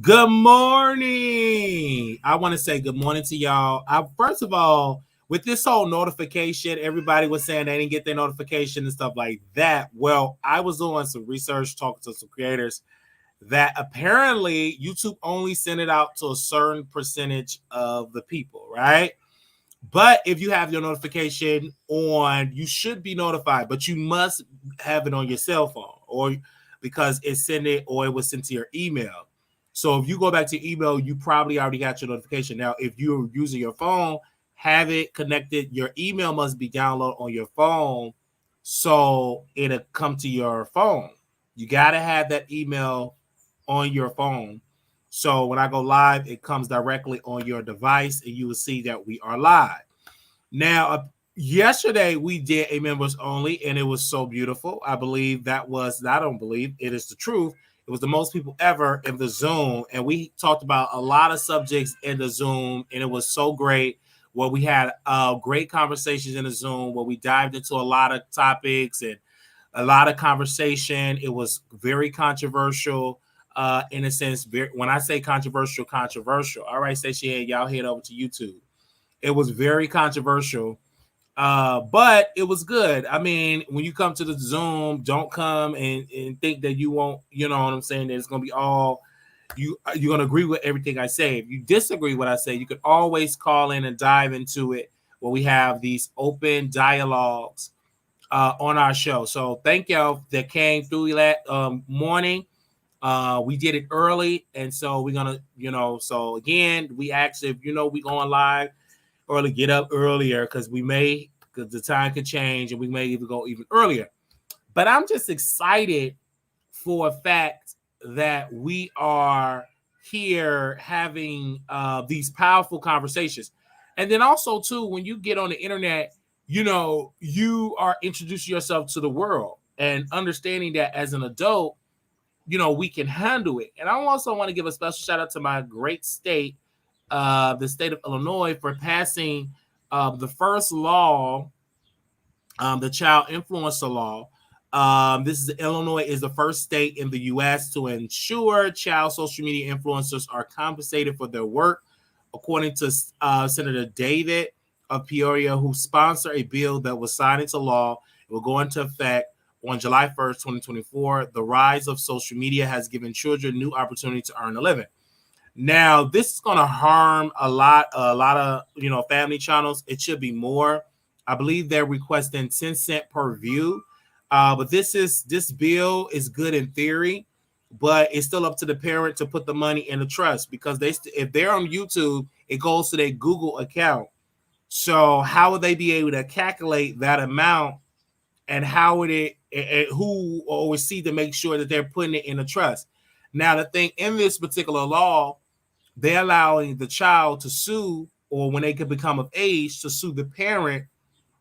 Good morning. I want to say good morning to y'all. First of all, with this whole notification, everybody was saying they didn't get their notification and stuff like that. Well, I was doing some research, talking to some creators that apparently YouTube only sent it out to a certain percentage of the people, right? But if you have your notification on, you should be notified, but you must have it on your cell phone or because it's sent it or it was sent to your email. So if you go back to email, you probably already got your notification. Now, if you're using your phone, have it connected. Your email must be downloaded on your phone so it'll come to your phone. You got to have that email on your phone. So when I go live, it comes directly on your device and you will see that we are live. Now, yesterday we did a members only and it was so beautiful. I believe I don't believe it is the truth. It was the most people ever in the Zoom. And we talked about a lot of subjects in the Zoom and it was so great. Where we had great conversations in the Zoom where we dived into a lot of topics and a lot of conversation. It was very controversial. In a sense, when I say controversial. All right, Station, y'all head over to YouTube. It was very controversial, but it was good. I mean, when you come to the Zoom, don't come and think that you won't, you know what I'm saying, that it's going to be all, you're going to agree with everything I say. If you disagree with what I say, you could always call in and dive into it where we have these open dialogues on our show. So thank y'all that came through that morning. We did it early, and so we're gonna, so again, we asked if we going live early, get up earlier because the time could change and we may even go even earlier. But I'm just excited for a fact that we are here having these powerful conversations. And then also too, when you get on the internet, you are introducing yourself to the world and understanding that as an adult, we can handle it. And I also want to give a special shout out to my great state, the state of Illinois, for passing the first law, the child influencer law. Illinois is the first state in the U.S. to ensure child social media influencers are compensated for their work, according to Senator David of Peoria, who sponsored a bill that was signed into law. It will go into effect on July 1st, 2024. The rise of social media has given children new opportunity to earn a living. Now, this is going to harm a lot of, family channels. It should be more. I believe they're requesting 10 cents per view. But this bill is good in theory, but it's still up to the parent to put the money in the trust because if they're on YouTube, it goes to their Google account. So how would they be able to calculate that amount, and how would who always see to make sure that they're putting it in a trust? Now, the thing in this particular law, they're allowing the child to sue, or when they can become of age, to sue the parent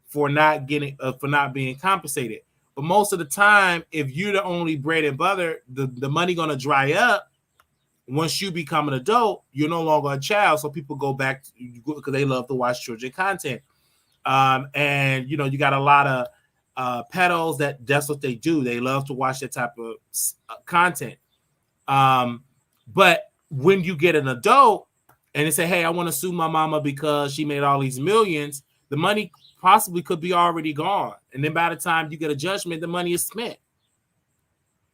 for not being compensated. But most of the time, if you're the only bread and butter, the money going to dry up. Once you become an adult, you're no longer a child. So people go back because they love to watch children content. And, you got a lot of pedos that's what they do. They love to watch that type of content. But when you get an adult and they say, hey, I want to sue my mama because she made all these millions, the money possibly could be already gone. And then by the time you get a judgment, the money is spent.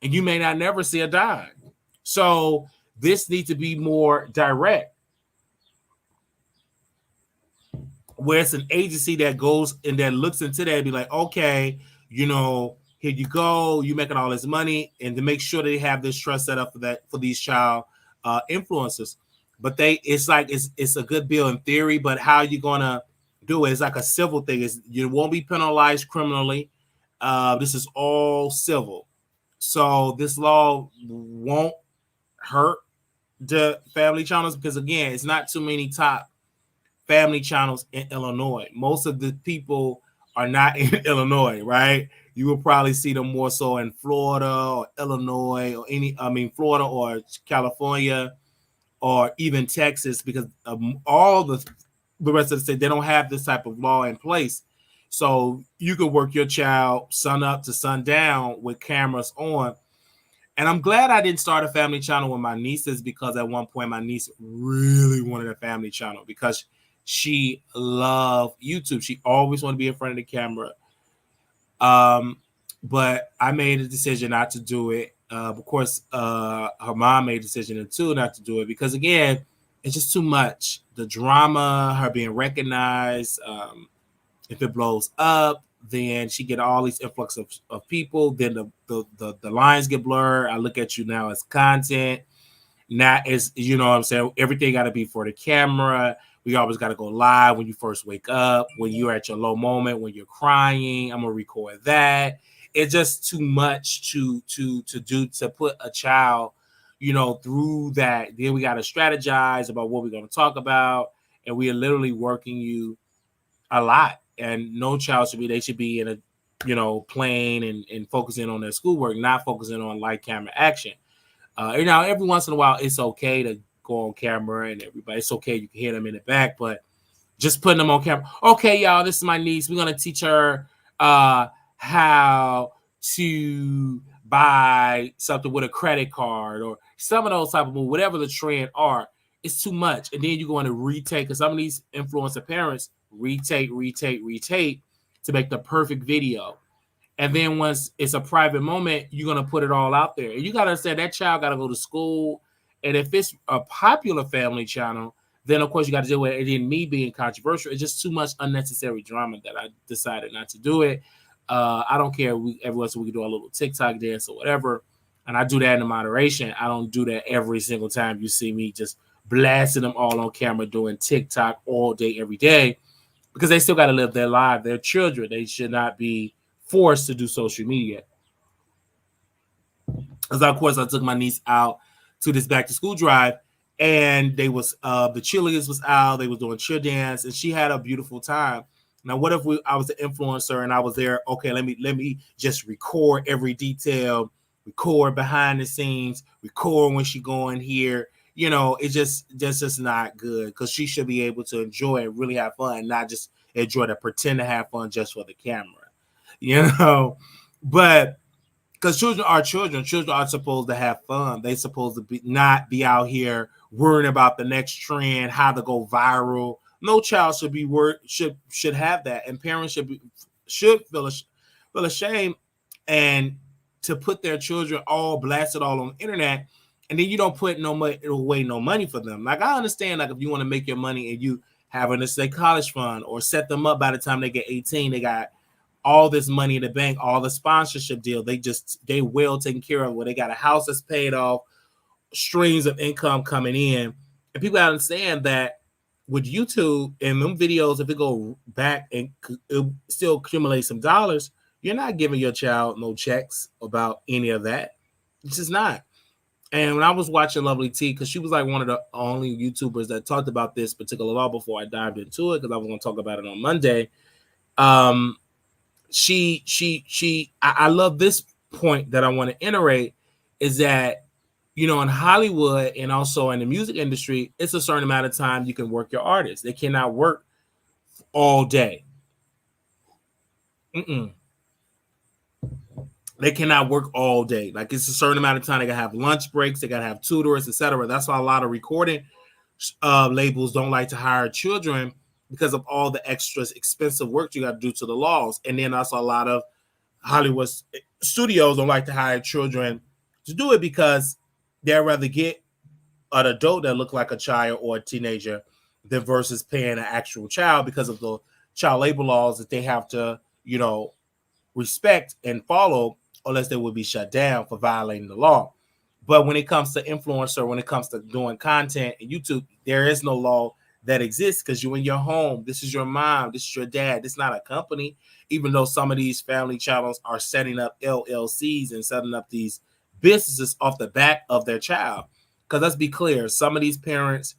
And you may not never see a dime. So this needs to be more direct, where it's an agency that goes and that looks into that and be like, okay, here you go, you're making all this money, and to make sure they have this trust set up for these child influencers. But it's a good bill in theory, but how you gonna do it? It's like a civil thing. You won't be penalized criminally. This is all civil. So this law won't hurt the family channels because, again, it's not too many top family channels in Illinois. Most of the people are not in Illinois, right? You will probably see them more so in Florida or Illinois or Florida or California or even Texas, because all the rest of the state, they don't have this type of law in place. So you can work your child sun up to sundown with cameras on. And I'm glad I didn't start a family channel with my nieces, because at one point my niece really wanted a family channel because she loved YouTube. She always wanted to be in front of the camera. But I made a decision not to do it. Of course, her mom made a decision too not to do it, because again, it's just too much. The drama, her being recognized. If it blows up, then she get all these influx of people. Then the lines get blurred. I look at you now as content. Not as, you know what I'm saying? Everything got to be for the camera. We always got to go live when you first wake up, when you're at your low moment, when you're crying. I'm gonna record that. It's just too much to do, to put a child, through that. Then we got to strategize about what we're going to talk about, and we are literally working you a lot. And no child should be. They should be in a, playing and focusing on their schoolwork, not focusing on light camera action. Every once in a while, it's okay to go on camera and everybody. It's okay. You can hear them in the back, but just putting them on camera. Okay, y'all, this is my niece. We're going to teach her how to buy something with a credit card or some of those type of moves, whatever the trend are. It's too much. And then you're going to retake, because some of these influencer parents retake to make the perfect video. And then once it's a private moment, you're going to put it all out there. And you got to understand that child got to go to school. And if it's a popular family channel, then of course you got to deal with it. And then me being controversial, it's just too much unnecessary drama that I decided not to do it. I don't care. Every once in a while we can do a little TikTok dance or whatever. And I do that in moderation. I don't do that every single time you see me just blasting them all on camera doing TikTok all day, every day, because they still got to live their life. They're children. They should not be forced to do social media. Because of course I took my niece out to this back to school drive, and they was the cheerleaders was out. They was doing cheer dance, and she had a beautiful time. Now, what if I was the influencer and I was there? Okay, let me just record every detail, record behind the scenes, record when she going here. It's just not good, because she should be able to enjoy and really have fun, not just enjoy to pretend to have fun just for the camera. But because children are children. Children are supposed to have fun. They supposed to not be out here worrying about the next trend, how to go viral. No child should be should have that, and parents should feel ashamed and to put their children all blasted all on the internet, and then you don't put no money for them. Like, I understand, like, if you want to make your money and you having to say college fund or set them up by the time they get 18, they got all this money in the bank, all the sponsorship deal. They well taken care of, where they got a house that's paid off, streams of income coming in. And people understand that with YouTube and them videos, if it go back and it still accumulate some dollars, you're not giving your child no checks about any of that. It's just not. And when I was watching Lovely T, because she was like one of the only YouTubers that talked about this particular law before I dived into it, because I was going to talk about it on Monday. I love this point that I want to iterate, is that, in Hollywood and also in the music industry, it's a certain amount of time you can work your artists. They cannot work all day. They cannot work all day. Like, it's a certain amount of time. They gotta have lunch breaks. They gotta have tutors, etc. That's why a lot of recording labels don't like to hire children, because of all the extra expensive work you got to do to the laws. And then also a lot of Hollywood studios don't like to hire children to do it, because they'd rather get an adult that look like a child or a teenager than versus paying an actual child, because of the child labor laws that they have to, respect and follow, unless they would be shut down for violating the law. But when it comes to influencer, when it comes to doing content in YouTube, there is no law that exists, because you're in your home. This is your mom. This is your dad. This is not a company, even though some of these family channels are setting up LLCs and setting up these businesses off the back of their child. Because let's be clear, some of these parents,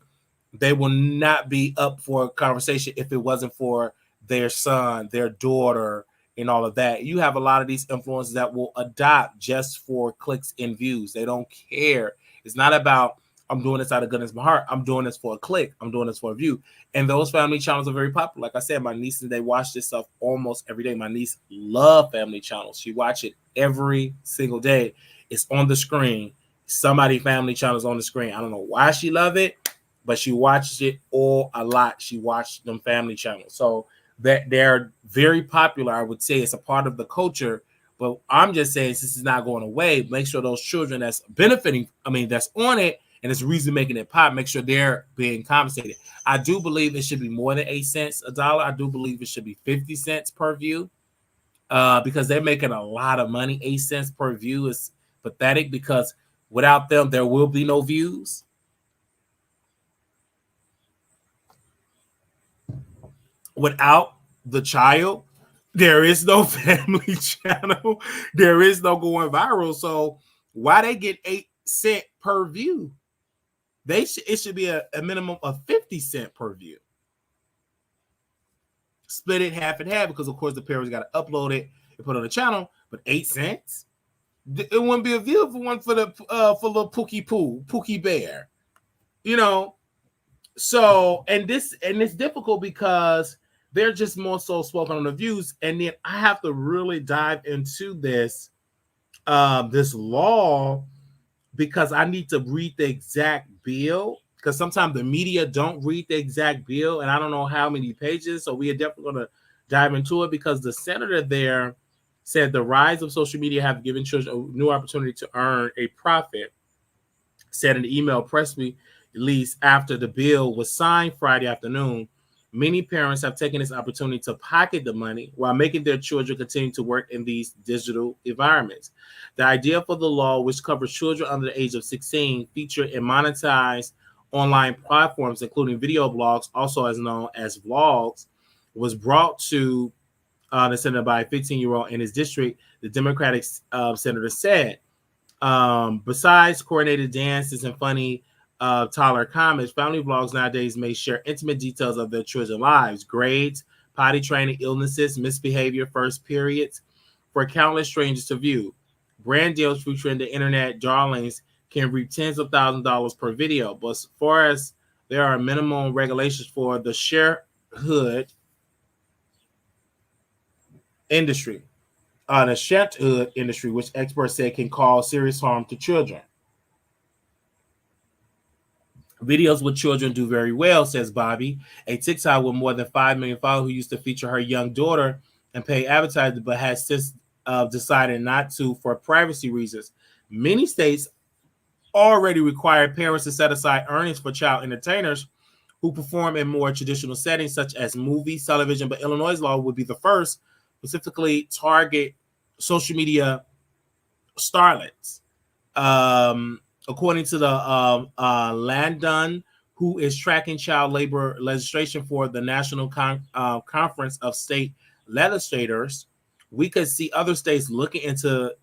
they will not be up for a conversation if it wasn't for their son, their daughter, and all of that. You have a lot of these influencers that will adopt just for clicks and views. They don't care. It's not about, I'm doing this out of goodness of my heart. I'm doing this for a click. I'm doing this for a view. And those family channels are very popular. Like I said, my nieces, they watch this stuff almost every day. My niece loves family channels. She watch it every single day. It's on the screen. Somebody family channel is on the screen. I don't know why she love it, but she watches it all a lot. She watched them family channels. So that they're very popular. I would say it's a part of the culture. But I'm just saying, since it's not going away, make sure those children that's benefiting, that's on it, and it's reason making it pop, make sure they're being compensated. I do believe it should be more than 8 cents a dollar. I do believe it should be 50 cents per view, because they're making a lot of money. 8 cents per view is pathetic, because without them, there will be no views. Without the child, there is no family channel. There is no going viral. So why they get 8 cents per view? It should be a minimum of 50 cents per view. Split it half and half, because of course the parents got to upload it and put it on the channel. But 8 cents, it wouldn't be a view for one for little Pookie Bear, So and it's difficult because they're just more so spoken on the views, and then I have to really dive into this law, because I need to read the exact bill, because sometimes the media don't read the exact bill, and I don't know how many pages. So we are definitely going to dive into it, because the senator there said the rise of social media have given children a new opportunity to earn a profit, said in the email press release after the bill was signed Friday afternoon. Many parents have taken this opportunity to pocket the money while making their children continue to work in these digital environments. The idea for the law, which covers children under the age of 16, feature and monetize online platforms, including video blogs, also as known as vlogs, was brought to the Senate by a 15-year-old in his district, the Democratic senator said. Besides coordinated dances and funny toddler comments, family vlogs nowadays may share intimate details of their children's lives, grades, potty training, illnesses, misbehavior, first periods, for countless strangers to view. Brand deals featuring the internet darlings can reap tens of thousands of dollars per video, but as far as there are minimum regulations for the sharehood industry, which experts say can cause serious harm to children. Videos with children do very well, says Bobby, a TikTok with more than 5 million followers who used to feature her young daughter and pay advertising, but has since decided not to for privacy reasons. Many states already require parents to set aside earnings for child entertainers who perform in more traditional settings, such as movies, television, but Illinois' law would be the first specifically target social media starlets. According to the Landon, who is tracking child labor legislation for the National Conference of State Legislators, we could see other states looking into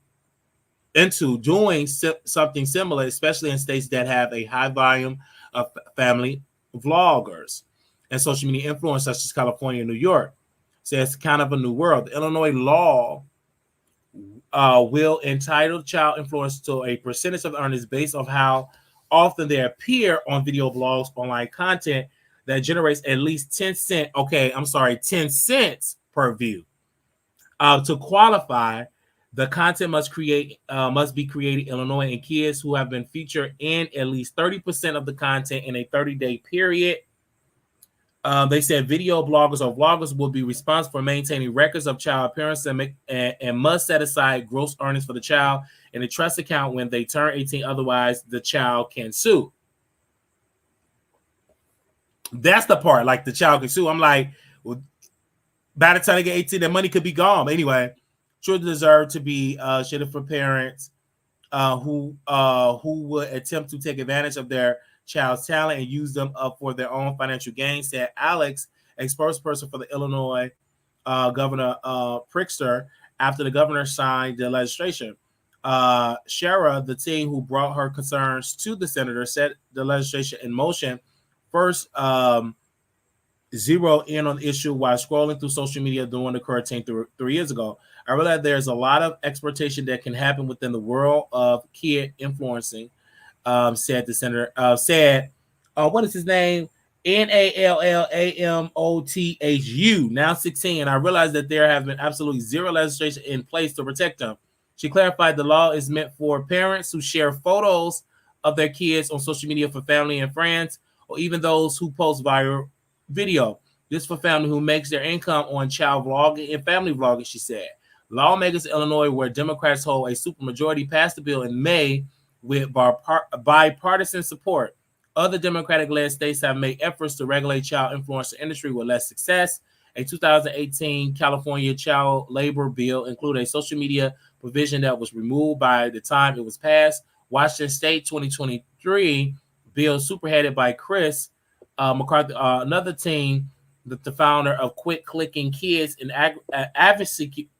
doing something similar, especially in states that have a high volume of family vloggers and social media influencers, such as California and New York. So it's kind of a new world. The Illinois law will entitle child influencers to a percentage of earnings based on how often they appear on video blogs, online content that generates at least 10 cents. 10 cents per view. To qualify, the content must be created in Illinois, and kids who have been featured in at least 30% of the content in a 30-day period. They said video bloggers or vloggers will be responsible for maintaining records of child appearances and must set aside gross earnings for the child in a trust account when they turn 18. Otherwise, the child can sue. That's the part, like the child can sue. I'm like, well, by the time they get 18, their money could be gone. But anyway, children deserve to be shielded from parents who would attempt to take advantage of their child's talent and use them up for their own financial gain, said Alex, a spokesperson for the Illinois Governor Pritzker, after the governor signed the legislation. Shara, the team who brought her concerns to the senator, set the legislation in motion. First, zero in on the issue while scrolling through social media during the hurricane 3 years ago. I realize there's a lot of exploitation that can happen within the world of kid influencing, said the senator. What is his name? Nallamothu, now 16. And I realize that there have been absolutely zero legislation in place to protect them. She clarified the law is meant for parents who share photos of their kids on social media for family and friends, or even those who post viral video. This for family who makes their income on child vlogging and family vlogging, she said. Lawmakers in Illinois, where Democrats hold a supermajority, passed the bill in May with bipartisan support. Other Democratic-led states have made efforts to regulate child influencer industry with less success. A 2018 California child labor bill included a social media provision that was removed by the time it was passed. Washington State 2023 bill, superheaded by Chris McCarthy, another team, the founder of Quit Clicking Kids, an advocacy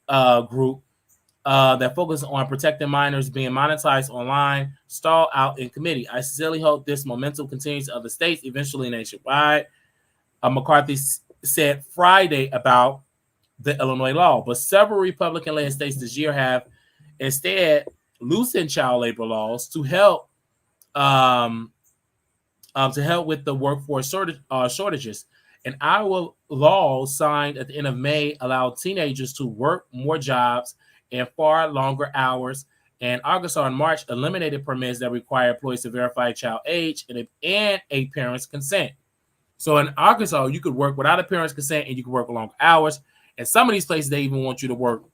group that focuses on protecting minors being monetized online, stalled out in committee. I sincerely hope this momentum continues to other states, eventually nationwide. McCarthy said Friday about the Illinois law, but several Republican-led states this year have instead loosened child labor laws to help with the workforce shortages. An Iowa law signed at the end of May allowed teenagers to work more jobs and far longer hours. And Arkansas in March eliminated permits that require employees to verify child age and a parent's consent. So in Arkansas, you could work without a parent's consent and you can work longer hours. And some of these places, they even want you to work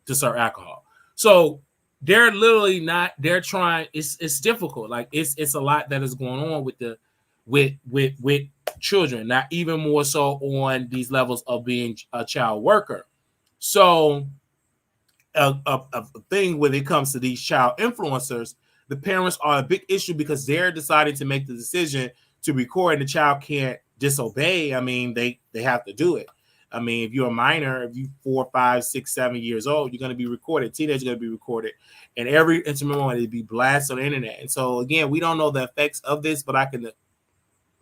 to serve alcohol. So they're literally not, they're trying, it's difficult. Like it's a lot that is going on with children, not even more so on these levels of being a child worker. So a thing when it comes to these child influencers, the parents are a big issue because they're deciding to make the decision to record and the child can't disobey. I mean, they have to do it. I mean, if you're a minor, if you're 4, 5, 6, 7 years old, you're going to be recorded. Teenagers are going to be recorded. And every intimate moment will be blasted on the internet. And so, again, we don't know the effects of this, but I can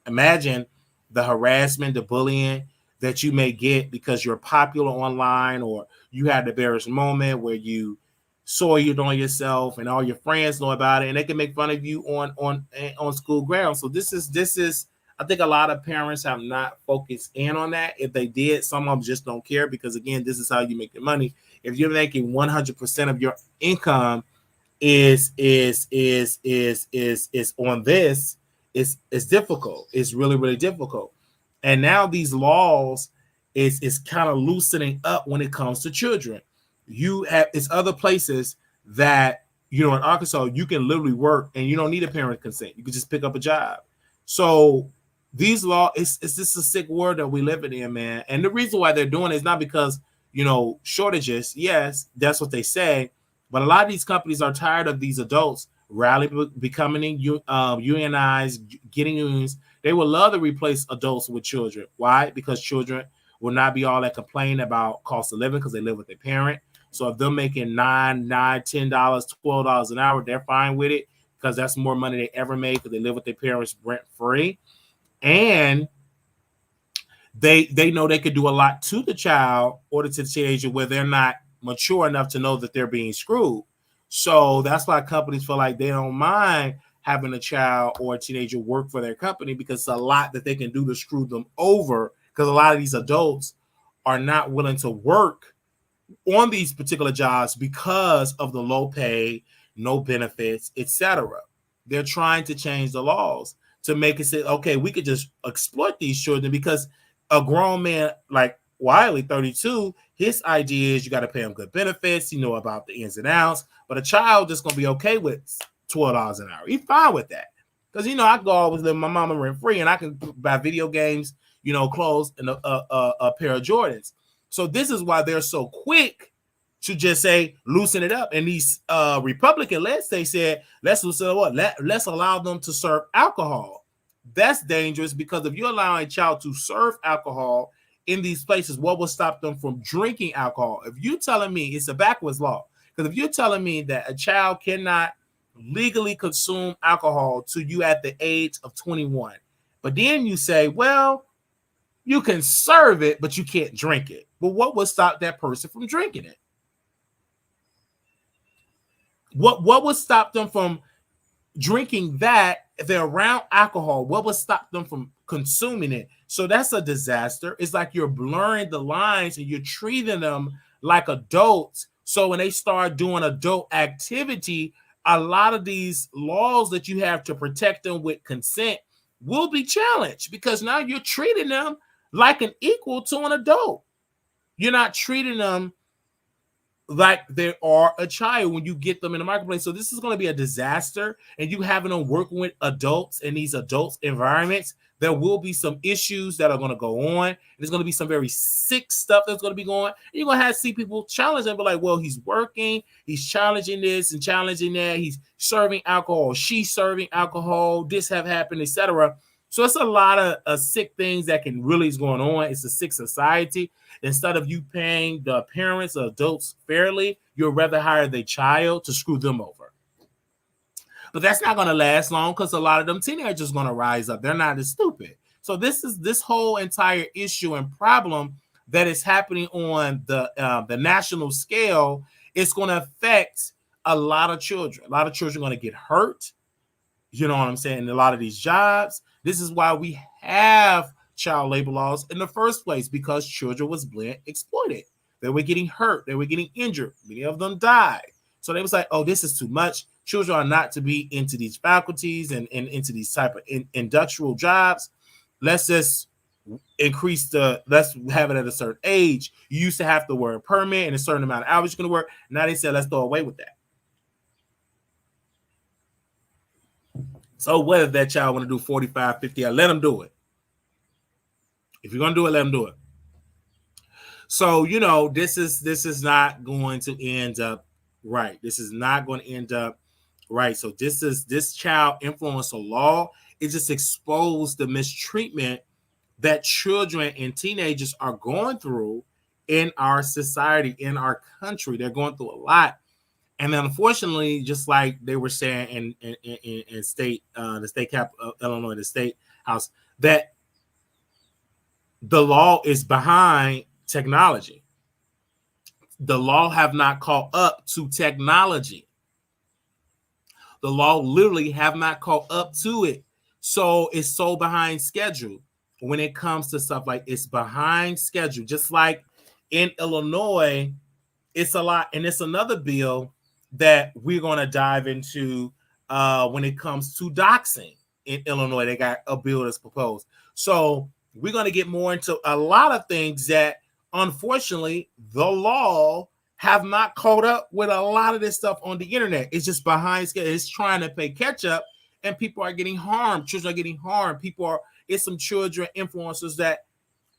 imagine the harassment, the bullying that you may get because you're popular online, or you had the embarrassing moment where you soiled on yourself and all your friends know about it, and they can make fun of you on school grounds. So this is I think a lot of parents have not focused in on that. If they did, some of them just don't care because, again, this is how you make your money. If you're making 100% of your income is on this, it's difficult. It's really, really difficult. And now these laws is kind of loosening up when it comes to children. It's other places that, in Arkansas, you can literally work and you don't need a parent consent. You can just pick up a job. So these laws, it's just a sick world that we live in, man. And the reason why they're doing it is not because, shortages. Yes, that's what they say. But a lot of these companies are tired of these adults becoming unionized, getting unions. They would love to replace adults with children. Why? Because children will not be all that complain about cost of living because they live with their parent. So if they're making $9, $10, $12 an hour, they're fine with it because that's more money they ever made because they live with their parents rent free. And they know they could do a lot to the child or to the teenager where they're not mature enough to know that they're being screwed. So that's why companies feel like they don't mind having a child or a teenager work for their company because it's a lot that they can do to screw them over, because a lot of these adults are not willing to work on these particular jobs because of the low pay, no benefits, etc. They're trying to change the laws to make it say, okay, we could just exploit these children, because a grown man like Wiley, 32, his idea is you got to pay him good benefits, about the ins and outs, but a child just going to be okay with $12 an hour. He's fine with that. Because, I go always live with my mama rent free and I can buy video games, clothes and a pair of Jordans. So this is why they're so quick to just say, loosen it up. And these Republican-led states said, let's loosen it up. Let's allow them to serve alcohol. That's dangerous, because if you allow a child to serve alcohol in these places, what will stop them from drinking alcohol? If you're telling me it's a backwards law, because if you're telling me that a child cannot legally consume alcohol to you at the age of 21, but then you say, well, you can serve it, but you can't drink it. But what would stop that person from drinking it? What would stop them from drinking that if they're around alcohol? What would stop them from consuming it? So that's a disaster. It's like you're blurring the lines and you're treating them like adults So when they start doing adult activity, a lot of these laws that you have to protect them with consent will be challenged, because now you're treating them like an equal to an adult. You're not treating them like they are a child when you get them in the marketplace. So this is going to be a disaster, and you having them working with adults in these adults environments, there will be some issues that are going to go on. There's going to be some very sick stuff that's going to be going. And you're going to have to see people challenge them, but like, well, he's working, he's challenging this and challenging that, he's serving alcohol, she's serving alcohol, this have happened, etc. So it's a lot of sick things that can really is going on. It's a sick society. Instead of you paying the parents or adults fairly, you'd rather hire the child to screw them over. But that's not going to last long, because a lot of them teenagers are going to rise up. They're not as stupid. So this whole entire issue and problem that is happening on the national scale is going to affect a lot of children. A lot of children are going to get hurt. You know what I'm saying? In a lot of these jobs. This is why we have child labor laws in the first place, because children was being exploited. They were getting hurt. They were getting injured. Many of them died. So they was like, oh, this is too much. Children are not to be into these faculties and into these type of industrial jobs. Let's just let's have it at a certain age. You used to have to wear a permit and a certain amount of hours you're going to work. Now they said, let's go away with that. So what if that child want to do 45, 50 hours? Let them do it. If you're going to do it, let them do it. So, you know, this is not going to end up right. This is not going to end up right. So this child influencer law, it just exposed the mistreatment that children and teenagers are going through in our society, in our country. They're going through a lot. And then, unfortunately, just like they were saying in state, the state capital of Illinois, the state house, that the law is behind technology. The law have not caught up to technology. The law literally have not caught up to it. So it's so behind schedule when it comes to stuff like it's behind schedule. Just like in Illinois, it's a lot. And it's another bill that we're going to dive into when it comes to doxing in Illinois. They got a bill that's proposed. So we're going to get more into a lot of things that, unfortunately, the law have not caught up with a lot of this stuff on the internet. It's just behind schedule. It's trying to play catch up, and people are getting harmed. Children are getting harmed. It's some children influencers that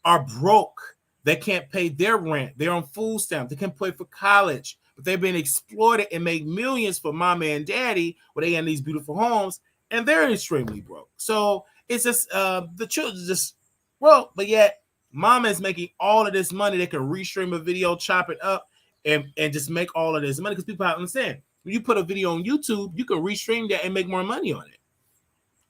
are broke. They can't pay their rent. They're on food stamps. They can't pay for college. But they've been exploited and make millions for mama and daddy, where they in these beautiful homes, and they're extremely broke. So it's just the children just broke, but yet mama is making all of this money. They can restream a video, chop it up, and just make all of this money, because people have to understand, when you put a video on YouTube, you can restream that and make more money on it.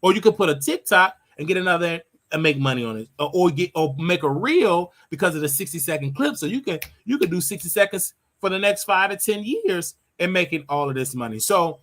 Or you could put a TikTok and get another and make money on it, or make a reel because of the 60-second clip. So you could do 60 seconds for the next 5 to 10 years and making all of this money. So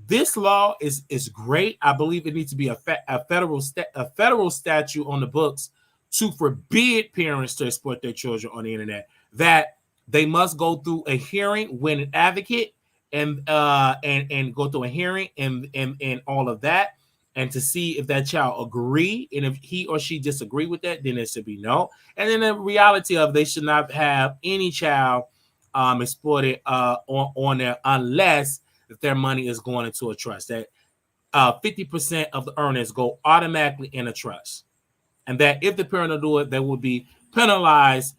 this law is great. I believe it needs to be a federal statute on the books to forbid parents to exploit their children on the internet. That they must go through a hearing, win an advocate, and go through a hearing and all of that, and to see if that child agree, and if he or she disagree with that, then it should be no. And then the reality of they should not have any child exploited on there unless if their money is going into a trust. That 50% of the earnings go automatically in a trust, and that if the parent will do it, they will be penalized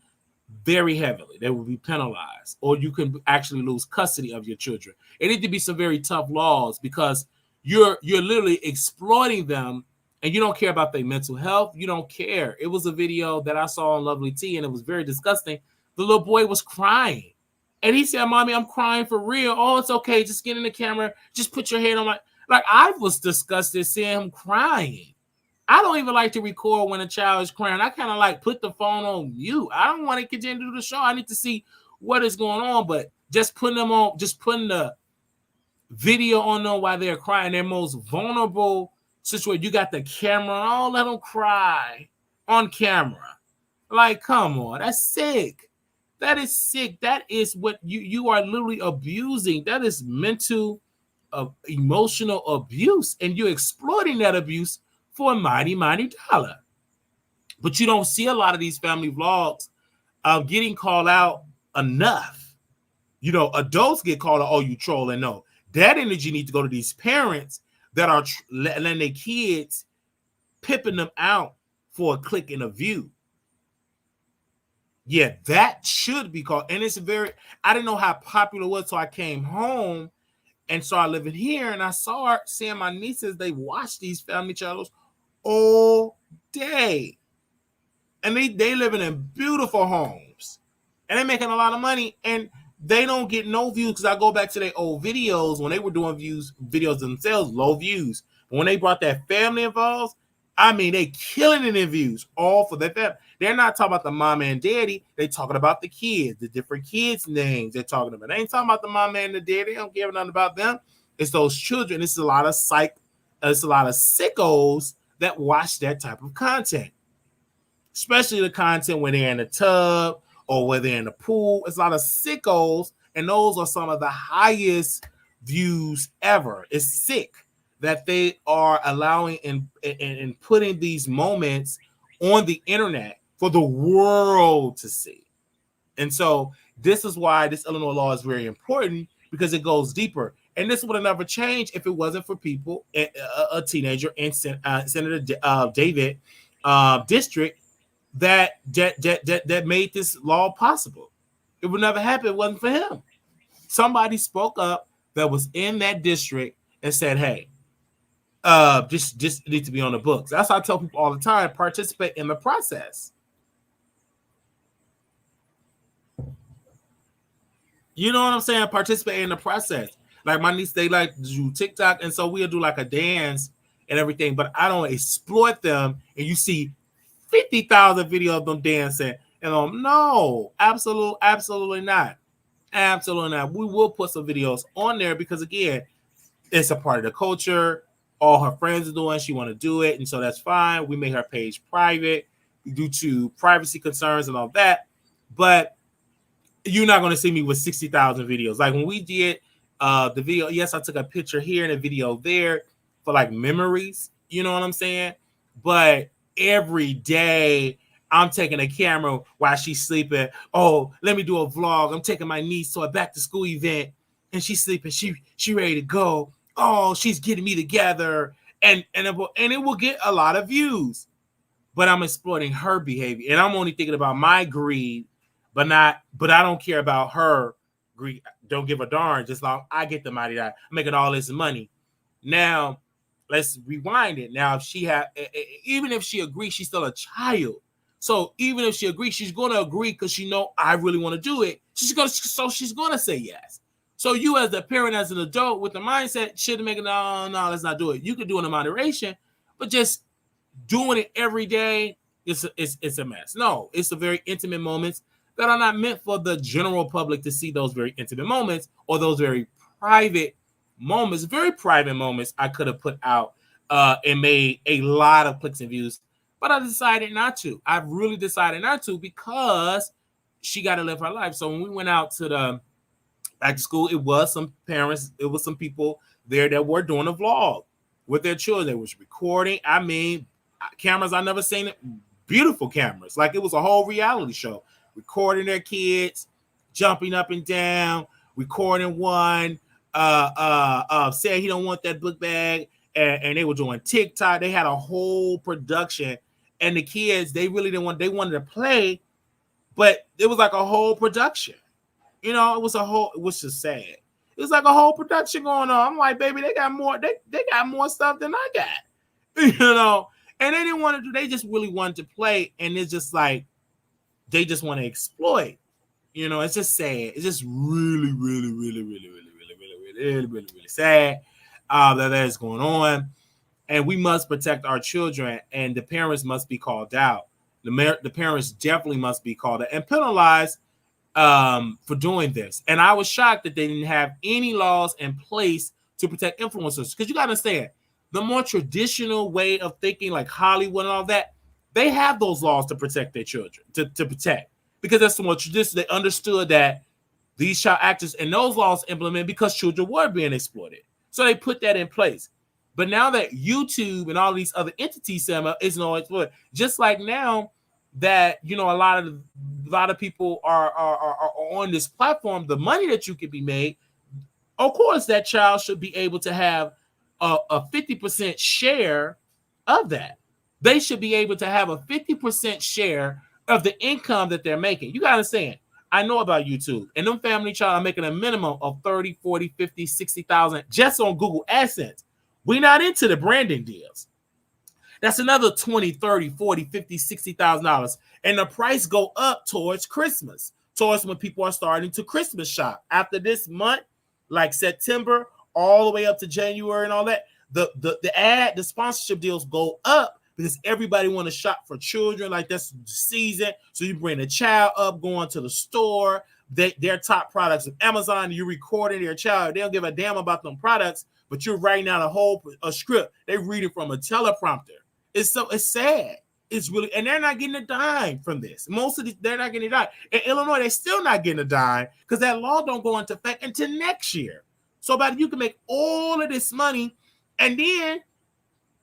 very heavily. They will be penalized, or you can actually lose custody of your children. It needs to be some very tough laws, because you're literally exploiting them, and you don't care about their mental health. You don't care. It was a video that I saw on Lovely Tea, and it was very disgusting. The little boy was crying, and he said, "Mommy, I'm crying for real." "Oh, it's okay. Just get in the camera. Just put your hand on my..." Like, I was disgusted seeing him crying. I don't even like to record when a child is crying. I kind of like put the phone on mute. I don't want to continue to do the show. I need to see what is going on. But just putting the video on them while they're crying, their most vulnerable situation. You got the camera on. Oh, let them cry on camera. Like, come on. That's sick. That is sick. That is what you are literally abusing. That is mental, emotional abuse, and you're exploiting that abuse for a mighty, mighty dollar. But you don't see a lot of these family vlogs getting called out enough. You know, adults get called out, oh, you trolling. No, that energy needs to go to these parents that are letting their kids, pipping them out for a click and a view. Yeah, that should be called. And it's I didn't know how popular it was, so I came home and started living here, and I seeing my nieces, they watch these family channels all day. And they living in beautiful homes. And they're making a lot of money, and they don't get no views, because I go back to their old videos when they were doing videos themselves, low views. But when they brought that family involved, I mean, they killing it in views, all for their family. They're not talking about the mama and daddy. They talking about the kids, the different kids' names they're talking about. They ain't talking about the mama and the daddy. They don't care nothing about them. It's those children. It's a lot of sickos that watch that type of content, especially the content when they're in the tub or when they're in the pool. It's a lot of sickos, and those are some of the highest views ever. It's sick that they are allowing and putting these moments on the internet for the world to see. And so this is why this Illinois law is very important, because it goes deeper. And this would have never changed if it wasn't for people, a teenager in Senator David district that made this law possible. It would never happen if it wasn't for him. Somebody spoke up that was in that district and said, hey, just need to be on the books. That's why I tell people all the time, participate in the process. You know what I'm saying? Participate in the process. Like my niece, they like to do TikTok, and so we'll do like a dance and everything, but I don't exploit them. And you see 50,000 videos of them dancing, and no, absolutely not. Absolutely not. We will put some videos on there because, again, it's a part of the culture. All her friends are doing, she want to do it, and so that's fine. We made her page private due to privacy concerns and all that, but you're not going to see me with 60,000 videos. Like when we did the video, yes, I took a picture here and a video there for like memories, you know what I'm saying? But every day I'm taking a camera while she's sleeping. Oh, let me do a vlog. I'm taking my niece to a back to school event and she's sleeping. She ready to go. Oh, she's getting me together. And it will get a lot of views. But I'm exploiting her behavior. And I'm only thinking about my greed, but I don't care about her greed. Don't give a darn. Just like I get the money, I'm making all this money. Now, let's rewind it. Now, if even if she agrees, she's still a child. So even if she agrees, she's going to agree because she know I really want to do it. She's going to say yes. So you as a parent, as an adult with the mindset, shouldn't make it, no, let's not do it. You can do it in moderation, but just doing it every day, it's a mess. No, it's a very intimate moments that are not meant for the general public to see. Those very intimate moments or those very private moments, very private moments I could have put out and made a lot of clicks and views, but I decided not to. I really decided not to because she got to live her life. So when we went out to the back to school, it was some parents, it was some people there that were doing a vlog with their children. They was recording. I mean, cameras I never seen it. Beautiful cameras. Like it was a whole reality show. Recording their kids, jumping up and down, recording one, saying he don't want that book bag, and they were doing TikTok. They had a whole production, and the kids, they really didn't want, they wanted to play, but it was like a whole production. You know, it was just sad. It was like a whole production going on. I'm like, baby, they got more, they got more stuff than I got. You know, and they didn't want to do, they just really wanted to play, and it's just like, they just want to exploit. You know, it's just sad. It's just really, really, really, really, really, really, really, really, really, really sad that is going on. And we must protect our children, and the parents must be called out. The parents definitely must be called out and penalized for doing this. And I was shocked that they didn't have any laws in place to protect influencers. Because you got to understand, the more traditional way of thinking, like Hollywood and all that, they have those laws to protect their children, to protect. because that's what they understood that these child actors and those laws implemented because children were being exploited. So they put that in place. But now that YouTube and all these other entities is no exploit, just like now that a lot of people are on this platform, the money that you can be made, of course, that child should be able to have a 50% share of that. They should be able to have a 50% share of the income that they're making. You got to understand, I know about YouTube, and them family child are making a minimum of 30, 40, 50, 60,000 just on Google AdSense. We're not into the branding deals. That's another 20, 30, 40, 50, $60,000. And the price go up towards Christmas, towards when people are starting to Christmas shop. After this month, like September, all the way up to January and all that, the sponsorship deals go up because everybody want to shop for children. Like that's the season. So you bring a child up, going to the store, their top products of Amazon, you're recording their child. They don't give a damn about them products, but you're writing out a script. They read it from a teleprompter. It's sad. It's really, and they're not getting a dime from this. Most of these, they're not getting a dime. In Illinois, they're still not getting a dime because that law don't go into effect until next year. So about you can make all of this money, and then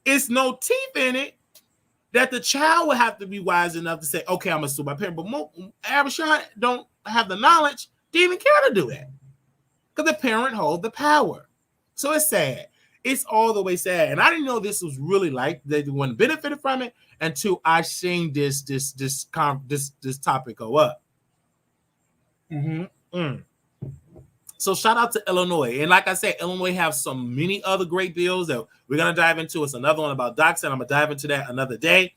it's no teeth in it that the child will have to be wise enough to say, okay, I'm gonna sue my parent. But average child don't have the knowledge to even care to do that because the parent holds the power. So it's sad. It's all the way sad. And I didn't know this was really like they wouldn't benefited from it until I seen this topic go up. So shout out to Illinois. And like I said, Illinois have so many other great bills that we're going to dive into. It's another one about doxing. I'm going to dive into that another day.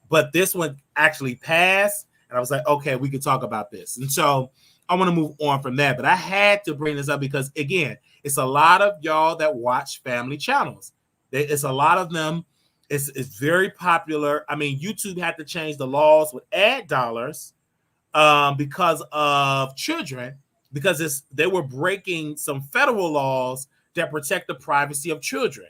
But this one actually passed. And I was like, okay, we can talk about this. And so I want to move on from that. But I had to bring this up because, again, it's a lot of y'all that watch family channels. It's a lot of them. It's very popular. I mean, YouTube had to change the laws with ad dollars because of children, because they were breaking some federal laws that protect the privacy of children.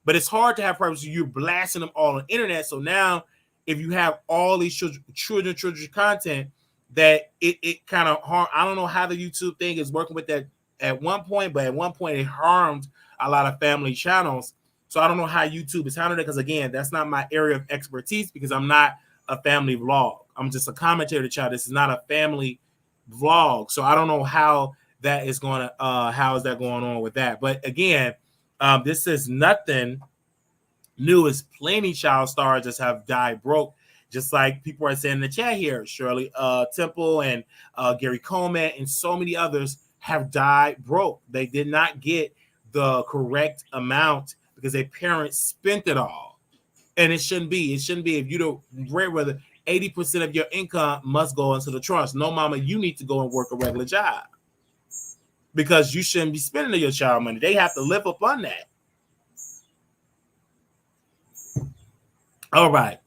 But it's hard to have privacy. You're blasting them all on the internet. So now if you have all these children content, that it kind of harm. I don't know how the YouTube thing is working with that at one point, but at one point it harmed a lot of family channels. So I don't know how YouTube is handling it because, again, that's not my area of expertise because I'm not a family vlog. I'm just a commentary child. This is not a family vlog. So I don't know how that is going to, how is that going on with that? But again, this is nothing new. As plenty child stars just have died broke. Just like people are saying in the chat here, Shirley Temple and Gary Coleman and so many others have died broke. They did not get the correct amount because their parents spent it all. And it shouldn't be. It shouldn't be. If you don't whether 80% of your income must go into the trust. No, mama, you need to go and work a regular job because you shouldn't be spending your child money. They have to live up on that. All right.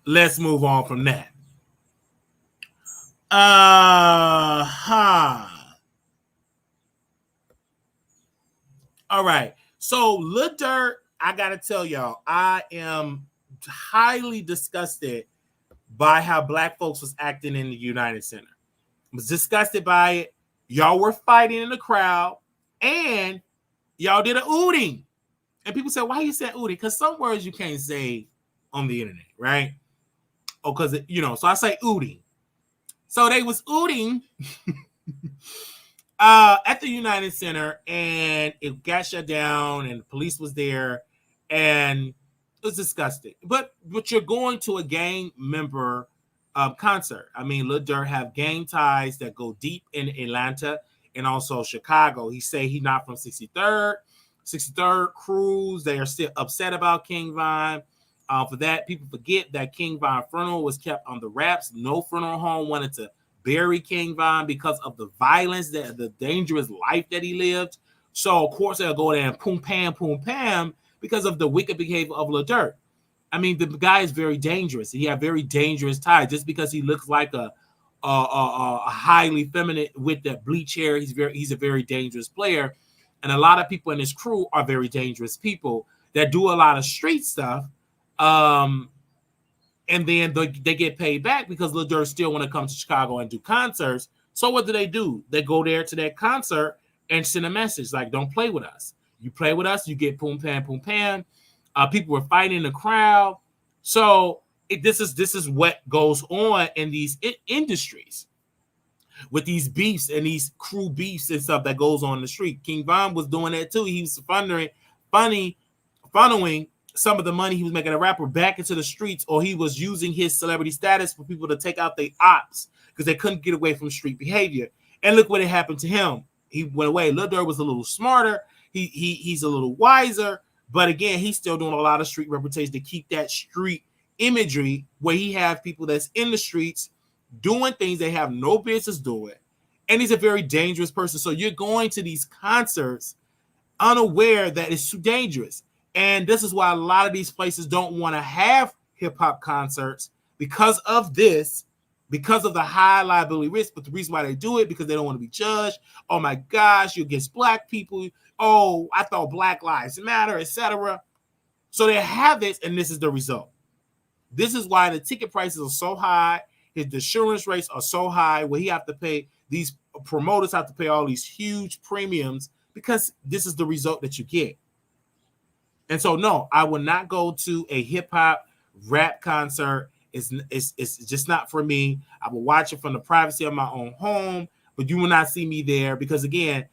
Let's move on from that. All right. So Lil Durk, I gotta tell y'all, I am highly disgusted by how black folks was acting in the United Center. I was disgusted by it. Y'all were fighting in the crowd, and y'all did a hooting. And people said, why you said hooting? Because some words you can't say on the internet, right? Oh, because, so I say hooting. So they was hooting at the United Center, and it got shut down, and the police was there, and it was disgusting. But you're going to a gang member concert. I mean, Lil Durk have gang ties that go deep in Atlanta and also Chicago. He say he not from 63rd Cruise. They are still upset about King Von. For that, people forget that King Von funeral was kept on the wraps. No funeral home wanted to bury King Von because of the violence, the dangerous life that he lived. So, of course, they'll go there and poom, pam, because of the wicked behavior of Lil Durk. I mean, the guy is very dangerous. He has very dangerous ties. Just because he looks like a highly feminine with that bleach hair, he's a very dangerous player. And a lot of people in his crew are very dangerous people that do a lot of street stuff. And then they get paid back because Lil Durk still want to come to Chicago and do concerts. So what do? They go there to that concert and send a message like, don't play with us. You play with us, you get boom, pam, boom, pam. People were fighting in the crowd. So this is what goes on in these industries with these beefs and these crew beefs and stuff that goes on in the street. King Von was doing that too. He was funneling some of the money he was making a rapper back into the streets, or he was using his celebrity status for people to take out their ops because they couldn't get away from street behavior. And look what happened to him. He went away. Lil Durk was a little smarter. He's a little wiser, but again, he's still doing a lot of street reputation to keep that street imagery where he have people that's in the streets doing things they have no business doing. And he's a very dangerous person. So you're going to these concerts unaware that it's too dangerous. And this is why a lot of these places don't want to have hip-hop concerts because of this, because of the high liability risk. But the reason why they do it, because they don't want to be judged. Oh my gosh, you're against black people. Oh, I thought Black Lives Matter, etc. So they have this, and this is the result. This is why the ticket prices are so high. His insurance rates are so high where he have to pay, these promoters have to pay all these huge premiums because this is the result that you get. And so, no, I will not go to a hip hop rap concert. It's just not for me. I will watch it from the privacy of my own home, but you will not see me there because, again,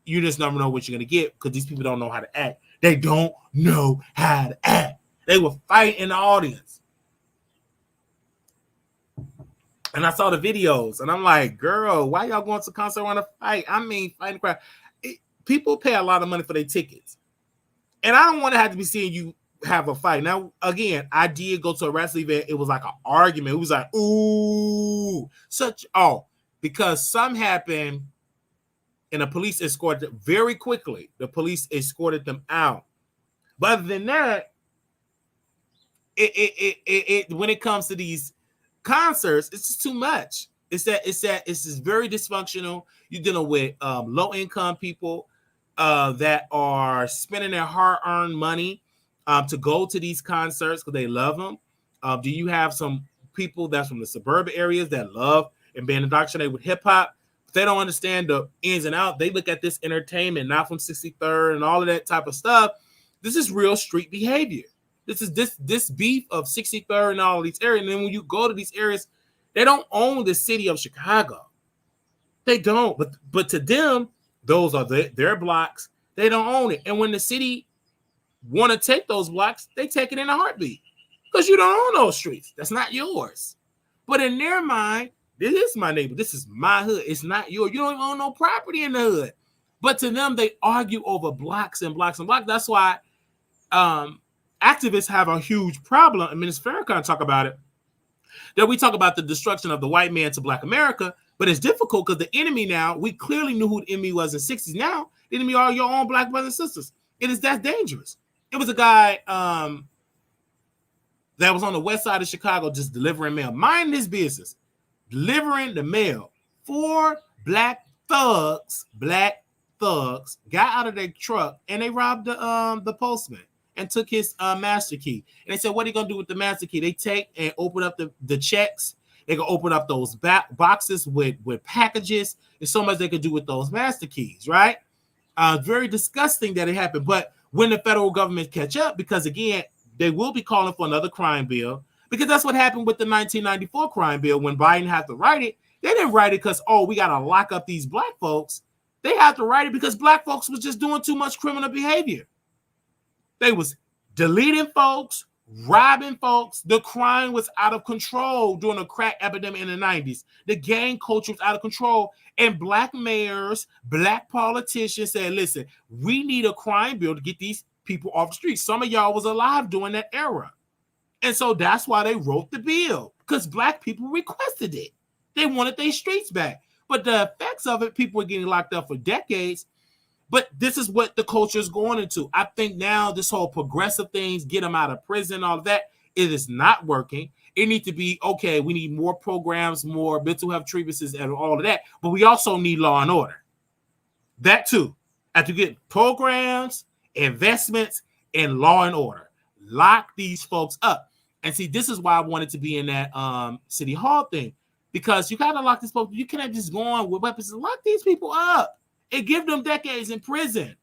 you just never know what you're going to get because these people don't know how to act. They don't know how to act. They will fight in the audience. And I saw the videos, and I'm like, girl, why y'all going to concert want to fight? I mean, fighting the crowd. People pay a lot of money for their tickets. And I don't want to have to be seeing you have a fight. Now, again, I did go to a wrestling event. It was like an argument. It was like, ooh, because some happened and the police escorted very quickly. The police escorted them out. But other than that, when it comes to these concerts, it's just too much. It's just very dysfunctional. You're dealing with low-income people that are spending their hard-earned money to go to these concerts because they love them. Do you have some people that's from the suburban areas that love and being indoctrinated with hip-hop? They don't understand the ins and outs. They look at this entertainment, not from 63rd and all of that type of stuff. This is real street behavior. This is this beef of 63rd and all of these areas. And then when you go to these areas, they don't own the city of Chicago. They don't. But to them, those are their blocks. They don't own it. And when the city want to take those blocks, they take it in a heartbeat because you don't own those streets. That's not yours. But in their mind, this is my neighbor. This is my hood. It's not yours. You don't even own no property in the hood. But to them, they argue over blocks and blocks and blocks. That's why activists have a huge problem. And Minister Farrakhan talk about it. That we talk about the destruction of the white man to Black America. But it's difficult because the enemy now, we clearly knew who the enemy was in the 60s. Now, the enemy are your own Black brothers and sisters. It is that dangerous. It was a guy that was on the west side of Chicago just delivering mail. Minding his business. Delivering the mail. 4 black thugs got out of their truck and they robbed the postman and took his master key. And they said, what are you going to do with the master key? They take and open up the checks. They can open up those boxes with packages. There's so much they could do with those master keys, right? Very disgusting that it happened. But when the federal government catch up, because again, they will be calling for another crime bill, because that's what happened with the 1994 crime bill when Biden had to write it. They didn't write it because, we got to lock up these Black folks. They had to write it because Black folks was just doing too much criminal behavior. They was deleting folks, robbing folks. The crime was out of control during the crack epidemic in the 90s. The gang culture was out of control. And Black mayors, Black politicians said, listen, we need a crime bill to get these people off the streets. Some of y'all was alive during that era. And so that's why they wrote the bill, because Black people requested it. They wanted their streets back. But the effects of it, people were getting locked up for decades. But this is what the culture is going into. I think now this whole progressive things, get them out of prison, all of that, it is not working. It needs to be, okay, we need more programs, more mental health treatments and all of that. But we also need law and order. That too. Have to get programs, investments, and law and order. Lock these folks up. And see, this is why I wanted to be in that City Hall thing, because you gotta lock these people. You cannot just go on with weapons and lock these people up and give them decades in prison.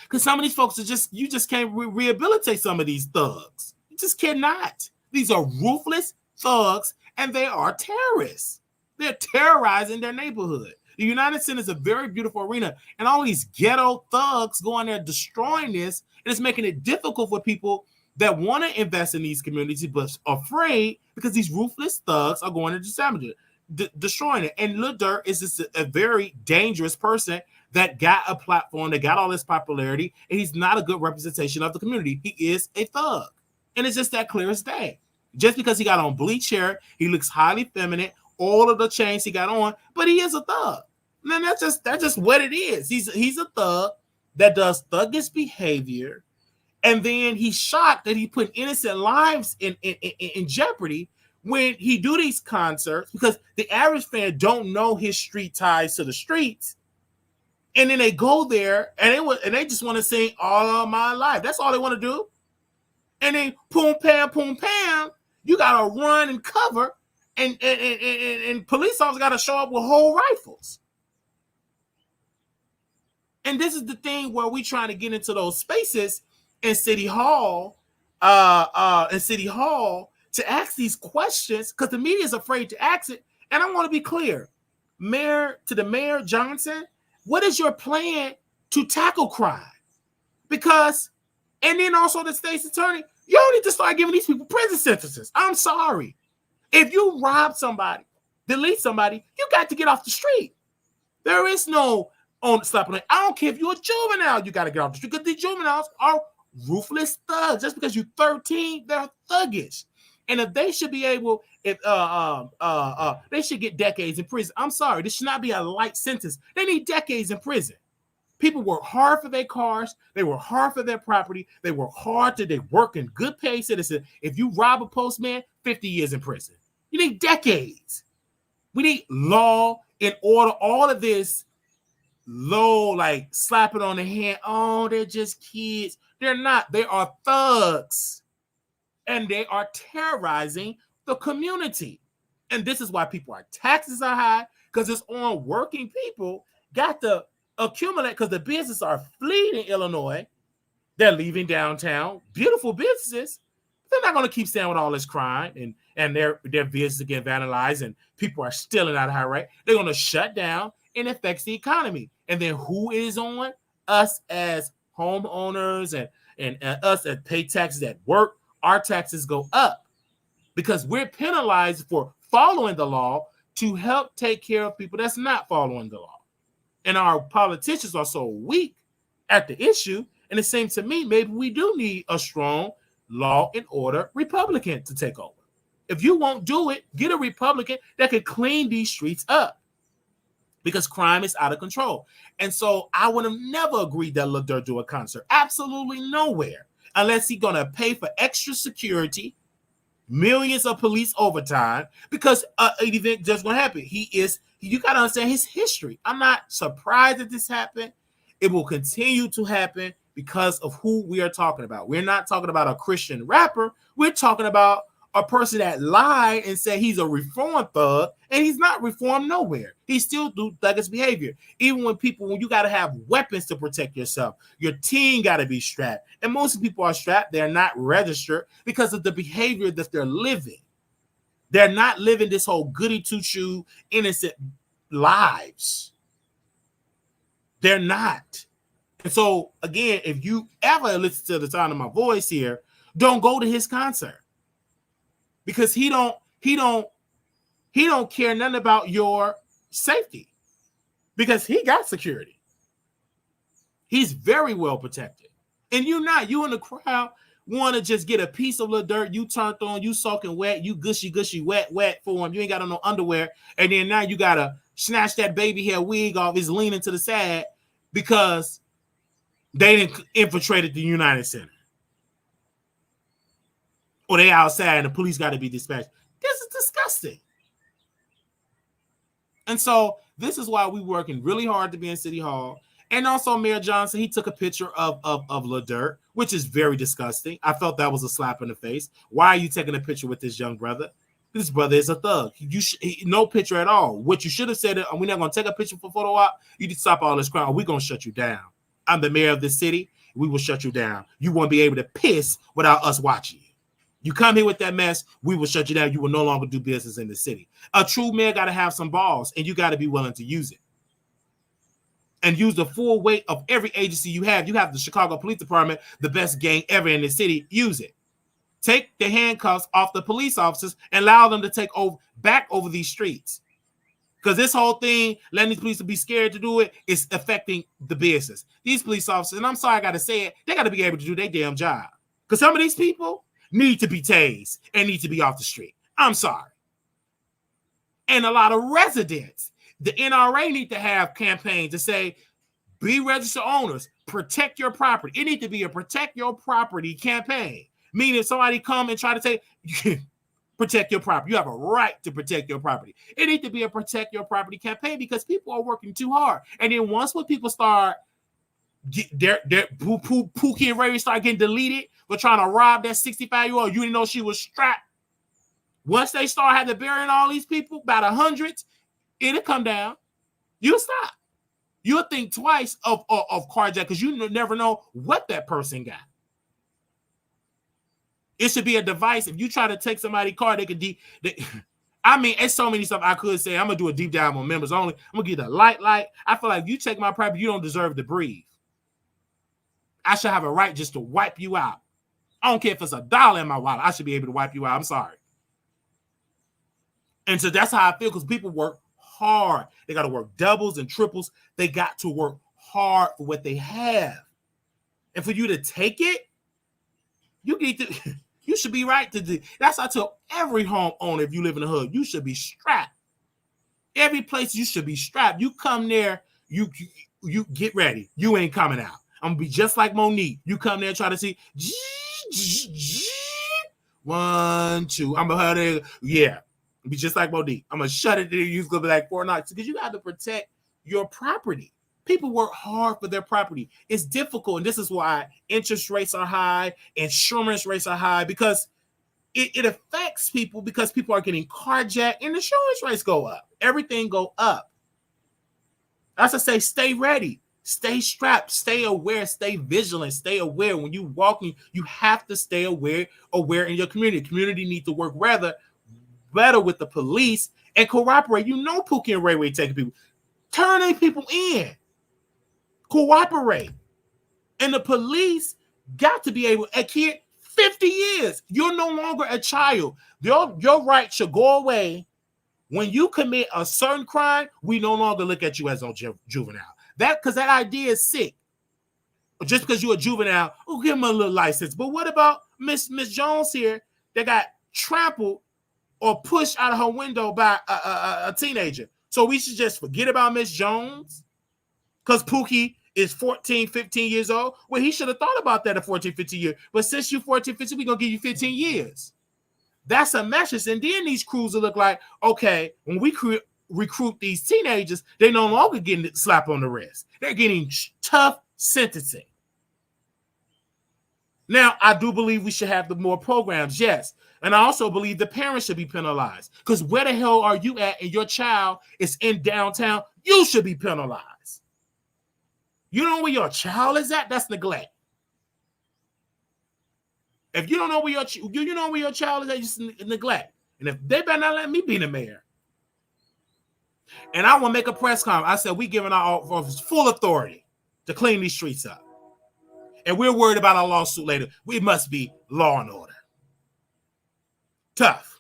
Because some of these folks are just, you just can't rehabilitate some of these thugs. You just cannot. These are ruthless thugs, and they are terrorists. They're terrorizing their neighborhood. The United Center is a very beautiful arena, and all these ghetto thugs going there destroying this, and it's making it difficult for people that want to invest in these communities, but afraid because these ruthless thugs are going to damage it, destroying it. And Lil Durk is just a very dangerous person that got a platform, that got all this popularity, and he's not a good representation of the community. He is a thug. And it's just that clear as day. Just because he got on bleach hair, he looks highly feminine, all of the chains he got on, but he is a thug. And that's just what it is. He's a thug that does thuggish behavior, and then he's shocked that he put innocent lives in jeopardy when he do these concerts, because the average fan don't know his street ties to the streets. And then they go there and they just want to sing All of My Life. That's all they want to do. And then poom pam, you gotta run and cover, and police officers gotta show up with whole rifles. And this is the thing where we trying to get into those spaces in City Hall, to ask these questions, because the media is afraid to ask it. And I want to be clear, Mayor Johnson, what is your plan to tackle crime? Because, and then also the state's attorney, you don't need to start giving these people prison sentences. I'm sorry. If you rob somebody, delete somebody, you got to get off the street. There is no slapping. I don't care if you're a juvenile, you got to get off the street, because these juveniles are ruthless thugs. Just because you're 13, they're thuggish. And if they should be able, they should get decades in prison. I'm sorry, this should not be a light sentence. They need decades in prison. People work hard for their cars. They work hard for their property. They work hard they work in good paid citizens. If you rob a postman, 50 years in prison. You need decades. We need law and order. All of this low, like slapping on the hand. Oh, they're just kids. They're not. They are thugs. And they are terrorizing the community. And this is why taxes are high, because it's on working people got to accumulate, because the businesses are fleeing in Illinois. They're leaving downtown, beautiful businesses. They're not going to keep staying with all this crime, and their businesses get vandalized, and people are stealing out of high rate. They're going to shut down, and it affects the economy. And then who is on? Us as homeowners and us that pay taxes at work. Our taxes go up because we're penalized for following the law to help take care of people that's not following the law. And our politicians are so weak at the issue. And it seems to me, maybe we do need a strong law and order Republican to take over. If you won't do it, get a Republican that can clean these streets up, because crime is out of control. And so I would have never agreed that Lil Durk do a concert. Absolutely nowhere. Unless he's going to pay for extra security, millions of police overtime, because an event just going to happen. You got to understand his history. I'm not surprised that this happened. It will continue to happen because of who we are talking about. We're not talking about a Christian rapper. We're talking about a person that lied and said he's a reformed thug, and he's not reformed nowhere. He still do thuggish behavior. Even when you got to have weapons to protect yourself, your team got to be strapped. And most people are strapped. They're not registered because of the behavior that they're living. They're not living this whole goody two-shoe, innocent lives. They're not. And so, again, if you ever listen to the sound of my voice here, don't go to his concert. Because he don't care nothing about your safety, because he got security. He's very well protected. And you in the crowd want to just get a piece of Lil Durk. You turned on, you soaking wet, you gushy, wet for him. You ain't got on no underwear. And then now you got to snatch that baby hair wig off. It's leaning to the side because they didn't infiltrated the United Center. Or they outside and the police got to be dispatched. This is disgusting. And so this is why we're working really hard to be in City Hall. And also Mayor Johnson, he took a picture of Lil Durk, which is very disgusting. I felt that was a slap in the face. Why are you taking a picture with this young brother? This brother is a thug. No picture at all. What you should have said, we're not going to take a picture for photo op. You need to stop all this crime. We're going to shut you down. I'm the mayor of this city. We will shut you down. You won't be able to piss without us watching you. You come here with that mess, we will shut you down. You will no longer do business in the city. A true mayor got to have some balls, and you got to be willing to use it. And use the full weight of every agency you have. You have the Chicago Police Department, the best gang ever in the city. Use it. Take the handcuffs off the police officers and allow them to take back over these streets. Because this whole thing, letting these police be scared to do it, is affecting the business. These police officers, and I'm sorry I got to say it, they got to be able to do their damn job. Because some of these people need to be tased and need to be off the street. I'm sorry. And a lot of residents, the NRA need to have campaigns to say, be registered owners, protect your property. It needs to be a protect your property campaign. Meaning if somebody come and try to say, protect your property. You have a right to protect your property. It needs to be a protect your property campaign because people are working too hard. And then once when people start, their Pookie and Ray start getting deleted for trying to rob that 65-year-old, you didn't know she was strapped. Once they start having to bury all these people, about 100, it'll come down. You'll stop. You'll think twice of carjack because you never know what that person got. It should be a device. If you try to take somebody's car, they could I mean, it's so many stuff I could say. I'm going to do a deep dive on members only. I'm going to give the light. I feel like you take my property, you don't deserve to breathe. I should have a right just to wipe you out. I don't care if it's $1 in my wallet. I should be able to wipe you out. I'm sorry. And so that's how I feel because people work hard. They got to work doubles and triples. They got to work hard for what they have. And for you to take it, you should be right to do. That's how I tell every homeowner if you live in the hood, you should be strapped. Every place you should be strapped. You come there, you get ready. You ain't coming out. I'm gonna be just like Monique. You come there and try to see 1, 2. I'm gonna be just like Monique. I'm gonna shut it there. You're gonna be like 4 knocks because you got to protect your property. People work hard for their property. It's difficult, and this is why interest rates are high, insurance rates are high, because it affects people because people are getting carjacked, and insurance rates go up. Everything go up. As I say, stay ready, stay strapped, stay aware, stay vigilant, stay aware. When you walking, you have to stay aware in your community. Community need to work better with the police and cooperate. You know, Pookie and Ray Ray taking people, turning people in. Cooperate. And the police got to be able, a kid, 50 years, you're no longer a child. Your right should go away. When you commit a certain crime, we no longer look at you as a juvenile. Because that idea is sick. Just because you're a juvenile, we'll give him a little license. But what about Miss Jones here that got trampled or pushed out of her window by a teenager? So we should just forget about Miss Jones? Because Pookie is 14, 15 years old. Well, he should have thought about that at 14, 15 years. But since you're 14, 15, we're going to give you 15 years. That's a message. And then these crews will look like, okay, when we recruit these teenagers, they no longer getting a slap on the wrist. They're getting tough sentencing. Now, I do believe we should have the more programs, yes. And I also believe the parents should be penalized. Because where the hell are you at and your child is in downtown? You should be penalized. You know where your child is at? That's neglect. If you don't know where your child is at, it's neglect. And if they better not let me be the mayor. And I want to make a press conference. I said we giving our office full authority to clean these streets up. And we're worried about a lawsuit later. We must be law and order. Tough.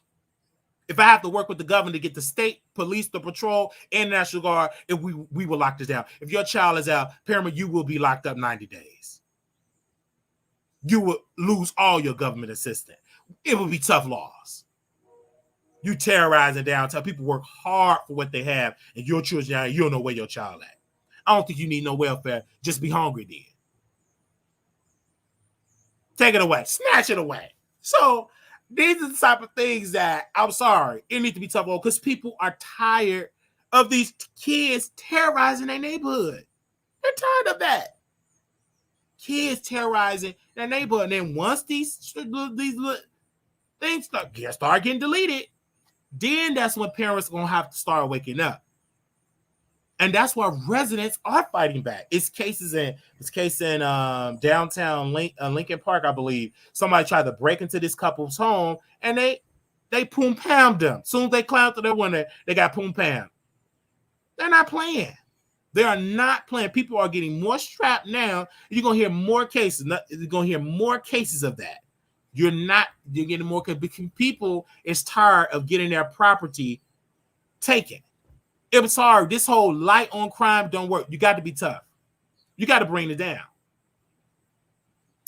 If I have to work with the government to get the state police, the patrol, and National Guard, if we will lock this down. If your child is out, parent, you will be locked up 90 days. You will lose all your government assistance. It will be tough laws. You terrorizing downtown. People work hard for what they have, and your children, you don't know where your child at. I don't think you need no welfare. Just be hungry then. Take it away. Snatch it away. So these are the type of things that, I'm sorry, it needs to be tough on because people are tired of these kids terrorizing their neighborhood. They're tired of that. Kids terrorizing their neighborhood. And then once these things start getting deleted, then that's when parents are going to have to start waking up. And that's why residents are fighting back. It's case in downtown Lincoln Park, I believe. Somebody tried to break into this couple's home, and they poom pammed them. As soon as they climbed through their window, they got poom pammed. They're not playing. They are not playing. People are getting more strapped now. You're gonna hear more cases. You're gonna hear more cases of that. You're getting more because people is tired of getting their property taken. It was hard. This whole light on crime don't work. You got to be tough. You got to bring it down.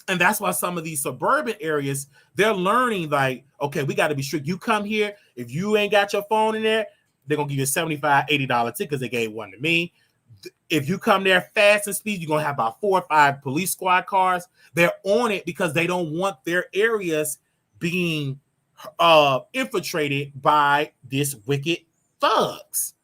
And that's why some of these suburban areas, they're learning like, okay, we got to be strict. You come here, if you ain't got your phone in there, they're going to give you a $75, $80 ticket because they gave one to me. If you come there fast and speed, you're going to have about 4 or 5 police squad cars. They're on it because they don't want their areas being infiltrated by this wicked thugs.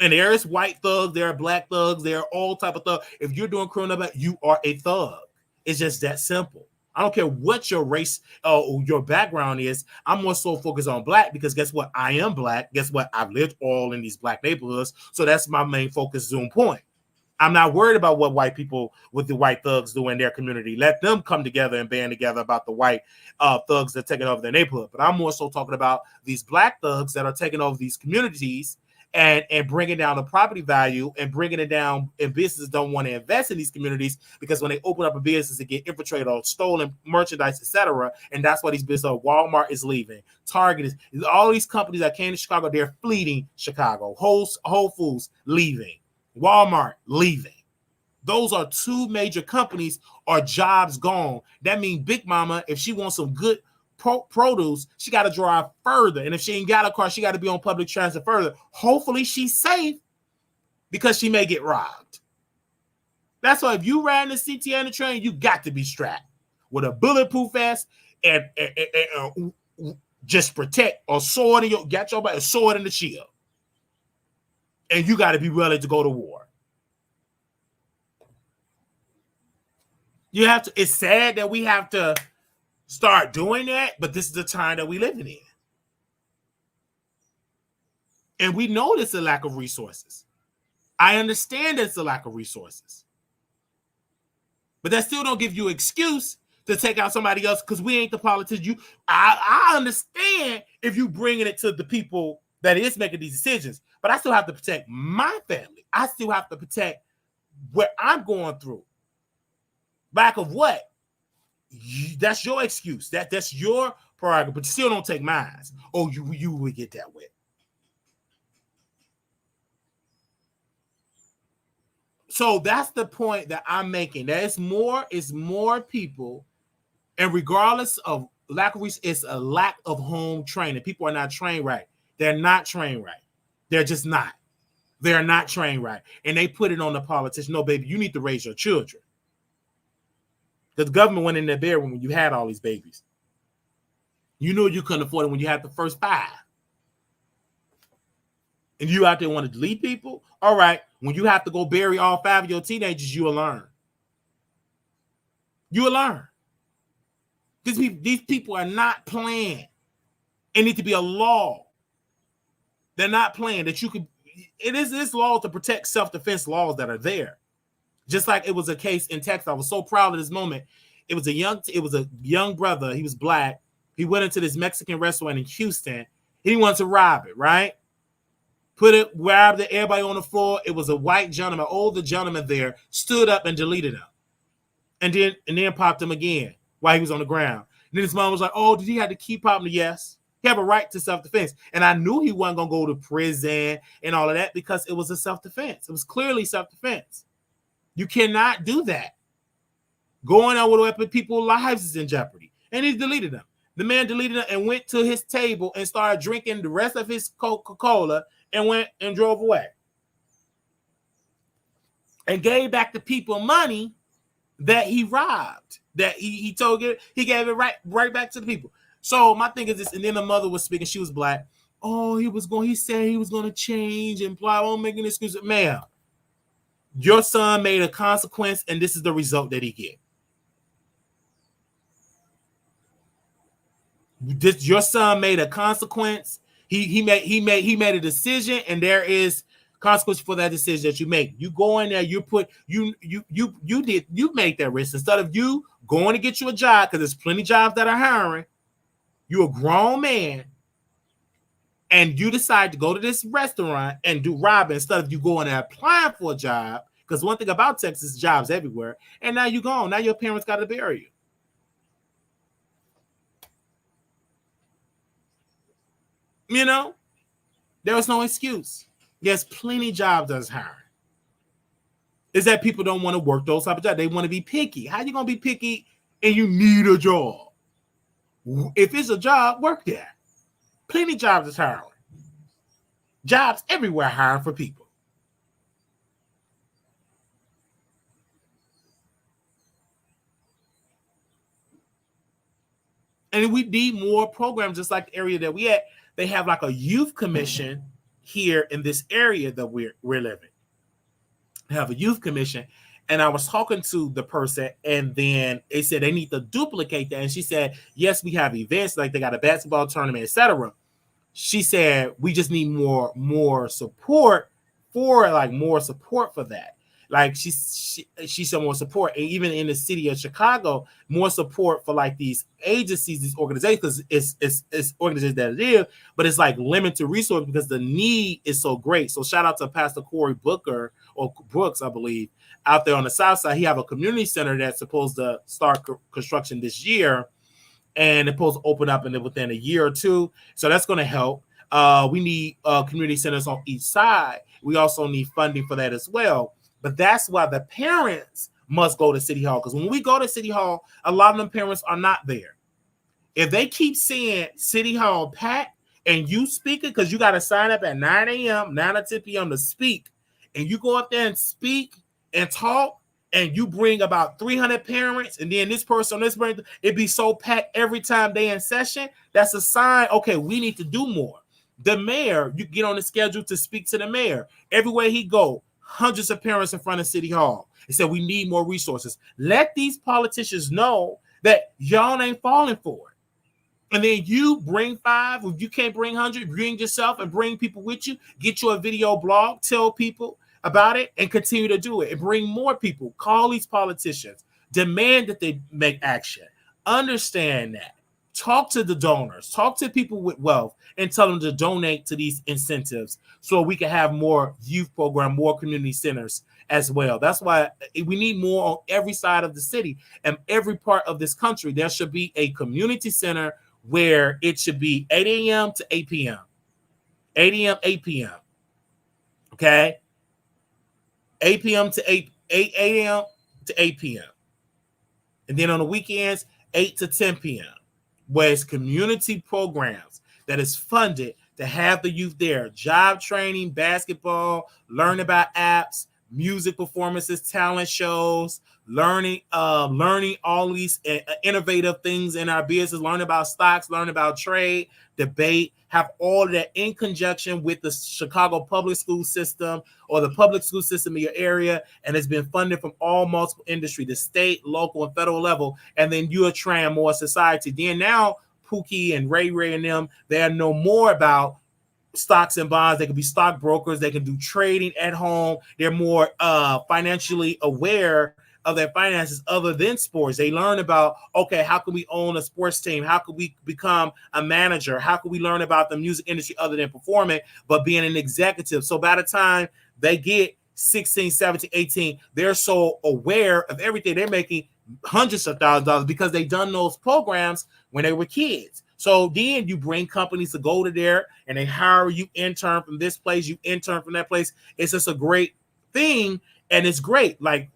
And there is white thugs, there are black thugs, there are all type of thugs. If you're doing criminal, you are a thug. It's just that simple. I don't care what your race or your background is. I'm more so focused on black because guess what? I am black. Guess what? I've lived all in these black neighborhoods. So that's my main focus zoom point. I'm not worried about what white people with the white thugs do in their community. Let them come together and band together about the white thugs that are taking over their neighborhood. But I'm more so talking about these black thugs that are taking over these communities and bringing down the property value and bringing it down, and businesses don't want to invest in these communities because when they open up a business, they get infiltrated or stolen merchandise, etc. And that's why these businesses, Walmart is leaving, Target is, all these companies that came to Chicago, they're fleeing Chicago. Whole Foods leaving, Walmart leaving. Those are 2 major companies or jobs gone. That means Big Mama, if she wants some good produce, she got to drive further, and if she ain't got a car, she got to be on public transit further. Hopefully she's safe because she may get robbed. That's why if you ride the CTA on the train, you got to be strapped with a bulletproof vest and just protect or sword in your a sword in the shield, and you got to be ready to go to war. You have to. It's sad that we have to start doing that, but this is the time that we living in. And we know there's a lack of resources. I understand there's a lack of resources. But that still don't give you an excuse to take out somebody else because we ain't the politicians. I understand if you bringing it to the people that is making these decisions, but I still have to protect my family. I still have to protect what I'm going through. Back of what? That's your excuse. That's your prerogative, but you still don't take mine. Oh, you would get that way. So that's the point that I'm making. That it's more people, and regardless of lack of resources, it's a lack of home training. People are not trained right. They're not trained right. They're just not. They're not trained right. And they put it on the politician. No, baby, you need to raise your children. The government went in their bedroom when you had all these babies. You knew you couldn't afford it when you had the first 5. And you out there want to delete people? All right. When you have to go bury all 5 of your teenagers, you will learn. You will learn. These people are not playing. It needs to be a law. They're not playing that you could. It is this law to protect self-defense laws that are there. Just like it was a case in Texas. I was so proud of this moment. It was a young brother. He was black. He went into this Mexican restaurant in Houston. He wanted to rob it, right? Robbed everybody on the floor. It was a white gentleman, older gentleman there, stood up and deleted him. And then popped him again while he was on the ground. And then his mom was like, oh, did he have to keep popping? Yes. He have a right to self-defense. And I knew he wasn't going to go to prison and all of that because it was a self-defense. It was clearly self-defense. You cannot do that. Going out with a weapon, people's lives is in jeopardy. And he deleted them. The man deleted them and went to his table and started drinking the rest of his Coca-Cola and went and drove away. And gave back the people money that he robbed. That he gave it right back to the people. So my thing is this, and then the mother was speaking, she was black. Oh, he said he was going to change and blah, making excuses. Ma'am, Your son made a consequence, and this is the result that he get. Your son made a consequence. He made a decision, and there is consequence for that decision that you make. You go in there, you make that risk instead of you going to get you a job, because there's plenty of jobs that are hiring. You're a grown man, and you decide to go to this restaurant and do robbing instead of you going and applying for a job. Because one thing about Texas, jobs everywhere, and now you're gone. Now your parents got to bury you. You know, there was no excuse. There's plenty of jobs that's hiring. Is that people don't want to work those type of jobs? They want to be picky. How you gonna be picky and you need a job? If it's a job, work there. Plenty of jobs is hiring. Jobs everywhere hiring for people. And we need more programs, just like the area that we at. They have like a youth commission here in this area that we're living. They have a youth commission. And I was talking to the person, and then they said they need to duplicate that. And she said, yes, we have events, like they got a basketball tournament, etc. She said, we just need more support for that. Like she said, more support. And even in the city of Chicago, more support for like these agencies, these organizations, because it's organizations that live, but it's like limited resources because the need is so great. So shout out to Pastor Corey Booker, or Brooks, I believe, out there on the South Side. He have a community center that's supposed to start construction this year, and it's supposed to open up within a year or two. So that's going to help. We need community centers on each side. We also need funding for that as well. But that's why the parents must go to City Hall, because when we go to City Hall, a lot of them parents are not there. If they keep seeing City Hall packed and you speaking, because you got to sign up at 9 a.m., 9 or 10 p.m. to speak, and you go up there and speak and talk, and you bring about 300 parents, and then this person, it be so packed every time they in session, that's a sign, okay, we need to do more. The mayor, you get on the schedule to speak to the mayor. Everywhere he go, hundreds of parents in front of City Hall. He said, we need more resources. Let these politicians know that y'all ain't falling for it. And then you bring 5. If you can't bring 100, bring yourself and bring people with you. Get you a video blog. Tell people about it and continue to do it. And bring more people. Call these politicians. Demand that they make action. Understand that. Talk to the donors. Talk to people with wealth and tell them to donate to these incentives so we can have more youth program, more community centers as well. That's why we need more on every side of the city and every part of this country. There should be a community center where it should be 8 a.m. to 8 p.m. 8 a.m., 8 p.m. Okay? 8 p.m. to 8 a.m. to 8 p.m. And then on the weekends, 8 to 10 p.m. where it's community programs that is funded to have the youth there. Job training, basketball, learn about apps, music performances, talent shows, learning all these innovative things in our business, learn about stocks, learn about trade, debate, have all of that in conjunction with the Chicago public school system or the public school system in your area. And it's been funded from all multiple industry, the state, local, and federal level. And then you are trying more society. Then now Pookie and Ray and them, they know more about stocks and bonds. They can be stockbrokers. They can do trading at home. They're more financially aware of their finances other than sports. They learn about, okay, how can we own a sports team? How can we become a manager? How can we learn about the music industry other than performing, but being an executive? So by the time they get 16, 17, 18, they're so aware of everything. They're making hundreds of thousands of dollars because they done those programs when they were kids. So then you bring companies to go to there and they hire you, intern from this place, you intern from that place. It's just a great thing. And it's great. Like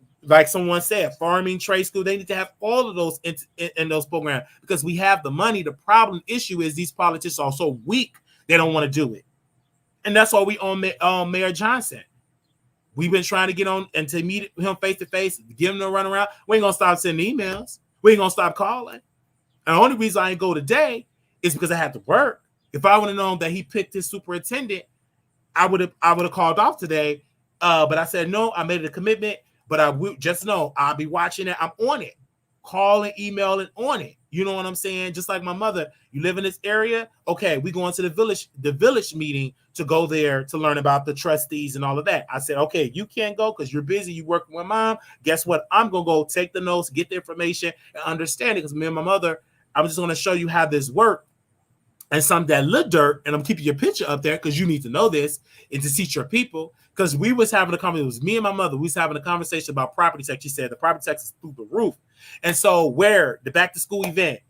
someone said, farming, trade school, they need to have all of those in those programs because we have the money. The problem issue is these politicians are so weak, they don't want to do it. And that's why we own Mayor Johnson. We've been trying to get on and to meet him face to face, give him a run around. We ain't going to stop sending emails. We ain't going to stop calling. And the only reason I ain't go today is because I had to work. If I would have known that he picked his superintendent, I would have called off today But I said, no, I made it a commitment, but I will just know I'll be watching it. I'm on it, calling, emailing, on it. You know what I'm saying? Just like my mother, you live in this area. Okay, we going to the village meeting to go there to learn about the trustees and all of that. I said, okay, you can't go because you're busy. You working with mom. Guess what? I'm going to go take the notes, get the information, and understand it because me and my mother, I'm just going to show you how this works. And some that Lil Durk, and I'm keeping your picture up there because you need to know this and to teach your people. Because we was having a conversation, it was me and my mother, we was having a conversation about property tax. She said the property tax is through the roof. And so where the back to school event,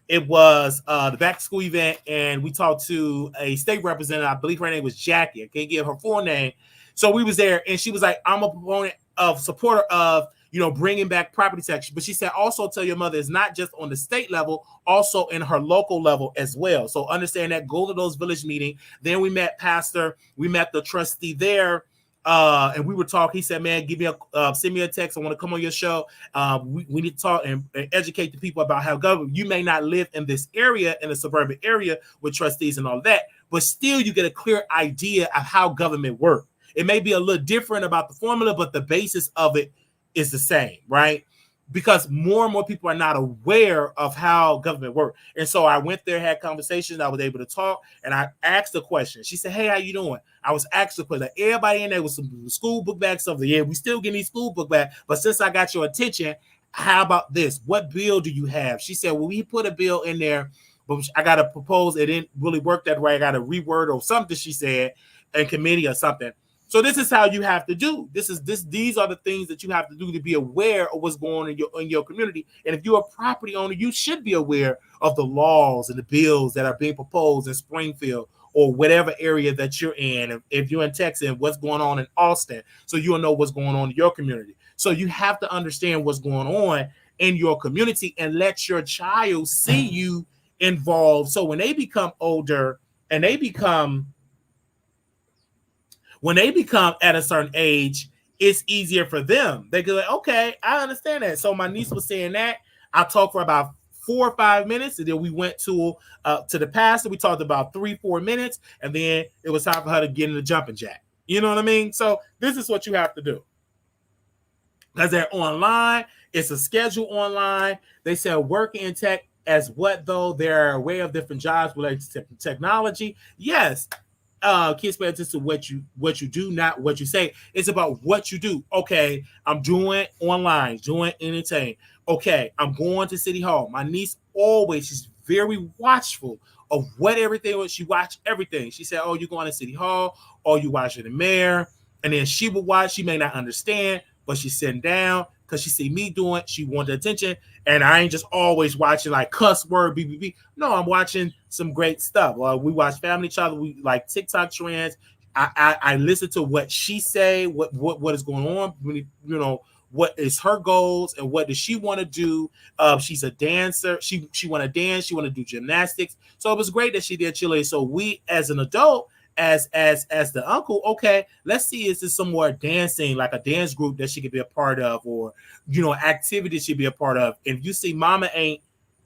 it was the back to school event, and we talked to a state representative. I believe her name was Jackie. I can't give her full name. So we was there, and she was like, I'm a proponent of, supporter of, bringing back property tax. But she said, also tell your mother it's not just on the state level, also in her local level as well. So understand that, go to those village meetings. Then we met pastor, we met the trustee there. And we were talking. He said, man, send me a text. I want to come on your show. We need to talk and educate the people about how government, you may not live in this area, in a suburban area with trustees and all that, but still you get a clear idea of how government works. It may be a little different about the formula, but the basis of it is the same, right? Because more and more people are not aware of how government works. And so I went there, had conversations. I was able to talk, and I asked the question. She said, hey, how you doing? I was asked the question. Everybody in there with some school book bags of the year. We still getting these school book bags. But since I got your attention, how about this? What bill do you have? She said, well, we put a bill in there, but I got to propose. It didn't really work that way. I got to reword or something, she said, in committee or something. So this is how you have to do. These are the things that you have to do to be aware of what's going on in your community. And if you're a property owner, you should be aware of the laws and the bills that are being proposed in Springfield or whatever area that you're in. If you're in Texas, what's going on in Austin, so you'll know what's going on in your community. So you have to understand what's going on in your community and let your child see you involved. So when they become older and they become at a certain age, it's easier for them. They go like, okay, I understand that. So my niece was saying that. I talked for about 4 or 5 minutes, and then we went to the pastor. We talked about 3-4 minutes, and then it was time for her to get in the jumping jack. You know what I mean? So this is what you have to do. Because they're online. It's a schedule online. They said working in tech as what, though? They're aware of different jobs related to technology. Yes. Kids pay attention to what you do, not what you say. It's about what you do. Okay, I'm doing online, doing entertain. Okay, I'm going to City Hall. My niece she's very watchful of what everything was. She watched everything. She said, oh, you're going to City Hall, or you watching the mayor. And then she would watch. She may not understand, but she's sitting down because she see me doing it. She wanted attention. And I ain't just always watching like cuss word, BBB. No, I'm watching some great stuff. We watch Family Child. We like TikTok trends. I listen to what she say, what is going on. What is her goals and what does she want to do? She's a dancer. She want to dance. She want to do gymnastics. So it was great that she did Chile. So we, as an adult, as the uncle, okay, let's see, is there some more dancing, like a dance group that she could be a part of, or activities she'd be a part of. If you see mama ain't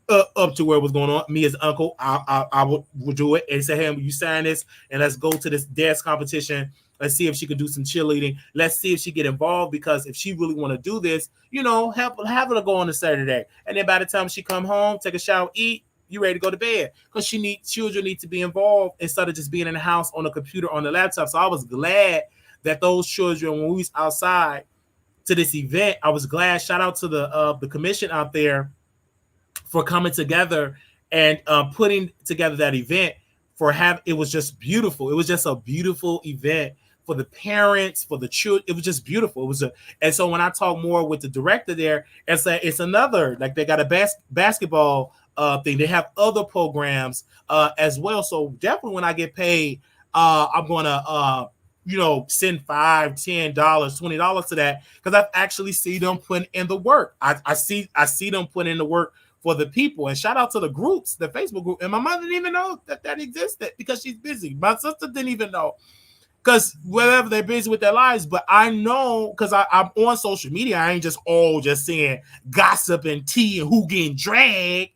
up to where was going on, me as uncle, I would do it and say, hey, you sign this and let's go to this dance competition. Let's see if she could do some cheerleading. Let's see if she get involved, because if she really want to do this, have her to go on a Saturday. And then by the time she come home, take a shower, eat, you ready to go to bed, because children need to be involved instead of just being in the house on a computer, on the laptop. So I was glad that those children, when we was outside to this event, I was glad. Shout out to the commission out there for coming together and putting together that event. It was just beautiful. It was just a beautiful event for the parents, for the children. It was just beautiful. And so when I talk more with the director there, it's another, like, they got a basketball thing. They have other programs as well. So definitely when I get paid, I'm gonna send $5, $10, $20 to that, because I've actually seen them put in the work. I see them put in the work for the people. And shout out to the groups, the Facebook group. And my mother didn't even know that existed because she's busy. My sister didn't even know, because whatever, they're busy with their lives. But I know, because I'm on social media. I ain't just seeing gossip and tea and who getting dragged.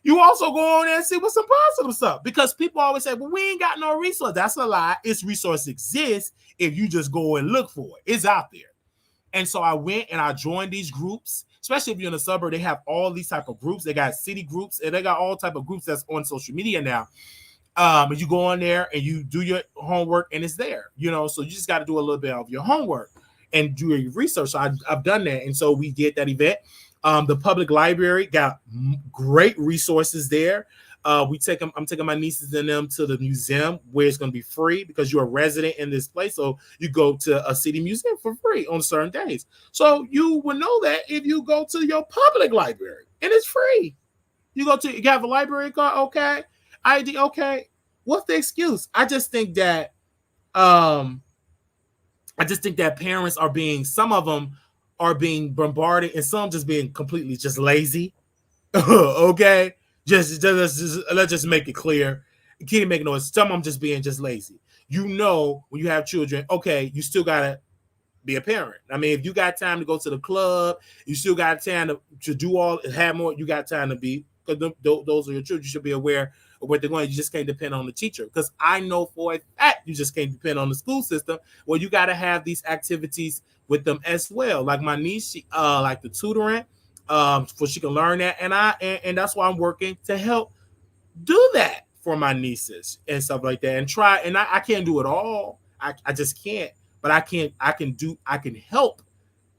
You also go on there and see what's some positive stuff, because people always say, well, we ain't got no resource. That's a lie. Its resource exists if you just go and look for it. It's out there. And so I went and I joined these groups, especially if you're in the suburb. They have all these type of groups. They got city groups, and they got all type of groups that's on social media now. And you go on there and you do your homework, and it's there, so you just got to do a little bit of your homework and do your research. So I've done that. And so we did that event. The public library got great resources there. I'm taking my nieces and them to the museum, where it's going to be free because you're a resident in this place. So you go to a city museum for free on certain days. So you will know that if you go to your public library, and it's free. You have a library card, okay? ID, okay. What's the excuse? I just think that parents are some of them are being bombarded, and some just being completely just lazy. Okay, just let's just make it clear. Can't make noise. Some of them just being just lazy. When you have children, okay, you still gotta be a parent. I mean, if you got time to go to the club, you still got time to do have more. You got time to be, because those are your children. You should be aware of what they're going. You just can't depend on the teacher, because I know for a fact you just can't depend on the school system. Well, you got to have these activities with them as well. Like my niece, she like the tutoring, so she can learn that, and that's why I'm working to help do that for my nieces and stuff like that, and try. And I can't do it all. I just can't. But I can help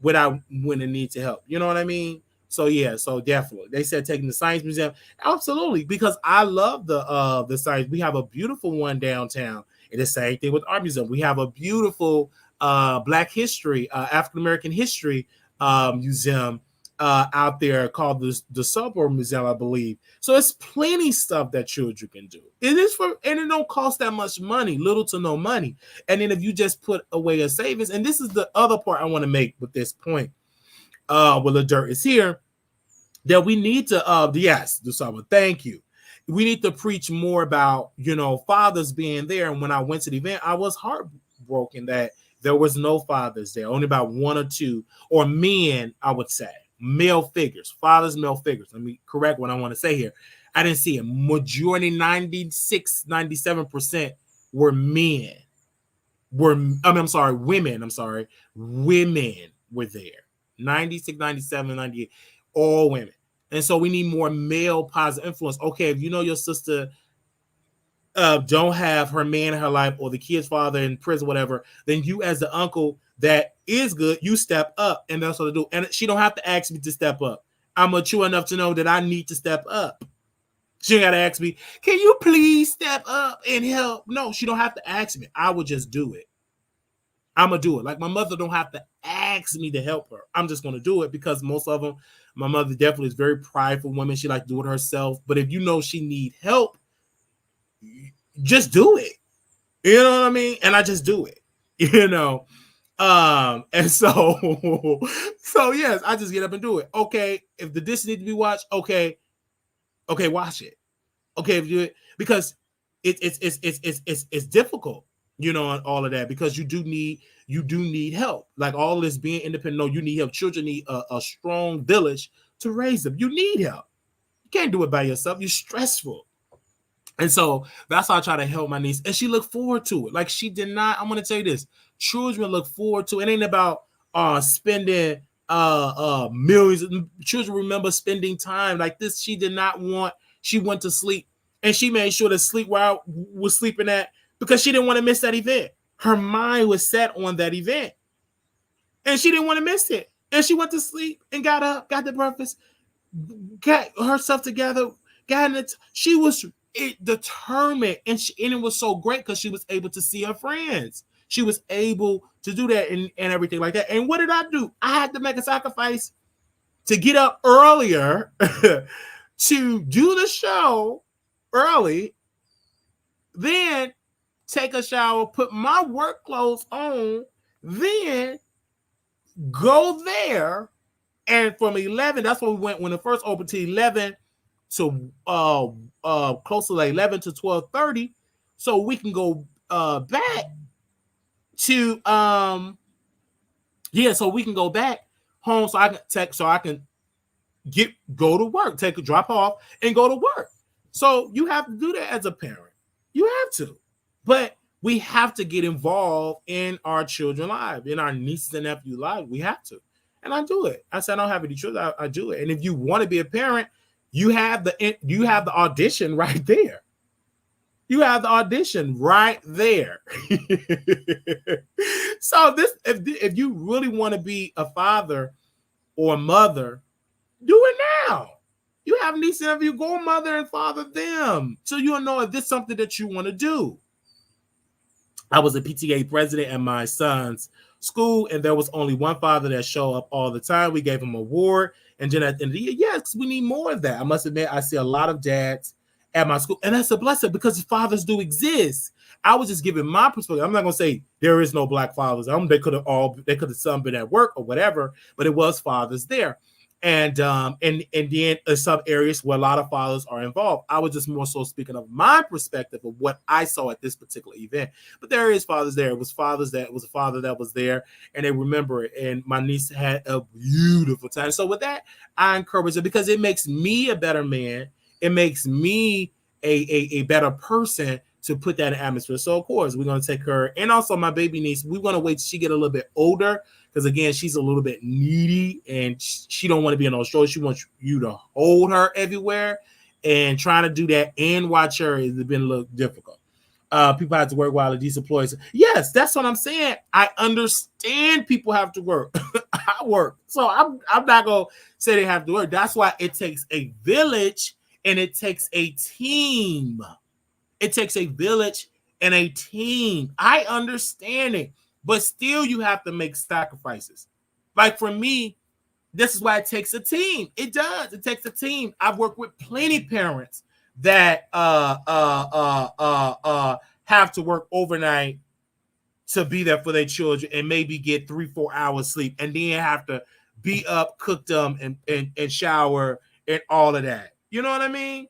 when I need to help. You know what I mean? So yeah, so definitely. They said taking the science museum. Absolutely, because I love the science. We have a beautiful one downtown. And the same thing with our museum. We have a beautiful Black history, African American history museum out there called the Suburb Museum, I believe. So it's plenty stuff that children can do. And it don't cost that much money, little to no money. And then if you just put away a savings, and this is the other part I want to make with this point, Lil Durk is here, that we need to the summer. Thank you. We need to preach more about fathers being there. And when I went to the event, I was heartbroken that there was no fathers there, only about one or two, or men, I would say. Male figures, fathers, male figures. Let me correct what I want to say here. I didn't see it. Majority, 96, 97% were men. Women. Women were there. 96, 97, 98, all women. And so we need more male positive influence. Okay, if your sister don't have her man in her life, or the kid's father in prison, whatever, then you as the uncle that is good, you step up, and that's what I do. And she don't have to ask me to step up. I'm mature enough to know that I need to step up. She ain't got to ask me, can you please step up and help? No, she don't have to ask me. I would just do it. I'm going to do it. Like my mother don't have to ask me to help her. I'm just going to do it, because most of them, my mother definitely is very prideful woman. She like to do it herself. But if she need help, just do it. You know what I mean? And I just do it, and so yes, I just get up and do it. Okay, if the disc need to be watched, okay, watch it. Okay, if you do it, because it's difficult, and all of that, because you do need help. Like all this being independent, no, you need help. Children need a strong village to raise them. You need help. You can't do it by yourself. You're stressful. And so that's how I try to help my niece. And she looked forward to it. Like she did not, I'm going to tell you this. Children look forward to it. It ain't about spending millions. Children remember spending time like this. She did not want, she went to sleep. And she made sure to sleep where I was sleeping at, because she didn't want to miss that event. Her mind was set on that event. And she didn't want to miss it. And she went to sleep and got up, got the breakfast, got herself together, got in it. She was determined, and it was so great because she was able to see her friends. She was able to do that and everything like that. And what did I do? I had to make a sacrifice to get up earlier to do the show early, then take a shower, put my work clothes on, then go there. And from 11, that's when we went, when it first opened, to 11 to close to like 11 to 12:30, so we can go back to so we can go back home, so I can go to work, take a drop off and go to work. So you have to do that as a parent. You have to. But we have to get involved in our children's lives, in our nieces and nephews' lives. We have to. And I do it. I said I don't have any children. I do it. And if you want to be a parent, you have the audition right there. You have the audition right there. So if you really want to be a father or a mother, do it now. You have nieces and nephews, go mother and father them, so you'll know if this is something that you want to do. I was a PTA president at my son's school, and there was only one father that showed up all the time. We gave him an award, and then at the end of the year, yes, we need more of that. I must admit, I see a lot of dads at my school, and that's a blessing because fathers do exist. I was just giving my perspective. I'm not gonna say there is no black fathers. They could have some been at work or whatever, but it was fathers there. And then in some areas where a lot of fathers are involved. I was just more so speaking of my perspective of what I saw at this particular event. But there is fathers there. It was a father that was there, and they remember it. And my niece had a beautiful time. So with that, I encourage it because it makes me a better man. It makes me a better person to put that in atmosphere. So of course we're going to take her, and also my baby niece. We're going to wait till she get a little bit older. Because again, she's a little bit needy and she don't want to be in those shows. She wants you to hold her everywhere, and trying to do that and watch her has been a little difficult. People have to work while these employees. Yes, that's what I'm saying. I understand people have to work. I work. So I'm not going to say they have to work. That's why it takes a village and it takes a team. It takes a village and a team. I understand it. But still, you have to make sacrifices. Like for me, this is why it takes a team. It does. It takes a team. I've worked with plenty of parents that have to work overnight to be there for their children and maybe get 3-4 hours sleep, and then have to be up, cook them, and shower and all of that. You know what I mean?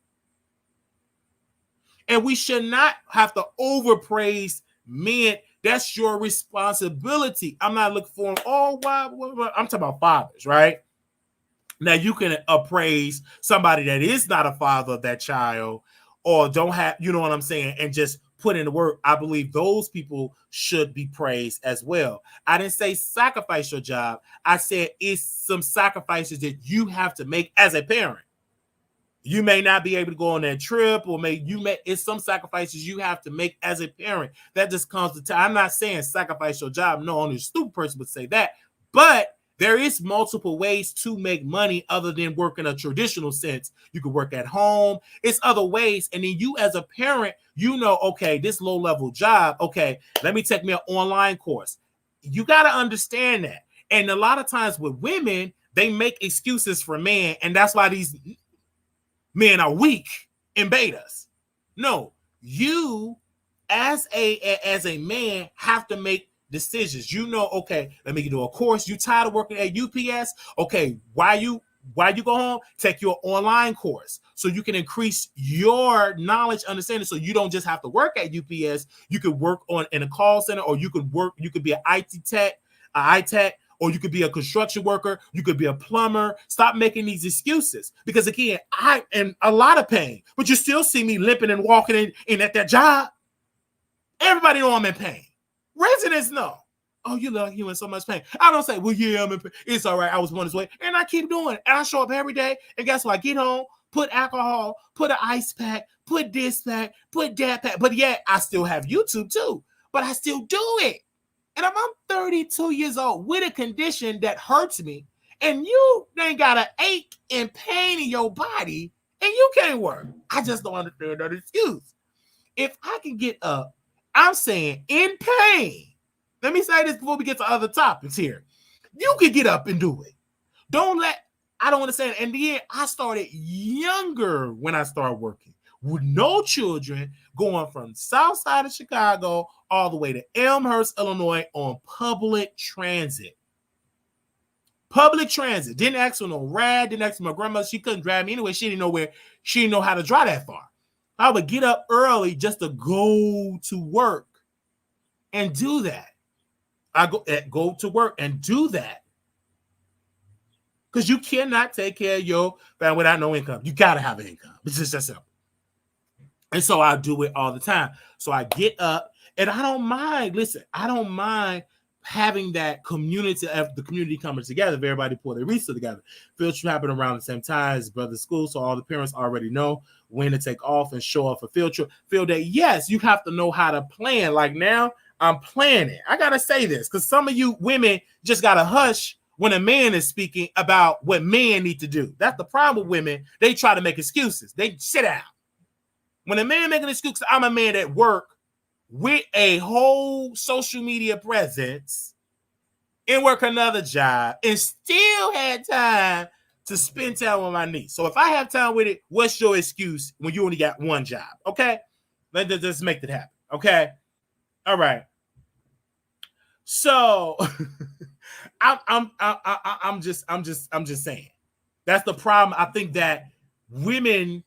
And we should not have to overpraise men. That's your responsibility. I'm not looking for, why? I'm talking about fathers, right? Now, you can appraise somebody that is not a father of that child or don't have, you know what I'm saying, and just put in the work. I believe those people should be praised as well. I didn't say sacrifice your job. I said it's some sacrifices that you have to make as a parent. You may not be able to go on that trip, or it's some sacrifices you have to make as a parent. That just comes to time. I'm not saying sacrifice your job. No, only a stupid person would say that. But there is multiple ways to make money other than work in a traditional sense. You can work at home. It's other ways. And then you as a parent, you know, okay, this low-level job, okay, let me take me an online course. You got to understand that. And a lot of times with women, they make excuses for men, and that's why these men are weak and betas. No, you as a man have to make decisions. You know, okay, let me do a course. You tired of working at UPS? Okay, why you go home? Take your online course so you can increase your knowledge, understanding. So you don't just have to work at UPS. You could work in a call center, or you could be an IT tech, or you could be a construction worker. You could be a plumber. Stop making these excuses. Because again, I am a lot of pain, but you still see me limping and walking in at that job. Everybody know I'm in pain. Residents know. Oh, you look, you in so much pain. I don't say, well, yeah, I'm in pain. It's all right. I was born this way. And I keep doing it. And I show up every day. And guess what? I get home, put alcohol, put an ice pack, put this pack, put that pack. But yet I still have YouTube too. But I still do it. And if I'm 32 years old with a condition that hurts me, and you ain't got an ache and pain in your body, and you can't work, I just don't understand that excuse. If I can get up, I'm saying in pain. Let me say this before we get to other topics here. You can get up and do it. I don't understand. And then I started younger when I started working with no children, going from south side of Chicago all the way to Elmhurst, Illinois on public transit. Public transit. Didn't ask for no ride. Didn't ask for my grandmother. She couldn't drive me anyway. She didn't know how to drive that far. I would get up early just to go to work and do that. I go to work and do that. Because you cannot take care of your family without no income. You got to have an income. It's just that simple. And so I do it all the time. So I get up and I don't mind. Listen, I don't mind having that community of the community coming together. If everybody pull their research together. Field trip happen around the same time as brother's school. So all the parents already know when to take off and show up for field trip. Field day, yes, you have to know how to plan. Like now, I'm planning. I gotta say this because some of you women just gotta hush when a man is speaking about what men need to do. That's the problem with women. They try to make excuses. They sit down. When a man making excuses, I'm a man that work with a whole social media presence and work another job and still had time to spend time with my niece. So if I have time with it, what's your excuse when you only got one job? Okay, let's make that happen. Okay, all right. So I'm just saying that's the problem. I think that women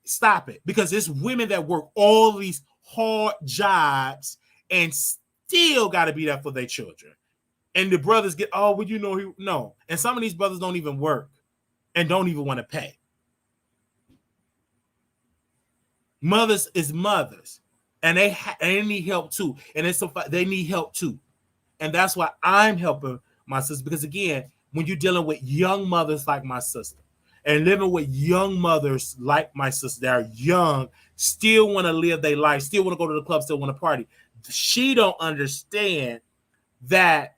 stop it because it's women that work all these hard jobs and still got to be there for their children. And the brothers get, oh, well, you know, no. And some of these brothers don't even work and don't even want to pay. Mothers is mothers, and they need help too. And it's they need help too. And that's why I'm helping my sister because, again, when you're dealing with young mothers like my sister and living with young mothers like my sister that are young, still want to live their life, still want to go to the club, still want to party, she don't understand that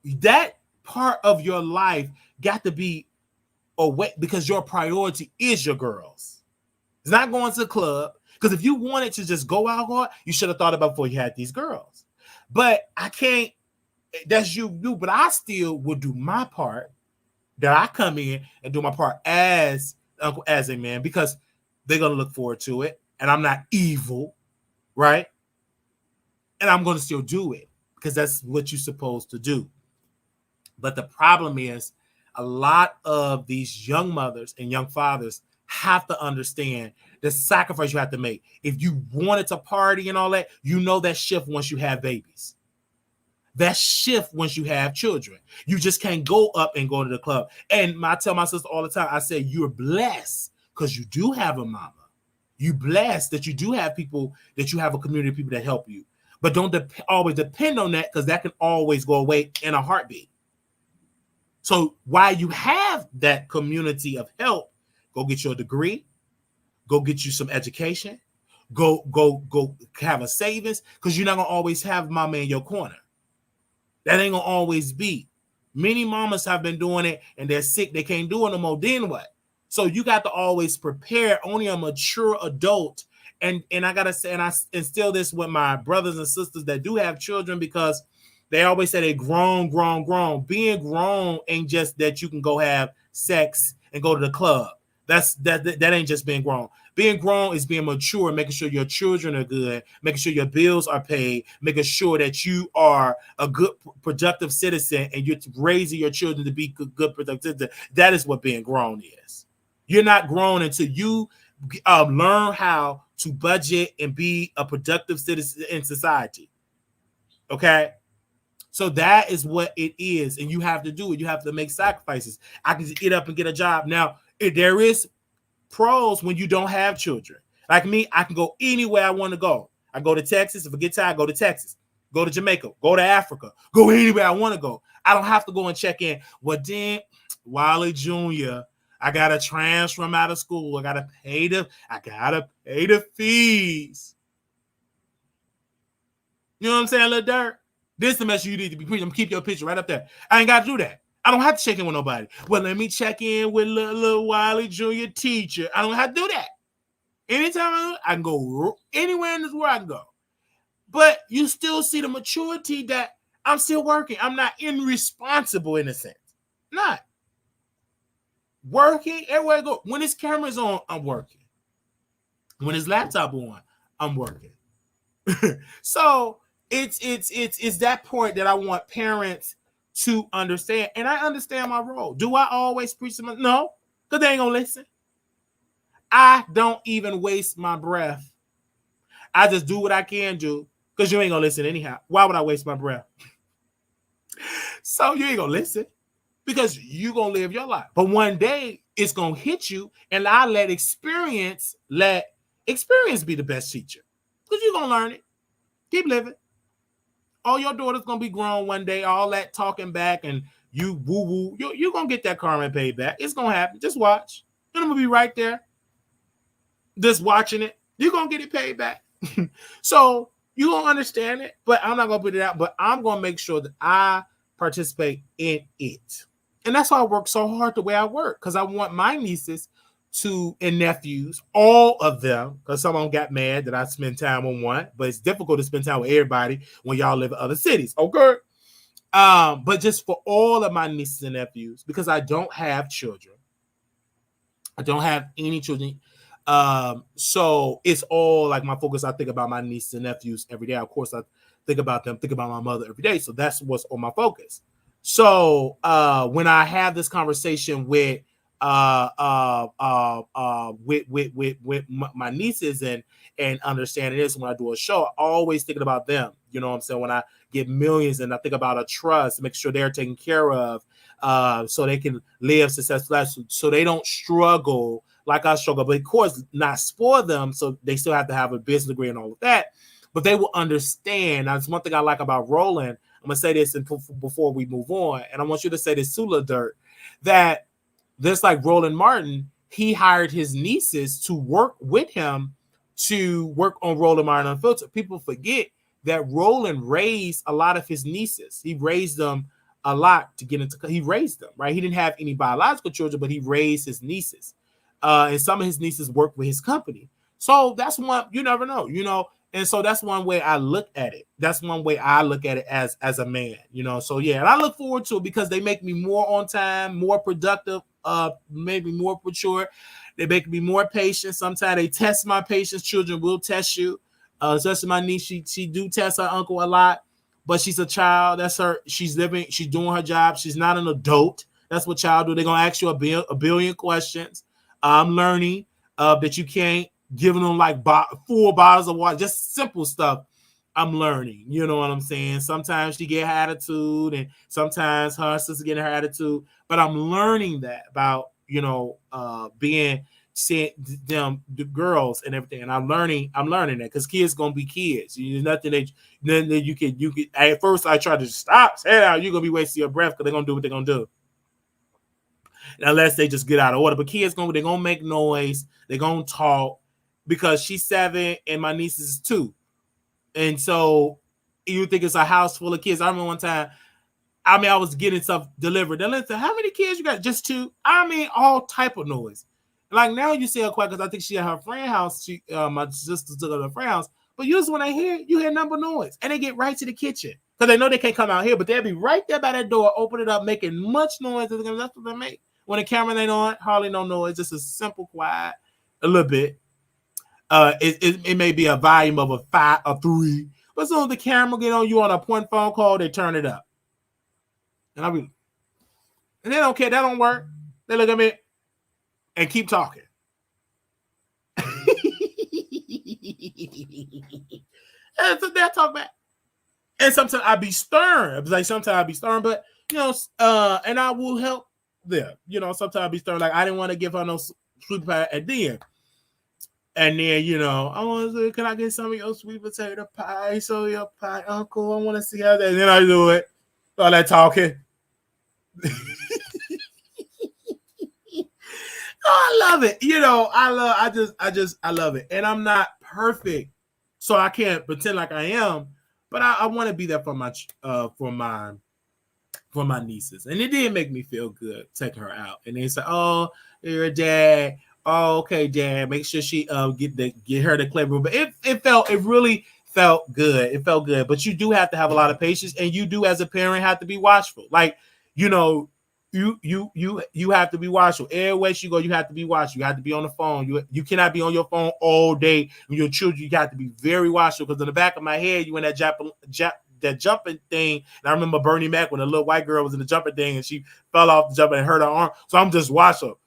that part of your life got to be away because your priority is your girls. It's not going to the club. Because if you wanted to just go out, you should have thought about before you had these girls. But I can't, that's you do, but I still will do my part that I come in and do my part as a man because they're going to look forward to it. And I'm not evil, right? And I'm going to still do it because that's what you're supposed to do. But the problem is a lot of these young mothers and young fathers have to understand the sacrifice you have to make. If you wanted to party and all that, you know that shift once you have babies. That shift once you have children. You just can't go up and go to the club. And I tell my sister all the time, I say, you're blessed because you do have a mama. You blessed that you do have people, that you have a community of people that help you. But don't always depend on that because that can always go away in a heartbeat. So while you have that community of help, go get your degree, go get you some education, go have a savings because you're not going to always have mama in your corner. That ain't going to always be. Many mamas have been doing it and they're sick. They can't do it no more. Then what? So you got to always prepare only a mature adult. And I got to say, and I instill this with my brothers and sisters that do have children because they always say they grown. Being grown ain't just that you can go have sex and go to the club. That ain't just being grown. Being grown is being mature, making sure your children are good, making sure your bills are paid, making sure that you are a good, productive citizen and you're raising your children to be good, productive. That is what being grown is. You're not grown until you learn how to budget and be a productive citizen in society. Okay? So that is what it is. And you have to do it. You have to make sacrifices. I can just get up and get a job. Now, if there is pros when you don't have children. Like me, I can go anywhere I want to go. I go to Texas. If I get tired, I go to Texas. Go to Jamaica. Go to Africa. Go anywhere I want to go. I don't have to go and check in. Well, then, Wiley Jr., I got to transfer him out of school. I got to pay the fees. You know what I'm saying, Lil Durk? This is the message you need to be preaching. I'm keep your picture right up there. I ain't got to do that. I don't have to check in with nobody. Well, let me check in with little Wiley Jr. teacher. I don't have to do that. Anytime I can go anywhere in this world, I can go. But you still see the maturity that I'm still working. I'm not irresponsible in a sense. Not. Working everywhere I go. When his camera's on, I'm working. When his laptop on, I'm working. So it's that point that I want parents to understand. And I understand my role. Do I always preach them? No, because they ain't gonna listen. I don't even waste my breath. I just do what I can do because you ain't gonna listen anyhow. Why would I waste my breath? So you ain't gonna listen because you gonna live your life. But one day it's gonna hit you, and I let experience be the best teacher. Because you're gonna learn it. Keep living. All your daughter's gonna be grown one day, all that talking back and you woo-woo. You're gonna get that karma and pay back. It's gonna happen. Just watch. And I'm gonna be right there. Just watching it. You're gonna get it paid back. So you gonna understand it, but I'm not gonna put it out, but I'm gonna make sure that I participate in it. And that's why I work so hard the way I work, because I want my nieces and nephews, all of them, because some of them got mad that I spend time on one, but it's difficult to spend time with everybody when y'all live in other cities. Okay. But just for all of my nieces and nephews, because I don't have children. I don't have any children. So it's all like my focus. I think about my nieces and nephews every day. Of course, I think about them, think about my mother every day. So that's what's on my focus. So when I have this conversation with my nieces and understanding this, when I do a show, I always thinking about them. You know what I'm saying? When I get millions and I think about a trust, make sure they're taken care of, so they can live successful lives, so they don't struggle like I struggle, but of course not spoil them, so they still have to have a business degree and all of that, but they will understand. That's one thing I like about Roland. I'm gonna say this before we move on, and I want you to say this to Lil Durk, that just like Roland Martin, he hired his nieces to work with him to work on Roland Martin Unfiltered. People forget that Roland raised a lot of his nieces. He raised them a lot to get into. He raised them, right? He didn't have any biological children, but he raised his nieces. And some of his nieces worked with his company. So that's one, you never know, you know. And so that's one way I look at it. That's one way I look at it as a man, you know. So yeah, and I look forward to it because they make me more on time, more productive, maybe more mature. They make me more patient. Sometimes they test my patience. Children will test you. Especially my niece, she do test her uncle a lot, but she's a child. That's her. She's doing her job. She's not an adult. That's what child do. They're gonna ask you a billion questions. I'm learning that you can't give them like 4 bottles of water, just simple stuff. I'm learning, you know what I'm saying? Sometimes she get her attitude, and sometimes her sister get her attitude, but I'm learning that about, you know, being them, the girls and everything. And I'm learning that because kids gonna be kids. There's nothing that you can. At first, I tried to stop, say that you're gonna be wasting your breath because they're gonna do what they're gonna do. Unless they just get out of order. But kids they're gonna make noise, they're gonna talk, because she's 7 and my niece is 2. And so you think it's a house full of kids. I remember one time, I was getting stuff delivered. Then listen, how many kids you got? Just 2? I mean, all type of noise. Like now you see her quiet because I think she at her friend's house. My sister took her to her friend's house. But usually when you hear number noise. And they get right to the kitchen. Because they know they can't come out here, but they'll be right there by that door, open it up, making much noise. That's what they make. When the camera ain't on, hardly no noise, just a simple quiet, a little bit. It may be a volume of a 5 or 3, but as soon as the camera get on you on a point phone call, they turn it up. And they don't care. That don't work. They look at me and keep talking. And so they'll talk back. And sometimes I be stern. But you know, and I will help them. You know, sometimes I be stern. Like I didn't want to give her no sweet pie at the end. And then, you know, I want to say, can I get some of your sweet potato pie? So your pie, uncle, I want to see how that. And then I do it. All that talking. I love it. You know, I love it. And I'm not perfect, so I can't pretend like I am. But I want to be there for my nieces. And it did make me feel good taking her out. And they say, "Oh, you're a dad. Oh, okay, Dad. Make sure she get her the clever." But it really felt good. It felt good. But you do have to have a lot of patience, and you do as a parent have to be watchful. Like, you know, you have to be watchful. Everywhere you go, you have to be watchful. You have to be on the phone. You cannot be on your phone all day with your children. You got to be very watchful, because in the back of my head, you in that that jumping thing. And I remember Bernie Mac when a little white girl was in the jumping thing and she fell off the jumping and hurt her arm. So I'm just watchful.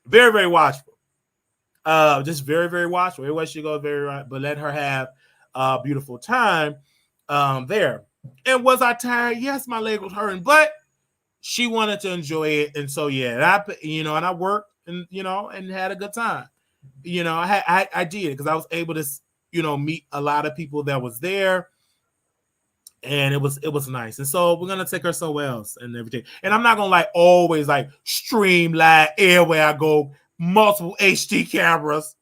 Very, very watchful. Just very, very watchful. Everywhere she goes, very right. But let her have a beautiful time there. And was I tired? Yes, my leg was hurting, but she wanted to enjoy it, and so yeah, and I worked and and had a good time. I did because I was able to meet a lot of people that was there, and it was nice. And so we're gonna take her somewhere else and everything. And I'm not gonna like always like streamline everywhere I go, multiple HD cameras.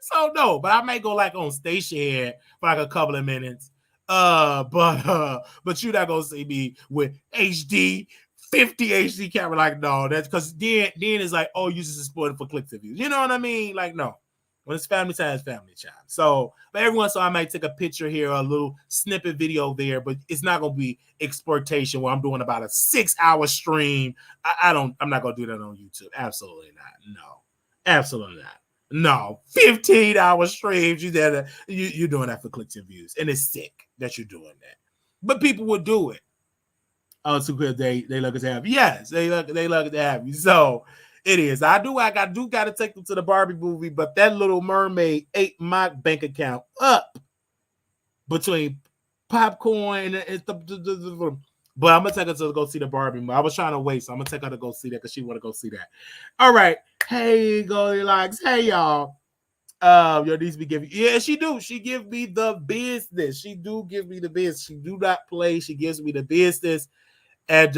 So no, but I may go like on station here for like a couple of minutes. But you're not gonna see me with HD 50 HD camera. Like, no, that's because then it's like, oh, you just exploiting for clicks and views. You know what I mean? Like, no. When it's family time, it's family time. So, but every once in a while, I might take a picture here, a little snippet video there, but it's not gonna be exploitation where I'm doing about a 6-hour stream. I'm not gonna do that on YouTube. Absolutely not. No, absolutely not. No, 15-hour streams. You're doing that for clicks and views, and it's sick that you're doing that. But people will do it. Oh, it's because they look to have you. Yes, they look to have you. So it is. I do got to take them to the Barbie movie, but that Little Mermaid ate my bank account up between popcorn and but I'm gonna take her to go see the Barbie movie. I was trying to wait, so I'm gonna take her to go see that because she want to go see that. All right. Hey, Goldilocks. Hey, y'all. Your niece be giving. Yeah, she do. She give me the business. She do give me the business. She do not play. She gives me the business. And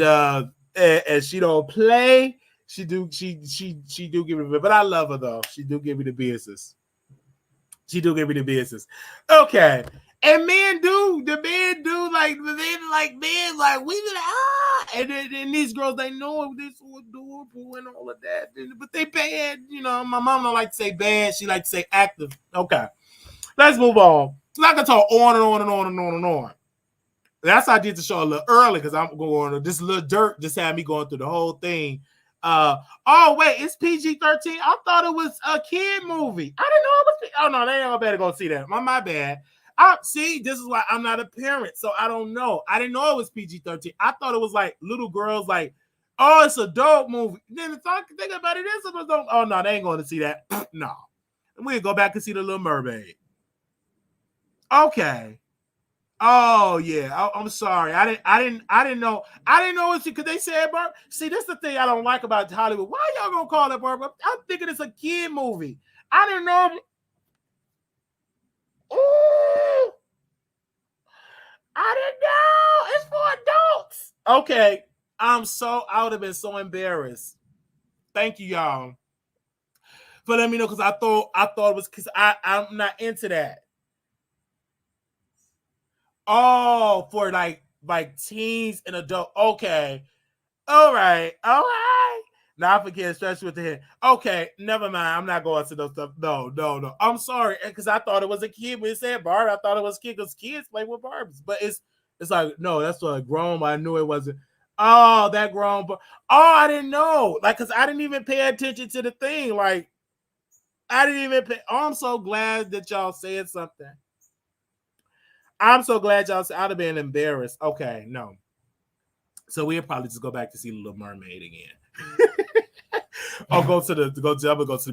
she don't play. She do give me, but I love her though. She do give me the business. She do give me the business. Okay. And men do like we and these girls, they know this is adorable and all of that, but they bad. My mom don't like to say bad. She like to say active. Okay, let's move on. I can talk on and on and on and on and on. That's how I did the show a little early because I'm going. This Lil Durk just had me going through the whole thing. Oh wait, it's PG-13. I thought it was a kid movie. I didn't know it was. Oh no, they all better go see that. My bad. See, this is why I'm not a parent, so I don't know. I didn't know it was PG-13. I thought it was like little girls, like, oh, it's a dope movie. Then if I think about it, it's a dope. Oh no, they ain't going to see that. No, we go back and see the Little Mermaid. Okay. Oh yeah, I'm sorry. I didn't know. I didn't know it's because they said Barbie. See, that's the thing I don't like about Hollywood. Why y'all gonna call it Barbie? I'm thinking it's a kid movie. I didn't know. Ooh, I didn't know. It's for adults. Okay, I would have been so embarrassed. Thank you, y'all, for letting me know because I thought it was because I'm not into that. Oh, for like teens and adult. Okay. All right. Now I forget, especially with the head. Okay, never mind. I'm not going to those stuff. No. I'm sorry, because I thought it was a kid. When it said Barbie, I thought it was a kid because kids play with Barbies. But it's like, no, that's a grown. I knew it wasn't. Oh, that grown. Oh, I didn't know. Like, because I didn't even pay attention to the thing. Like, I didn't even pay. Oh, I'm so glad that y'all said something. I'm so glad y'all said. I'd have been embarrassed. Okay, no. So we'll probably just go back to see the Little Mermaid again. I'll go to the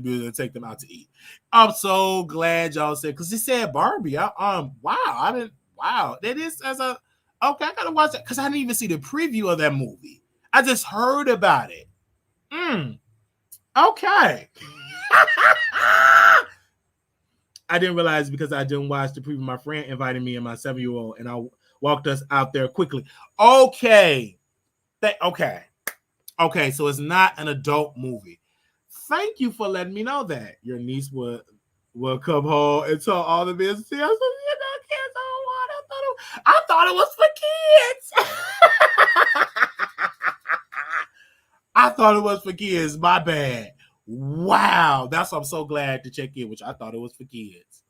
museum and take them out to eat. I'm so glad y'all said because he said Barbie. Wow, that is as a okay. I gotta watch that because I didn't even see the preview of that movie. I just heard about it. Okay. I didn't realize because I didn't watch the preview. My friend invited me and my 7-year-old, and I walked us out there quickly. Okay. Okay, so it's not an adult movie. Thank you for letting me know that. Your niece will come home and tell all the business. I said, kids don't want. I thought it was for kids. I thought it was for kids. My bad. Wow, that's why I'm so glad to check in, which I thought it was for kids.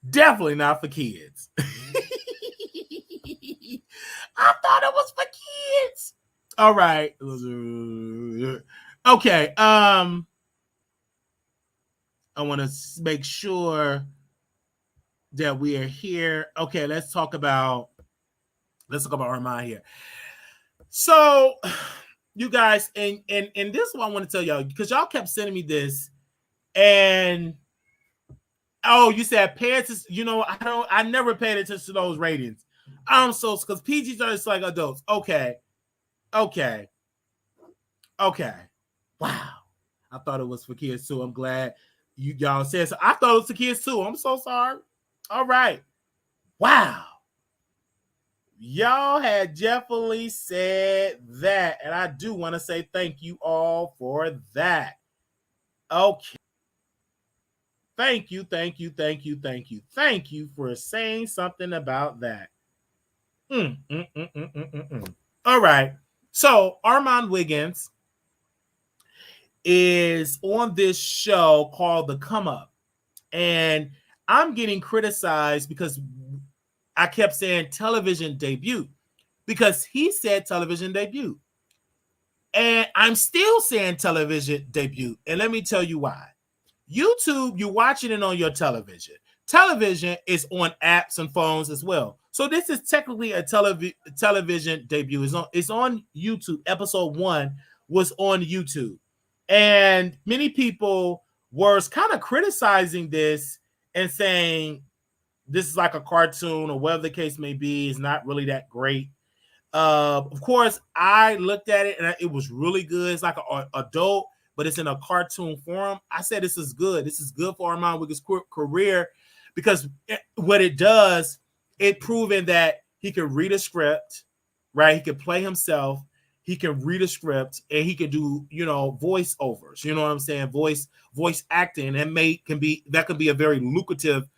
Definitely not for kids. I thought it was for kids. All right. Okay. I want to make sure that we are here. Okay, let's talk about Armon here. So, you guys, and this is what I want to tell y'all because y'all kept sending me this, and Oh, you said pay attention. You know, I never paid attention to those ratings. I'm so because PG-13 is like adults. Okay. Okay. Wow. I thought it was for kids too. I'm glad y'all said so. I thought it was for kids too. I'm so sorry. All right. Wow. Y'all had definitely said that. And I do want to say thank you all for that. Okay. Thank you for saying something about that. All right. So Armon Wiggins is on this show called The Come Up. And I'm getting criticized because I kept saying television debut because he said television debut. And I'm still saying television debut. And let me tell you why. YouTube, you're watching it on your television. Television is on apps and phones as well. So this is technically a television debut. It's on YouTube. Episode 1 was on YouTube. And many people were kind of criticizing this and saying this is like a cartoon or whatever the case may be. It's not really that great. Of course, I looked at it and it was really good. It's like an adult, but it's in a cartoon form. I said this is good. This is good for Armon Wiggins' career because what it does, it proven that he can read a script, right? He can play himself. He can read a script and he can do, voiceovers. You know what I'm saying? Voice acting, and can be a very lucrative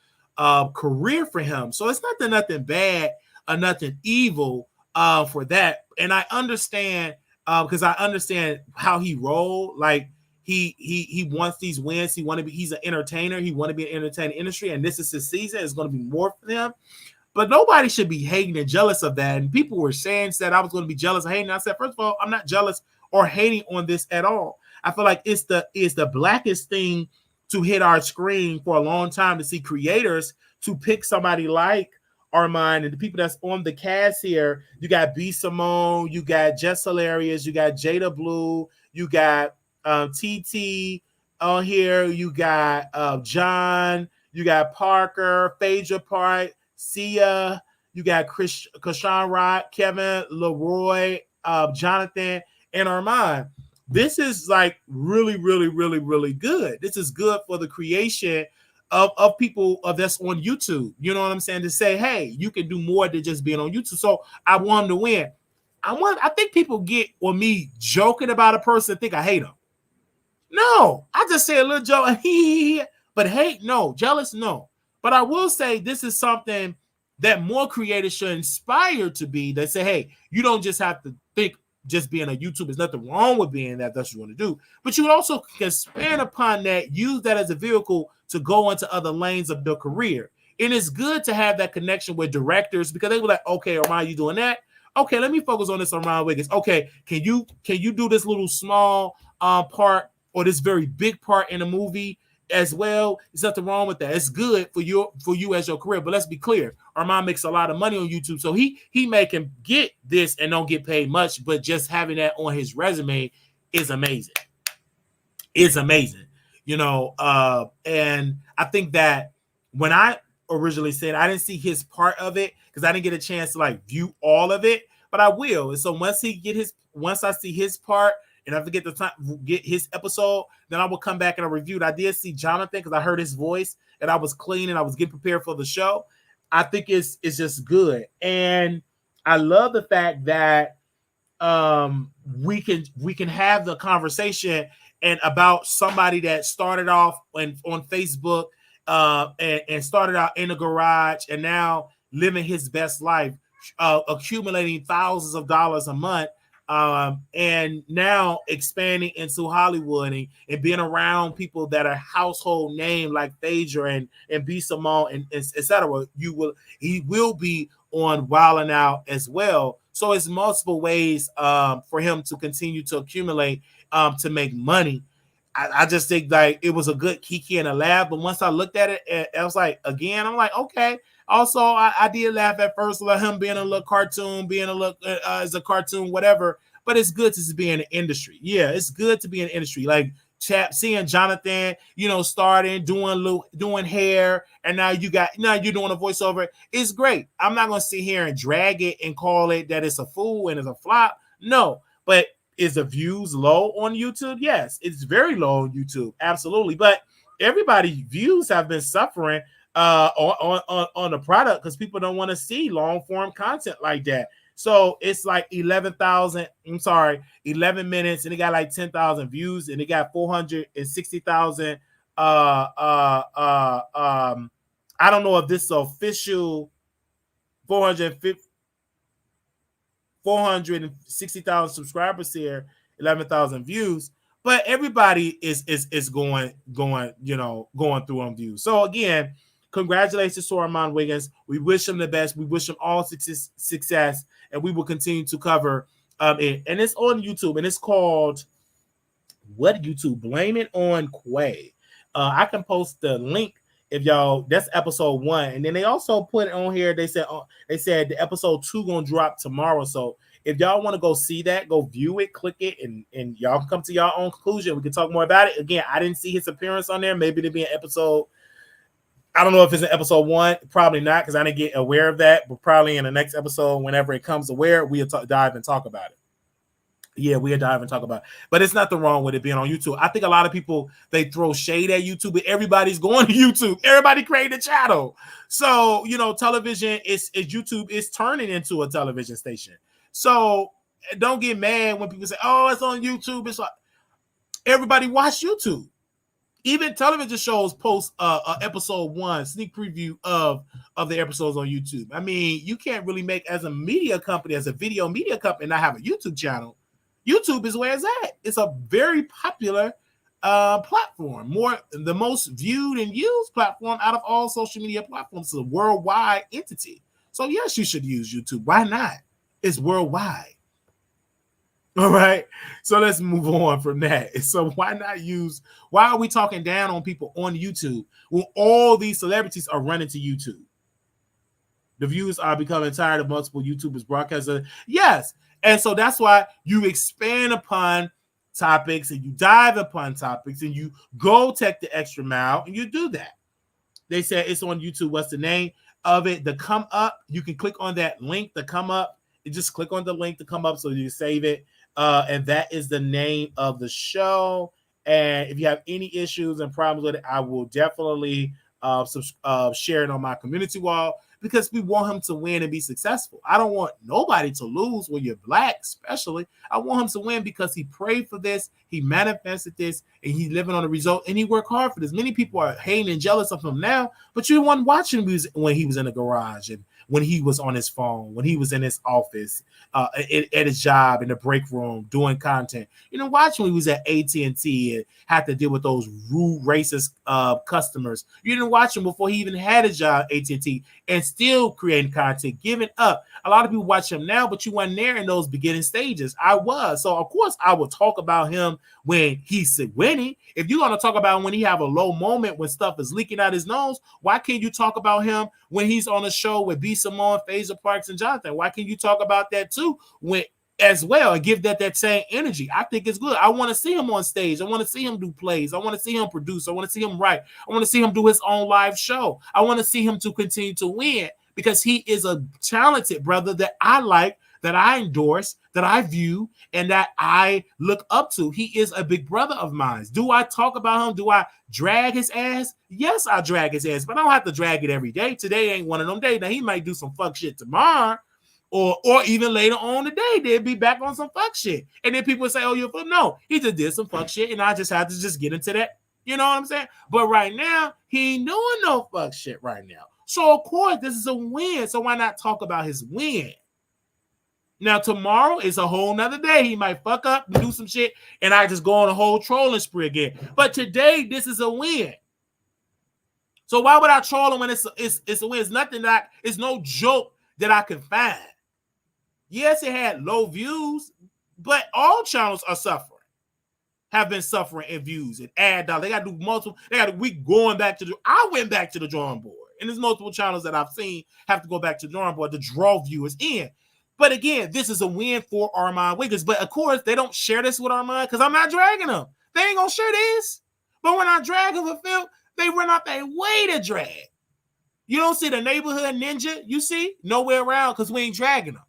career for him. So it's nothing bad or nothing evil for that. And I understand because I understand how he rolled. Like he wants these wins. He's an entertainer. He want to be an entertainment industry, and this is his season. It's going to be more for him. But nobody should be hating and jealous of that. And people were saying that I was going to be jealous or hating. I said, first of all, I'm not jealous or hating on this at all. I feel like it's the blackest thing to hit our screen for a long time to see creators to pick somebody like Armon and the people that's on the cast here. You got B. Simone, you got Jess Hilarious, you got Jada Blue, you got TT on here, you got John, you got Parker, Phaedra Park, Sia, you got Krishan Rock, Kevin, Leroy, Jonathan, and Armon. This is like really, really, really, really good. This is good for the creation of people that's on YouTube. You know what I'm saying? To say, hey, you can do more than just being on YouTube. So I want him to win. I think people get on me joking about a person think I hate them. No, I just say a little joke, but hate, no. Jealous, no. But I will say this is something that more creators should inspire to be. They say, hey, you don't just have to think just being a YouTuber. There's nothing wrong with being that. That's what you want to do. But you also can expand upon that, use that as a vehicle to go into other lanes of their career. And it's good to have that connection with directors because they were like, okay, Armon, you doing that? Okay, let me focus on this Armon Wiggins. Okay, can you do this little small part or this very big part in a movie as well? There's nothing wrong with that. It's good for you as your career. But let's be clear, Armon makes a lot of money on YouTube, so he can get this and don't get paid much, but just having that on his resume is amazing. It's amazing, and I think that when I originally said I didn't see his part of it because I didn't get a chance to like view all of it, but I will. And so once I see his part and I forget the time, get his episode, then I will come back and I reviewed. I did see Jonathan because I heard his voice and I was cleaning. I was getting prepared for the show. I think it's just good. And I love the fact that we can have the conversation and about somebody that started off on Facebook and started out in a garage and now living his best life, accumulating thousands of dollars a month. And now expanding into Hollywood and being around people that are household name like Phaedra and B. Simone and etc. He will be on Wild 'N Out as well. So it's multiple ways for him to continue to accumulate to make money. I just think like it was a good kiki and a laugh. But once I looked at it, I was like, again, I'm like, okay. Also, I did laugh at first, like him being a little cartoon, being a little as a cartoon, whatever. But it's good to be in the industry. Yeah, it's good to be in the industry. Like seeing Jonathan, starting doing hair, and now you're doing a voiceover. It's great. I'm not gonna sit here and drag it and call it that it's a fool and it's a flop. No, but is the views low on YouTube? Yes, it's very low on YouTube, absolutely. But everybody's views have been suffering on the product because people don't want to see long form content like that. So it's like 11 minutes, and it got like 10,000 views, and it got 460,000. I don't know if this is official 460,000 subscribers here, 11,000 views, but everybody is going through on views. So again, congratulations to Armon Wiggins. We wish him the best. We wish him all success, and we will continue to cover it. And it's on YouTube, and it's called what YouTube? Blame It on Quay. I can post the link if y'all. That's episode 1, and then they also put it on here. They said the episode 2 gonna drop tomorrow. So if y'all want to go see that, go view it, click it, and y'all can come to your own conclusion. We can talk more about it. Again, I didn't see his appearance on there. Maybe it'll be an episode. I don't know if it's in episode 1. Probably not, because I didn't get aware of that. But probably in the next episode, whenever it comes aware, we'll dive and talk about it. Yeah, we'll dive and talk about it. But it's nothing wrong with it being on YouTube. I think a lot of people, they throw shade at YouTube, but everybody's going to YouTube. Everybody created a channel. So, television YouTube is turning into a television station. So don't get mad when people say, oh, it's on YouTube. It's like everybody watch YouTube. Even television shows post episode 1 sneak preview of the episodes on YouTube. I mean, you can't really make, as a media company, as a video media company, not have a YouTube channel. YouTube is where it's at. It's a very popular platform, the most viewed and used platform out of all social media platforms. It's a worldwide entity. So yes, you should use YouTube. Why not? It's worldwide. All right. So let's move on from that. So why are we talking down on people on YouTube when all these celebrities are running to YouTube? The viewers are becoming tired of multiple YouTubers broadcasting. Yes. And so that's why you expand upon topics and you dive upon topics and you go take the extra mile and you do that. They said it's on YouTube. What's the name of it? The Come Up. You can click on that link, the Come Up. You just click on the link to come up so you save it. And that is the name of the show. And if you have any issues and problems with it, I will definitely share it on my community wall, because we want him to win and be successful. I don't want nobody to lose when you're Black, especially. I want him to win because he prayed for this, he manifested this, and he's living on the result, and he worked hard for this. Many people are hating and jealous of him now, but you weren't watching when he was in the garage and when he was on his phone, when he was in his office, at his job, in the break room, doing content. Watch when he was at AT&T and had to deal with those rude, racist customers. You didn't watch him before he even had a job at AT&T and still creating content, giving up. A lot of people watch him now, but you weren't there in those beginning stages. I was. So, of course, I will talk about him when he's winning. If you're going to talk about when he have a low moment, when stuff is leaking out his nose, why can't you talk about him when he's on a show with B. Simone, Phaser Parks, and Jonathan? Why can't you talk about that too as well and give that same energy? I think it's good. I want to see him on stage. I want to see him do plays. I want to see him produce. I want to see him write. I want to see him do his own live show. I want to see him to continue to win, because he is a talented brother that I like, that I endorse, that I view, and that I look up to. He is a big brother of mine. Do I talk about him? Do I drag his ass? Yes, I drag his ass, but I don't have to drag it every day. Today ain't one of them days. Now, he might do some fuck shit tomorrow, or even later on today, they'll be back on some fuck shit. And then people say, oh, you're fuck. No, he just did some fuck shit, and I just have to just get into that. You know what I'm saying? But right now, he ain't doing no fuck shit right now. So, of course, this is a win. So why not talk about his win? Now, tomorrow is a whole nother day. He might fuck up and do some shit, and I just go on a whole trolling spree again. But today, this is a win. So why would I troll him when it's a win? It's nothing it's no joke that I can find. Yes, it had low views, but all channels are suffering. Have been suffering in views and ad dollars. They got to do multiple. We going back to I went back to the drawing board, and there's multiple channels that I've seen have to go back to the drawing board to draw viewers in. But again, this is a win for Armon Wiggins. But of course, they don't share this with Armon because I'm not dragging him. They ain't gonna share this. But when I drag them for film, they run out their way to drag. You don't see the neighborhood ninja, you see? Nowhere around because we ain't dragging them.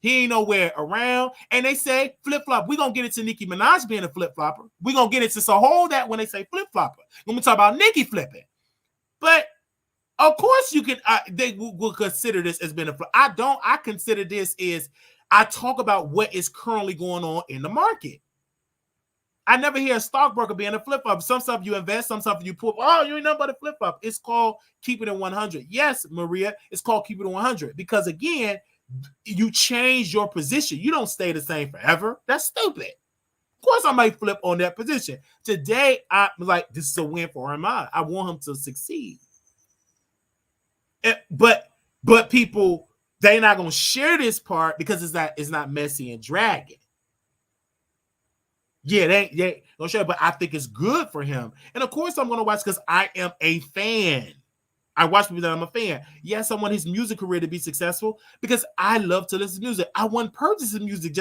He ain't nowhere around. And they say flip-flop. We're going to get into Nicki Minaj being a flip-flopper. We're going to get into, so hold that when they say flip-flopper. When we talk about Nicki flipping. But, of course, you can, they will consider this as being a flip. I consider this as, I talk about what is currently going on in the market. I never hear a stockbroker being a flip-flop. Some stuff you invest, some stuff you put, oh, you ain't nothing but a flip-flop. It's called keep it in 100. Yes, Maria, it's called keep it in 100. Because, again, you change your position. You don't stay the same forever. That's stupid. Of course, I might flip on that position. Today, I'm like, this is a win for Armon. I want him to succeed. But people, they're not going to share this part because it's not messy and dragging. Yeah, they don't share, but I think it's good for him. And of course, I'm going to watch because I am a fan. I watch people that I'm a fan. Yes, I want his music career to be successful because I love to listen to music. I want purchasing music.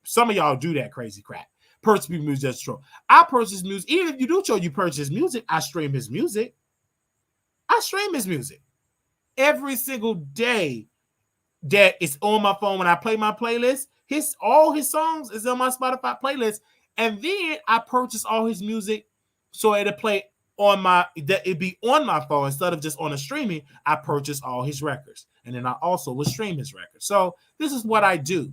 Some of y'all do that crazy crap. Purchase music just true. I purchase music. Even if you do show you purchase music, I stream his music. Every single day that it's on my phone when I play my playlist. All his songs is on my Spotify playlist. And then I purchase all his music so it'll play it'd be on my phone instead of just on a streaming. I purchase all his records, and then I also will stream his records. So this is what I do.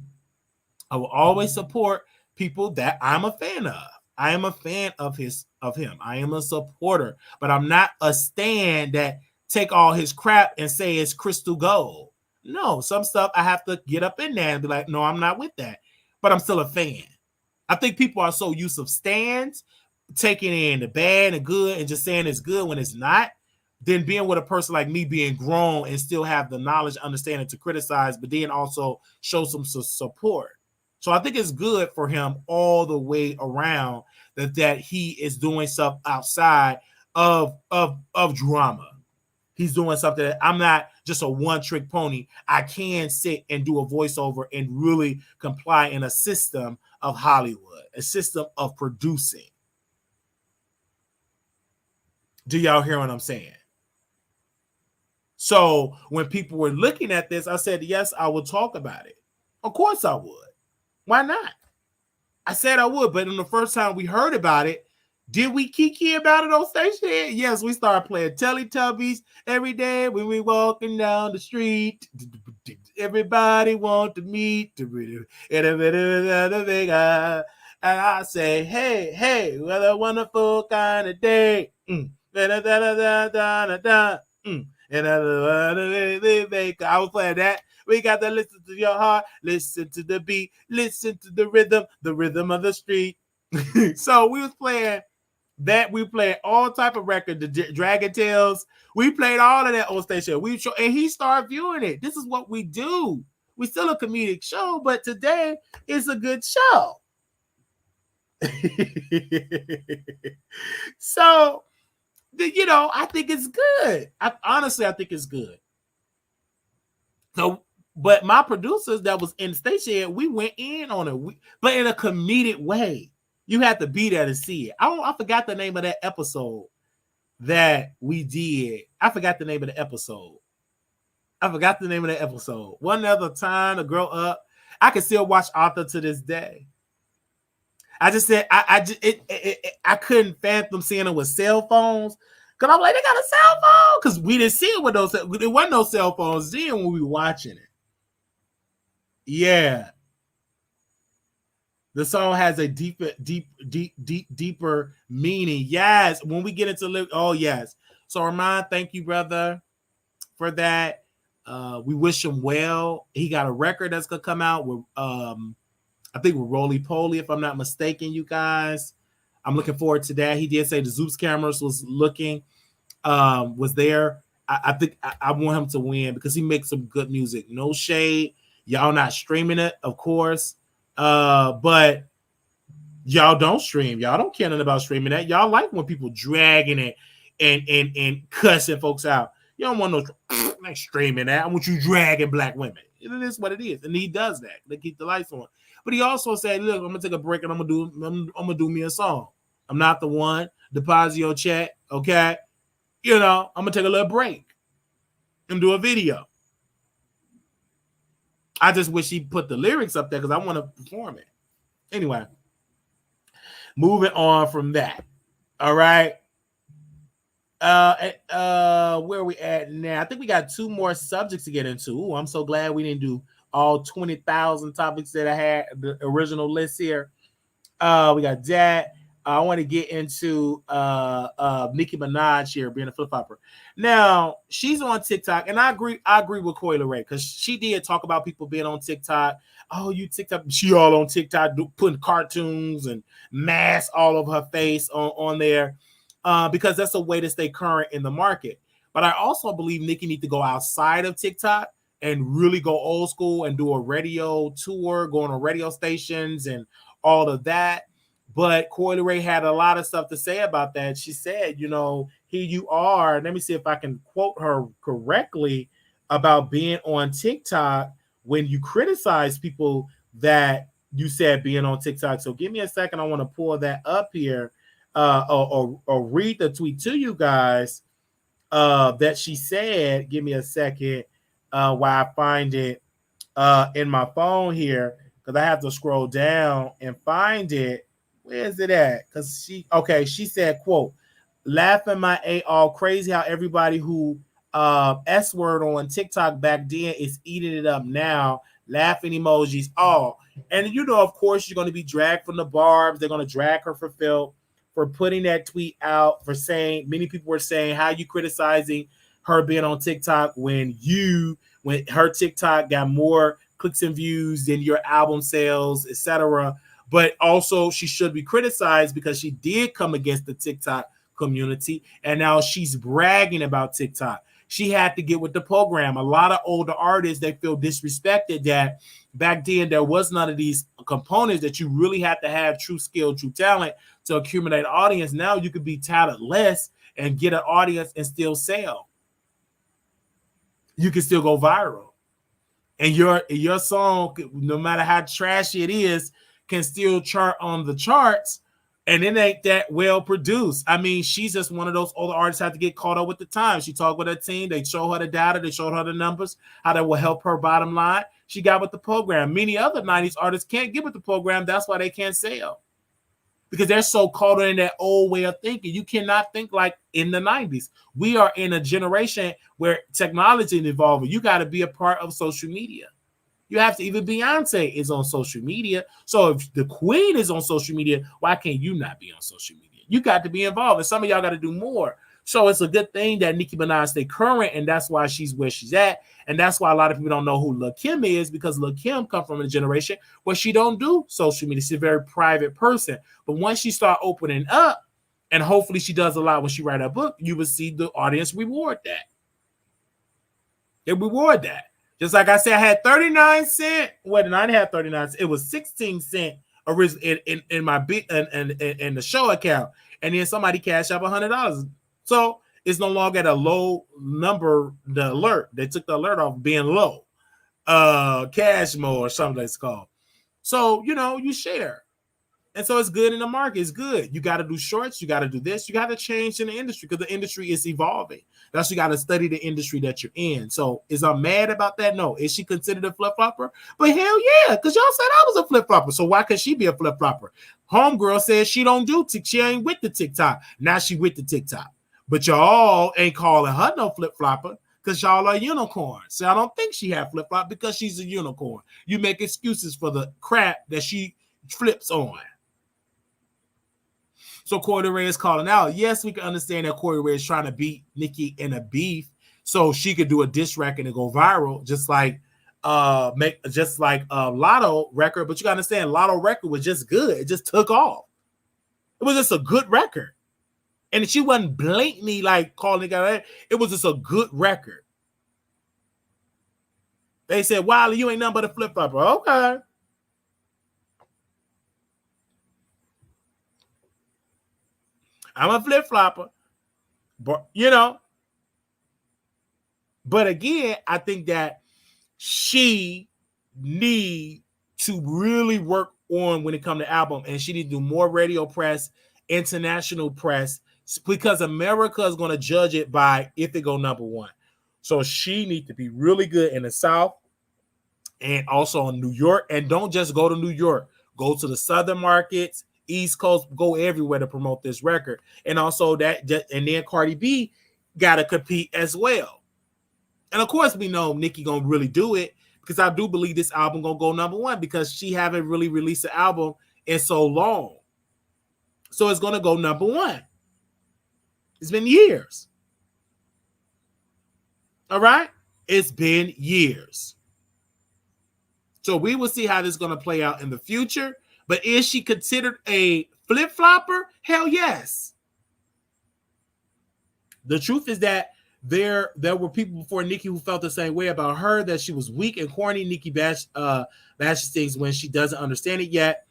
I will always support people that I'm a fan of. I am a fan of him. I am a supporter, but I'm not a stan that take all his crap and say it's crystal gold. No, some stuff I have to get up in there and be like, no, I'm not with that. But I'm still a fan. I think people are so used to stans, taking in the bad and good and just saying it's good when it's not, then being with a person like me being grown and still have the knowledge, understanding to criticize, but then also show some support. So I think it's good for him all the way around that he is doing stuff outside of drama. He's doing something that I'm not just a one-trick pony. I can sit and do a voiceover and really comply in a system of Hollywood, a system of producing. Do y'all hear what I'm saying? So when people were looking at this, I said, yes, I will talk about it. Of course I would. Why not? I said I would, but in the first time we heard about it, did we kiki about it on station? Yes, we started playing Teletubbies every day when we walking down the street. Everybody want to meet. And I say, hey, what a wonderful kind of day. I was playing that. We got to listen to your heart, listen to the beat, listen to the rhythm of the street. So we was playing that. We played all type of record, the Dragon Tales. We played all of that on station. And he started viewing it. This is what we do. We still a comedic show, but today is a good show. So, I think it's good. Honestly, I think it's good. So, but my producers that was in the station, we went in on it, but in a comedic way. You have to be there to see it. I forgot the name of that episode that we did. I forgot the name of the episode. One other time to grow up, I can still watch Arthur to this day. I just said I couldn't fathom seeing it with cell phones. Cause I'm like, they got a cell phone? Because we didn't see it with those. There wasn't no cell phones then when we were watching it. Yeah. The song has a deeper meaning. Yes. When we get into yes. So Armon, thank you, brother, for that. We wish him well. He got a record that's gonna come out with I think with Roly Poly, if I'm not mistaken, you guys. I'm looking forward to that. He did say the Zeus cameras was there. I think I want him to win because he makes some good music. No shade. Y'all not streaming it, of course. But y'all don't stream. Y'all don't care nothing about streaming that. Y'all like when people dragging it and cussing folks out. You don't want no like streaming that. I want you dragging black women. It is what it is. And he does that. They keep the lights on. But he also said, look, I'm gonna take a break and I'm gonna do me a song. I'm not the one. Deposit your check, okay? I'm gonna take a little break and do a video. I just wish he put the lyrics up there because I want to perform it. Anyway, moving on from that. All right. Where are we at now? I think we got 2 more subjects to get into. Ooh, I'm so glad we didn't do all 20,000 topics that I had the original list here. We got that. I want to get into Nicki Minaj here being a flip-flopper. Now, she's on TikTok, and I agree with Coi Leray because she did talk about people being on TikTok. Oh, you TikTok. She all on TikTok putting cartoons and masks all over her face on there because that's a way to stay current in the market. But I also believe Nicki needs to go outside of TikTok and really go old school and do a radio tour, go on radio stations and all of that. But Coi Leray had a lot of stuff to say about that. She said, here you are. Let me see if I can quote her correctly about being on TikTok when you criticize people that you said being on TikTok. So give me a second. I want to pull that up here or read the tweet to you guys that she said. Give me a second while I find it in my phone here because I have to scroll down and find it. Where is it at? Because she said, quote, laughing my A all crazy how everybody who S word on TikTok back then is eating it up now. Laughing emojis, all. And of course, you're going to be dragged from the barbs. They're going to drag her for putting that tweet out, for saying, many people were saying, how you criticizing her being on TikTok when her TikTok got more clicks and views than your album sales, etc. But also she should be criticized because she did come against the TikTok community, and now she's bragging about TikTok. She had to get with the program. A lot of older artists, they feel disrespected that back then there was none of these components that you really had to have true skill, true talent to accumulate an audience. Now you could be talentless and get an audience and still sell. You can still go viral. And your song, no matter how trashy it is, can still chart on the charts, and it ain't that well produced. I mean, she's just one of those older artists that have to get caught up with the times. She talked with her team. They show her the data. They showed her the numbers, how that will help her bottom line. She got with the program. Many other 90s artists can't get with the program. That's why they can't sell, because they're so caught in that old way of thinking. You cannot think like in the 90s. We are in a generation where technology is evolving. You got to be a part of social media. You have to. Even Beyonce is on social media. So if the queen is on social media, why can't you not be on social media? You got to be involved. And some of y'all got to do more. So it's a good thing that Nicki Minaj stay current, and that's why she's where she's at. And that's why a lot of people don't know who Lil Kim is, because Lil Kim come from a generation where she don't do social media. She's a very private person. But once she start opening up, and hopefully she does a lot when she write a book, you will see the audience reward that. They reward that. Just like I said, I had 39 cents. Well, I didn't have 39 cents. It was 16 cents in my in the show account. And then somebody cashed up $100. So it's no longer at a low number, the alert. They took the alert off being low. Cashmo or something that's called. So, you share. And so it's good in the market. It's good. You got to do shorts. You got to do this. You got to change in the industry because the industry is evolving. That's you got to study the industry that you're in. So is I mad about that? No. Is she considered a flip-flopper? But hell yeah, because y'all said I was a flip-flopper. So why could she be a flip-flopper? Homegirl says she don't do she ain't with the TikTok. Now she with the TikTok. But y'all ain't calling her no flip-flopper because y'all are unicorns. So I don't think she had flip-flop because she's a unicorn. You make excuses for the crap that she flips on. So Coi Leray is calling out. Yes, we can understand that Coi Leray is trying to beat Nicki in a beef so she could do a diss record and go viral, just like Lotto record. But you gotta understand, Lotto record was just good. It just took off. It was just a good record. And she wasn't blatantly like calling it out. It was just a good record. They said, Wiley, you ain't nothing but a flip-flopper. Okay. I'm a flip-flopper. But, but again, I think that she need to really work on when it comes to album, and she need to do more radio press, international press, because America is going to judge it by if it go number one. So she needs to be really good in the South and also in New York. And don't just go to New York. Go to the Southern markets, East Coast, go everywhere to promote this record. And also and then Cardi B got to compete as well. And of course, we know Nicki gonna really do it, because I do believe this album gonna go number one, because she haven't really released an album in so long. So it's gonna go number one. It's been years. All right? It's been years. So we will see how this is going to play out in the future. But is she considered a flip-flopper? Hell yes. The truth is that there were people before Nicki who felt the same way about her, that she was weak and corny. Nicki bashes things when she doesn't understand it yet.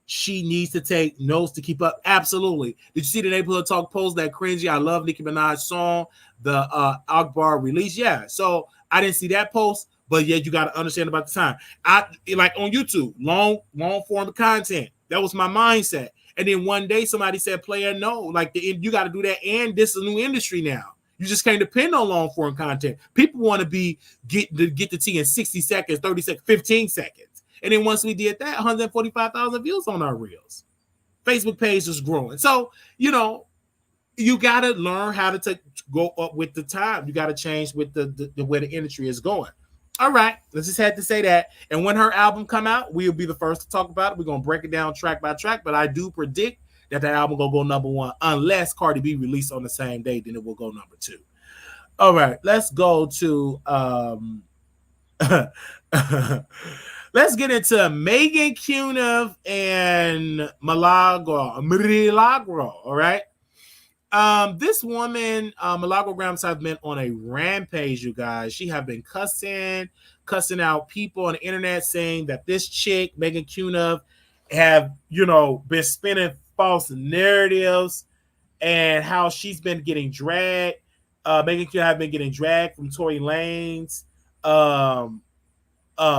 She needs to take notes to keep up. Absolutely. Did you see the Neighborhood Talk post that cringy? I love Nicki Minaj song, the Akbar release. Yeah. So I didn't see that post, but yet you got to understand about the time. I like on YouTube, long form content. That was my mindset. And then one day somebody said, player, no, like you got to do that. And this is a new industry now. You just can't depend on long form content. People want to get the tea in 60 seconds, 30 seconds, 15 seconds. And then once we did that, 145,000 views on our reels. Facebook page is growing. So, you got to learn how to go up with the time. You got to change with the where the industry is going. All right, let's just had to say that. And when her album come out, we'll be the first to talk about it. We're going to break it down track by track. But I do predict that album going to go number one, unless Cardi B released on the same day, then it will go number two. All right, let's go to... Let's get into Megann Cunniff and Milagro. All right. This woman, Milagro Gramz, have been on a rampage, you guys. She have been cussing out people on the internet, saying that this chick, Megann Cunniff, have, been spinning false narratives, and how she's been getting dragged. Megann Cunniff have been getting dragged from Tory Lanez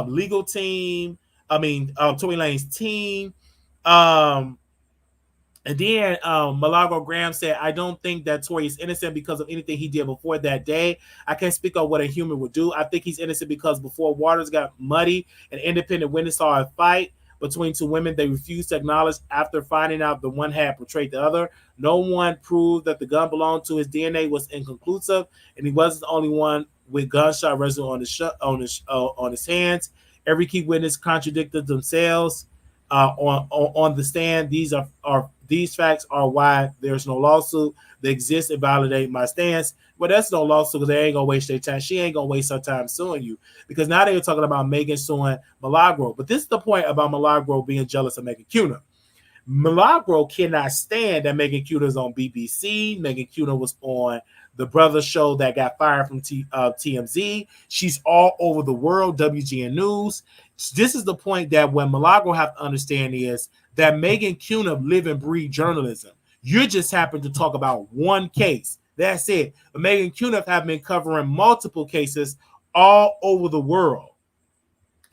legal team. Tory Lanez team. And then Milagro Gramz said, I don't think that Tory is innocent because of anything he did before that day. I can't speak on what a human would do. I think he's innocent because before waters got muddy and independent witness saw a fight between two women they refused to acknowledge after finding out the one had portrayed the other. No one proved that the gun belonged to his DNA was inconclusive, and he wasn't the only one with gunshot residue on his hands. Every key witness contradicted themselves on the stand. These facts are why there's no lawsuit. They exist and validate my stance. Well, that's no lawsuit because they ain't gonna waste their time. She ain't gonna waste her time suing you, because now they're talking about Megan suing Milagro. But this is the point about Milagro being jealous of Megann Cunniff. Milagro cannot stand that Megann Cunniff is on BBC. Megann Cunniff was on the Brother show that got fired from TMZ. She's all over the world, WGN News. This is the point that what Milagro have to understand is that Megann Cunniff live and breathe journalism. You just happen to talk about one case. That's it. But Megann Cunniff have been covering multiple cases all over the world.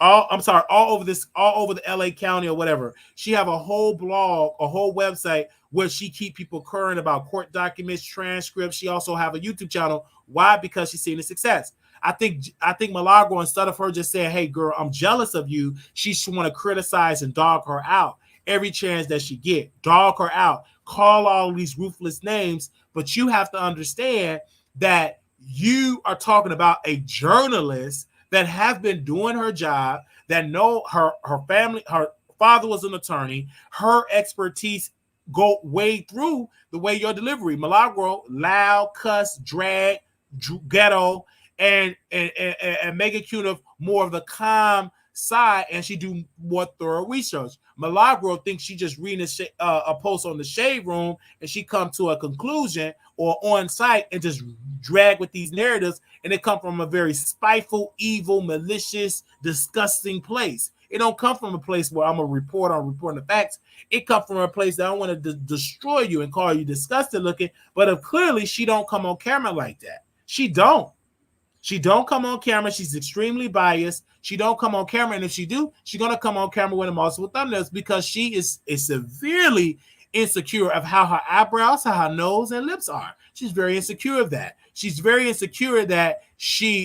All over the LA County or whatever. She have a whole blog, a whole website where she keep people current about court documents, transcripts. She also have a YouTube channel. Why? Because she's seen the success. I think Milagro, instead of her just saying, hey girl, I'm jealous of you, she should want to criticize and dog her out every chance that she get. Dog her out. Call all these ruthless names. But you have to understand that you are talking about a journalist that have been doing her job, that know her family, her father was an attorney, her expertise go way through the way your delivery. Milagro, loud, cuss, drag, ghetto, and Megann Cunniff more of the calm side, and she do more thorough research. Milagro thinks she just reading a post on the Shade Room, and she come to a conclusion or on site and just drag with these narratives, and it come from a very spiteful, evil, malicious, disgusting place. It don't come from a place where I'm reporting the facts. It come from a place that I want to destroy you and call you disgusting looking. But clearly she don't come on camera like that. She don't. She don't come on camera. She's extremely biased. She don't come on camera, and if she do, she's gonna come on camera with a multiple thumbnails because she is severely insecure of how her eyebrows, how her nose and lips are. She's very insecure of that. She's very insecure that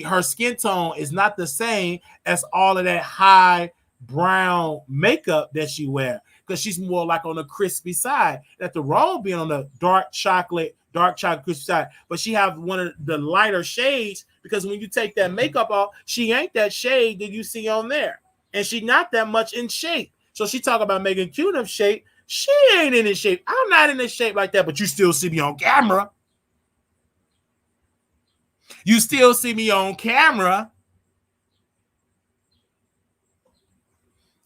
her skin tone is not the same as all of that high brown makeup that she wear, because she's more like on the crispy side. That the wrong being on the dark chocolate crispy side, but she have one of the lighter shades, because when you take that makeup off, she ain't that shade that you see on there, and she not that much in shape. So she talk about Megann Cunniff shape. She ain't in this shape. I'm not in this shape like that, but you still see me on camera. You still see me on camera.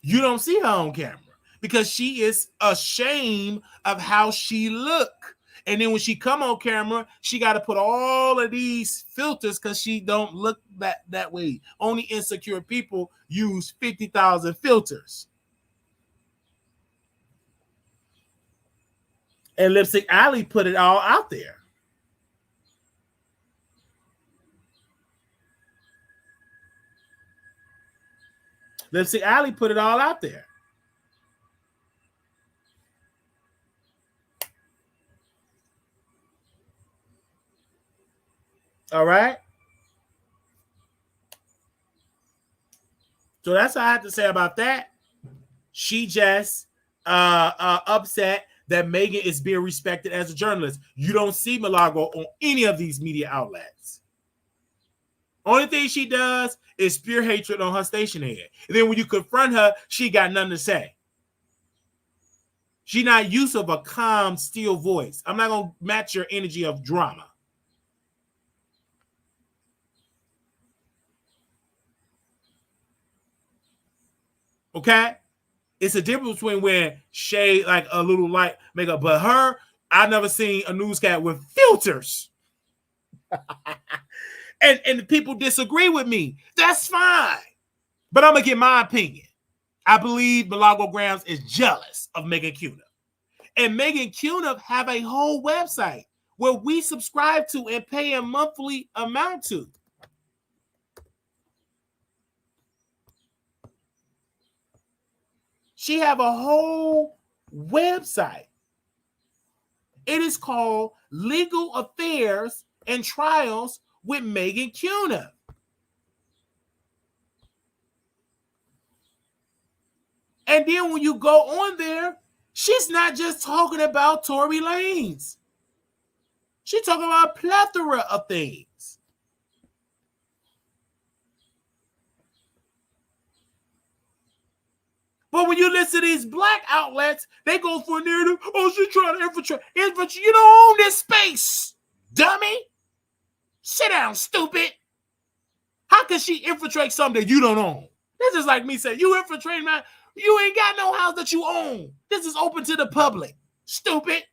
You don't see her on camera because she is ashamed of how she look. And then when she come on camera, she got to put all of these filters because she don't look that way. Only insecure people use 50,000 filters. And Lipstick Alley put it all out there. Lipstick Alley put it all out there. All right. So that's all I have to say about that. She just upset that Megan is being respected as a journalist. You don't see Milagro on any of these media outlets. Only thing she does is spew hatred on her station head. And then when you confront her, she got nothing to say. She's not used of a calm, still voice. I'm not going to match your energy of drama. Okay? It's a difference between wearing shade, like a little light makeup. But her, I've never seen a newscast with filters. and people disagree with me. That's fine. But I'm going to give my opinion. I believe Milagro Gramz is jealous of Megann Cunniff. And Megann Cunniff have a whole website where we subscribe to and pay a monthly amount to. She have a whole website. It is called Legal Affairs and Trials with Megann Cunniff. And then when you go on there, she's not just talking about Tory Lanez. She's talking about a plethora of things. But when you listen to these black outlets, they go for a narrative. Oh, she's trying to infiltrate. You don't own this space, dummy. Sit down, stupid. How can she infiltrate something that you don't own? This is like me saying, you infiltrate, man. You ain't got no house that you own. This is open to the public. Stupid.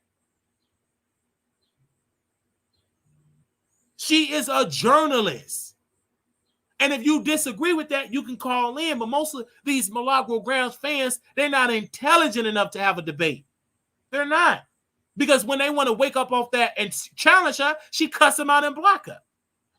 She is a journalist. And if you disagree with that, you can call in. But most of these Milagro Gramz fans, they're not intelligent enough to have a debate. They're not. Because when they want to wake up off that and challenge her, she cuss them out and block her.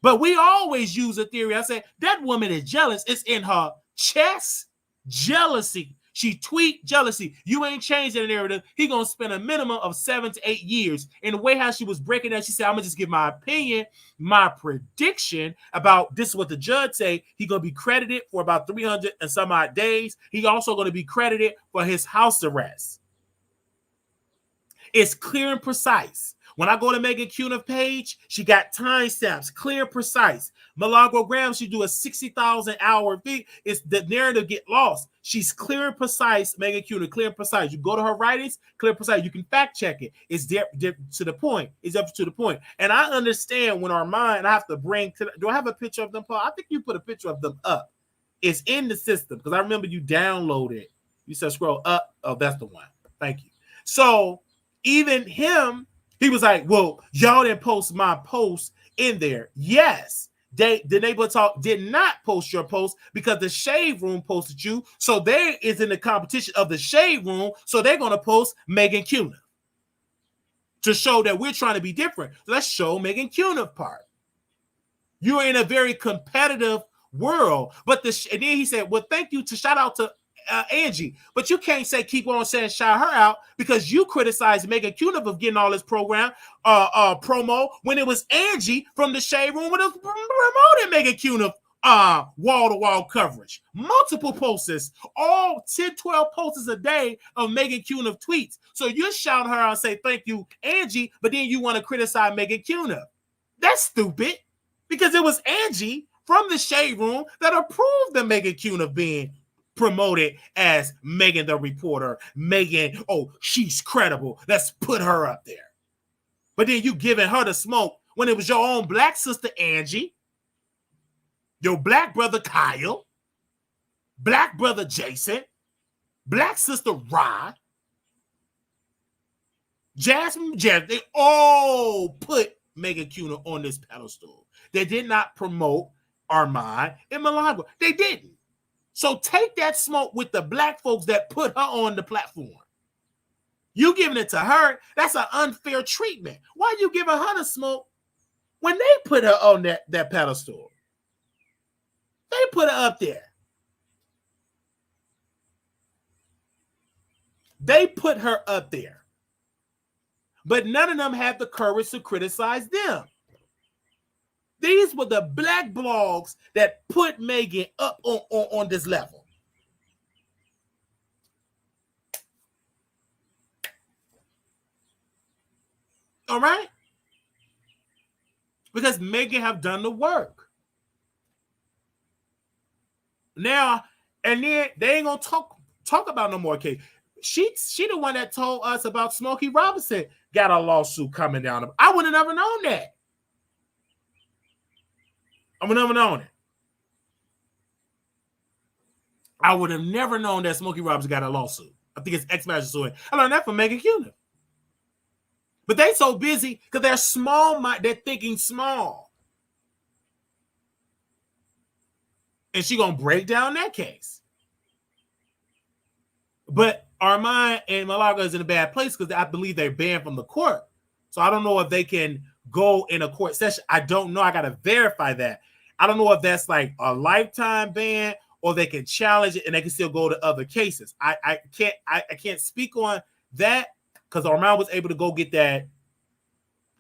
But we always use a theory. I say, that woman is jealous. It's in her chest. Jealousy. She tweet jealousy. You ain't changing the narrative. He gonna spend a minimum of 7 to 8 years. And the way how she was breaking that, she said, I'm gonna just give my opinion, my prediction about this is what the judge say. He gonna be credited for about 300 and some odd days. He also gonna be credited for his house arrest. It's clear and precise. When I go to Megann Cunniff page, she got timestamps, clear and precise. Milagro Gramz, she do a 60,000 hour feed. It's the narrative get lost. She's clear and precise, Megann Cunniff, clear and precise. You go to her writings, clear and precise. You can fact check it. It's there to the point. It's up to the point. And I understand when Armon, I have to bring to, do I have a picture of them, Paul? I think you put a picture of them up. It's in the system because I remember you downloaded. You said scroll up. Oh, that's the one. Thank you. So even him, he was like, well, y'all didn't post my post in there. Yes, the Neighbor Talk did not post your post because the Shade Room posted you. So there is in the competition of the Shade Room. So they're going to post Megann Cunniff to show that we're trying to be different. Let's show Megann Cunniff part. You're in a very competitive world. But and then he said, well, thank you to shout out to Angie. But you can't say keep on saying shout her out because you criticized Megann Cunniff of getting all this program promo when it was Angie from the Shade Room when it was promoting Megann Cunniff wall-to-wall coverage. Multiple posters, all 10, 12 posters a day of Megann Cunniff tweets. So you shout her out and say thank you, Angie, but then you want to criticize Megann Cunniff. That's stupid because it was Angie from the Shade Room that approved the Megann Cunniff being promoted as Megan the reporter. Megan, oh, she's credible. Let's put her up there. But then you giving her the smoke when it was your own black sister Angie, your black brother Kyle, black brother Jason, black sister Rod, Jasmine, they all put Megann Cunniff on this pedestal. They did not promote Armon and Milagro. They didn't. So take that smoke with the black folks that put her on the platform. You giving it to her, that's an unfair treatment. Why are you giving her the smoke when they put her on that pedestal? They put her up there. They put her up there. But none of them had the courage to criticize them. These were the black blogs that put Megan up on this level. All right? Because Megan have done the work. Now, and then they ain't gonna talk about no more case. She the one that told us about Smokey Robinson got a lawsuit coming down. I would have never known that. I would have never known it. I would have never known that Smokey Robinson got a lawsuit. I think it's ex-manager suing. I learned that from Megann Cunniff. But they so busy because they're small. They're thinking small. And she gonna break down that case. But Armon and Milagro is in a bad place because I believe they're banned from the court. So I don't know if they can go in a court session. I don't know. I got to verify that. I don't know if that's like a lifetime ban or they can challenge it and they can still go to other cases. I can't speak on that because Armon was able to go get that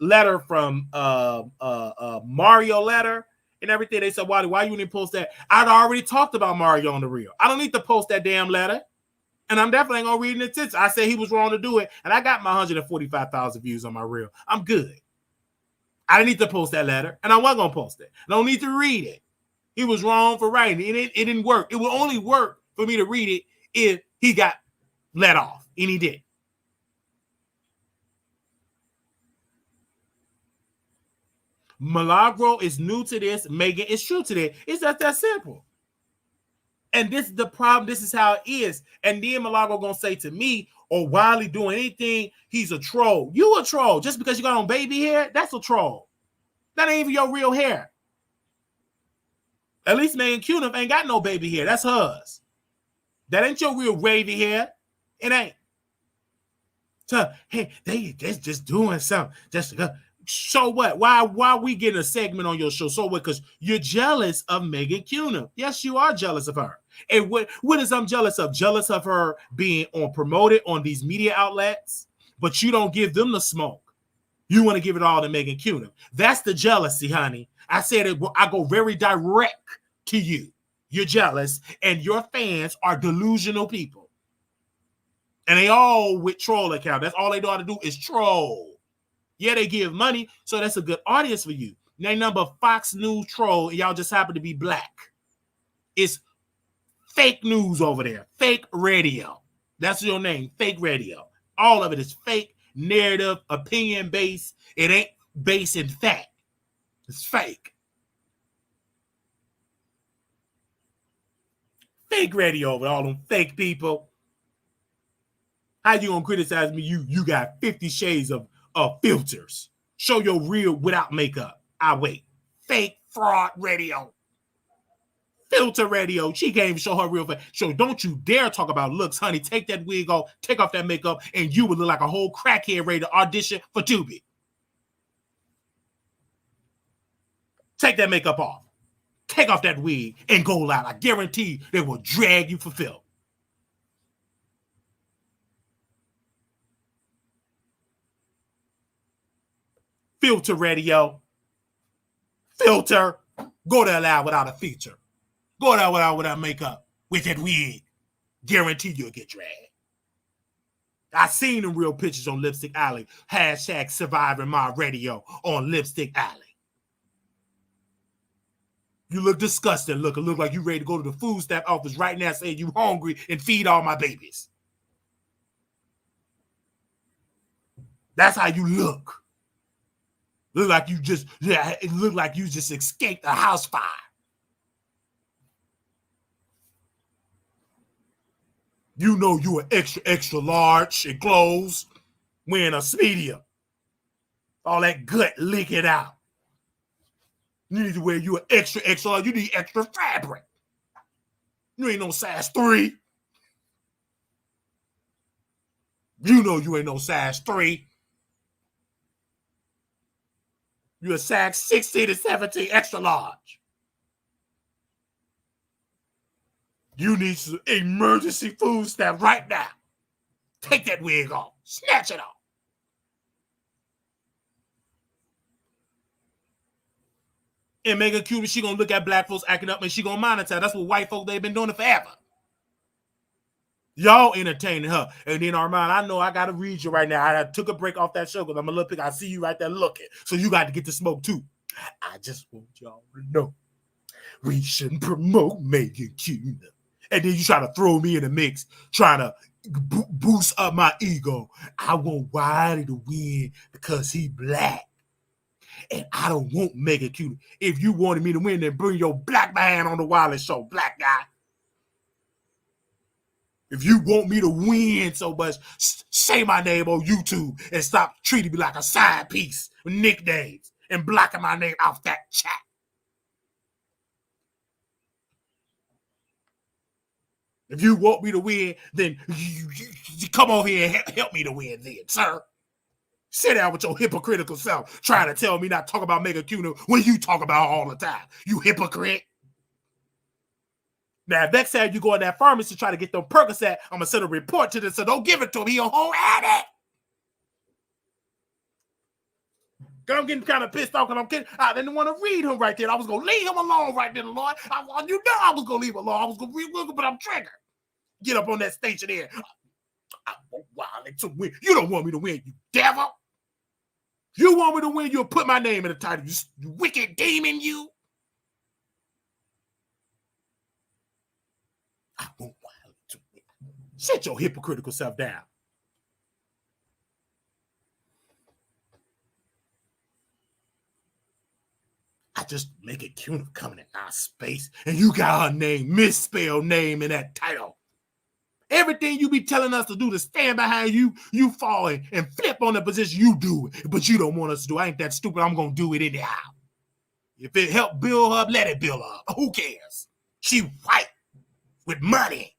letter from Mario letter and everything. They said, why you didn't post that? I'd already talked about Mario on the reel. I don't need to post that damn letter. And I'm definitely going to read it in I said he was wrong to do it. And I got my 145,000 views on my reel. I'm good. I didn't need to post that letter. And I wasn't going to post it. I don't need to read it. He was wrong for writing it. It didn't work. It would only work for me to read it if he got let off. And he did. Milagro is new to this. Megan is true to that. It's just that simple. And this is the problem. This is how it is. And then Milagro gonna say to me, or Wiley doing anything, he's a troll. You a troll. Just because you got on baby hair, that's a troll. That ain't even your real hair. At least Megann Cunniff ain't got no baby hair. That's hers. That ain't your real wavy hair. It ain't. So, hey, they just doing something. So what? Why we getting a segment on your show? So what? Because you're jealous of Megann Cunniff. Yes, you are jealous of her. And what is I'm jealous of? Jealous of her being promoted on these media outlets, but you don't give them the smoke. You want to give it all to Megann Cunniff. That's the jealousy, honey. I said it. I go very direct to you. You're jealous, and your fans are delusional people. And they all with troll account. That's all they know how to do is troll. Yeah, they give money, so that's a good audience for you. They number Fox News troll, and y'all just happen to be black. It's fake news over there. Fake radio. That's your name, fake radio. All of it is fake, narrative, opinion-based. It ain't based in fact. It's fake. Fake radio over all them fake people. How you gonna criticize me? You got 50 shades of filters. Show your real without makeup. I wait. Fake fraud radio. Filter radio. She can't even show her real face. So don't you dare talk about looks, honey. Take that wig off, take off that makeup, and you would look like a whole crackhead ready to audition for Tubi. Take that makeup off. Take off that wig and go live. I guarantee they will drag you for film. Filter radio. Filter. Go there live without a feature. Go there without makeup. With that wig. Guarantee you'll get dragged. I seen them real pictures on Lipstick Alley. Hashtag surviving my radio on Lipstick Alley. You look disgusting. Look like you ready to go to the food stamp office right now saying you hungry and feed all my babies. That's how you look. Look like you just, it looked like you just escaped a house fire. You know you are extra large in clothes, wearing a medium. All that gut leaking out. You need to wear you an extra large. You need extra fabric. You ain't no size 3. You know you ain't no size 3. You're a size 16 to 17 extra large. You need some emergency food stamp right now. Take that wig off. Snatch it off. And Megann Cunniff, she gonna look at black folks acting up and she gonna monetize. That's what white folk, they've been doing it forever. Y'all entertaining her. And then Armon, I know I gotta read you right now. I took a break off that show because I'm a little pick. I see you right there looking. So you got to get the smoke too. I just want y'all to know we shouldn't promote Megann Cunniff. And then you try to throw me in the mix, trying to boost up my ego. I want Wiley to win because he black. And I don't want Megann Cunniff. If you wanted me to win, then bring your black man on the Wiley show, black guy. If you want me to win so much, say my name on YouTube and stop treating me like a side piece with nicknames and blocking my name off that chat. If you want me to win, then you come over here and help me to win then, sir. Sit down with your hypocritical self trying to tell me not to talk about Megann Cunniff when you talk about her all the time. You hypocrite. Now, next time you go in that pharmacy to try to get them Percocet, I'm going to send a report to this, so don't give it to him. He a whole addict. I'm getting kind of pissed off because I'm kidding. I didn't want to read him right there. I was going to leave him alone right there, Lord. You know I was going to leave him alone. I was going to read him, but I'm triggered. Get up on that station there. I want Wiley to win. You don't want me to win, you devil. You want me to win, you'll put my name in the title. You wicked demon, you. I want Wiley to win. Sit your hypocritical self down. I just make it Cunniff coming in our space, and you got her name, misspelled name in that title. Everything you be telling us to do to stand behind you, you fall in and flip on the position, you do it. But you don't want us to do it. I ain't that stupid. I'm going to do it anyhow. If it help build her up, let it build her up. Who cares? She white with money.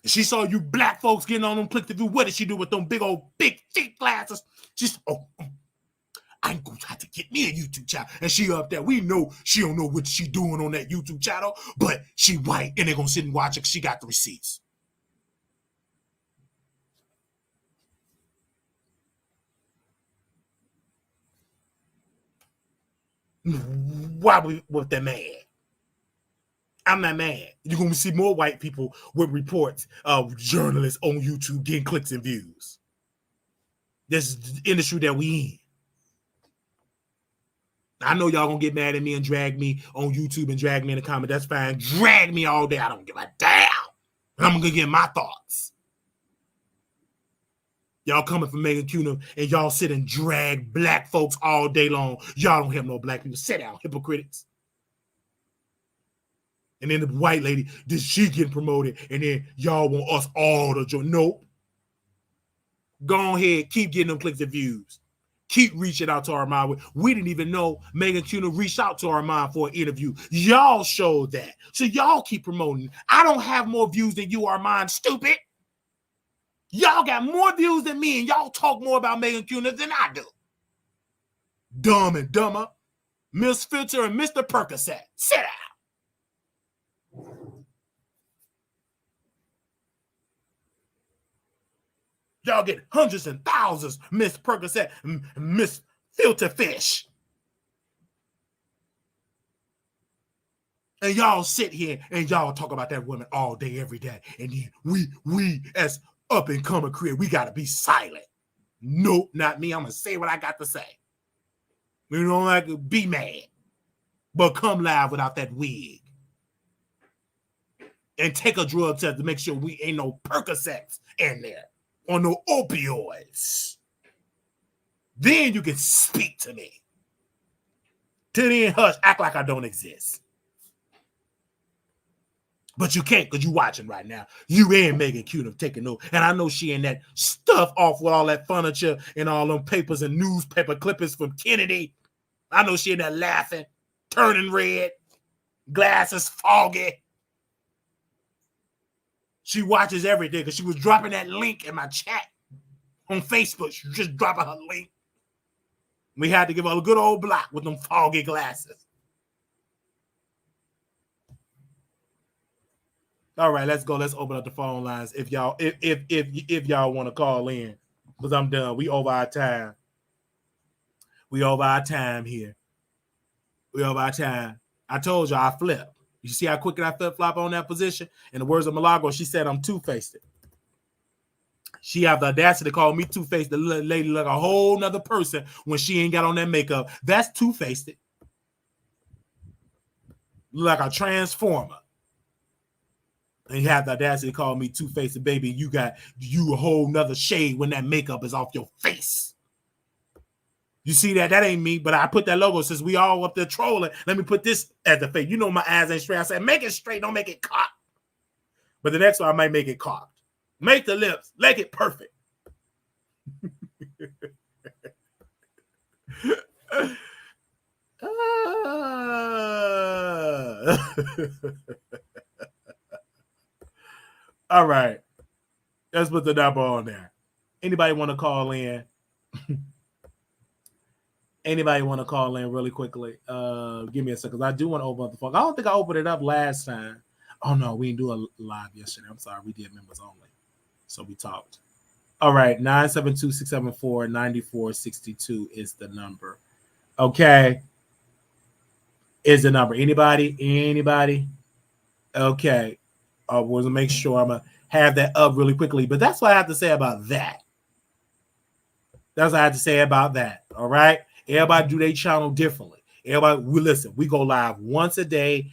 She saw you black folks getting on them click to view. What did she do with them big thick glasses? She's, I ain't gonna try to get me a YouTube channel. And she up there. We know she don't know what she doing on that YouTube channel, but she white and they're gonna sit and watch it. She got the receipts. Why we with that mad? I'm not mad. You're gonna see more white people with reports of journalists on YouTube getting clicks and views. This is the industry that we in. I know y'all gonna get mad at me and drag me on YouTube and drag me in the comment. That's fine. Drag me all day. I don't give a damn. I'm gonna get my thoughts. Y'all coming from Megann Cunniff and y'all sit and drag black folks all day long. Y'all don't have no black people. Sit down, hypocrites. And then the white lady, did she get promoted? And then y'all want us all to join. Nope. Go ahead, keep getting them clicks and views. Keep reaching out to Armon. We didn't even know Megann Cunniff reached out to Armon for an interview. Y'all showed that. So y'all keep promoting. I don't have more views than you, Armon, stupid. Y'all got more views than me, and y'all talk more about Megann Cunniff than I do. Dumb and Dumber, Miss Filter, and Mr. Percocet. Sit down. Y'all get hundreds and thousands, Miss Percocet, Miss Filter Fish. And y'all sit here and y'all talk about that woman all day, every day. And we as up and coming career, we got to be silent. Nope, not me. I'm going to say what I got to say. We don't like to be mad, but come live without that wig. And take a drug test to make sure we ain't no Percocets in there or no opioids. Then you can speak to me. Till then, hush, act like I don't exist. But you can't because you watching right now. You and Megann Cunniff taking over. And I know she in that stuff off with all that furniture and all them papers and newspaper clippings from Kennedy. I know she in there laughing, turning red, glasses foggy. She watches everything because she was dropping that link in my chat on Facebook. She was just dropping her link. We had to give her a good old block with them foggy glasses. All right, let's go. Let's open up the phone lines if y'all want to call in, because I'm done. We over our time. We over our time here. We over our time. I told you I flip. You see how quick I flip-flop on that position? In the words of Milagro, she said I'm two-faced. She have the audacity to call me two-faced. The lady like a whole nother person when she ain't got on that makeup. That's two-faced. Look like a transformer. And you have the audacity to call me two-faced, baby. You a whole nother shade when that makeup is off your face. You see that? That ain't me, but I put that logo since we all up there trolling. Let me put this as the face. You know my eyes ain't straight. I said, make it straight, don't make it cocked. But the next one, I might make it cocked. Make the lips, make it perfect. All right. Let's put the number on there. Anybody want to call in? Anybody want to call in really quickly? Give me a second. I do want to open up the phone. I don't think I opened it up last time. Oh, no, we didn't do a live yesterday. I'm sorry. We did members only. So we talked. All right. 972-674-9462 is the number. Okay. Is the number. Anybody? Okay. I want to make sure I'm going to have that up really quickly. But that's what I have to say about that. That's what I have to say about that. All right. Everybody do their channel differently. Everybody, we go live once a day.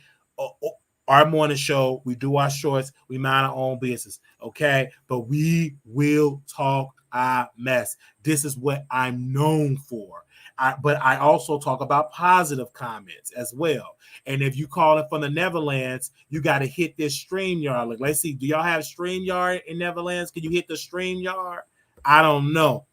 Our morning show, we do our shorts, we mind our own business, okay? But we will talk our mess. This is what I'm known for. But I also talk about positive comments as well. And if you call it from the Netherlands, you got to hit this StreamYard. Like, let's see, do y'all have StreamYard in Netherlands? Can you hit the StreamYard? I don't know.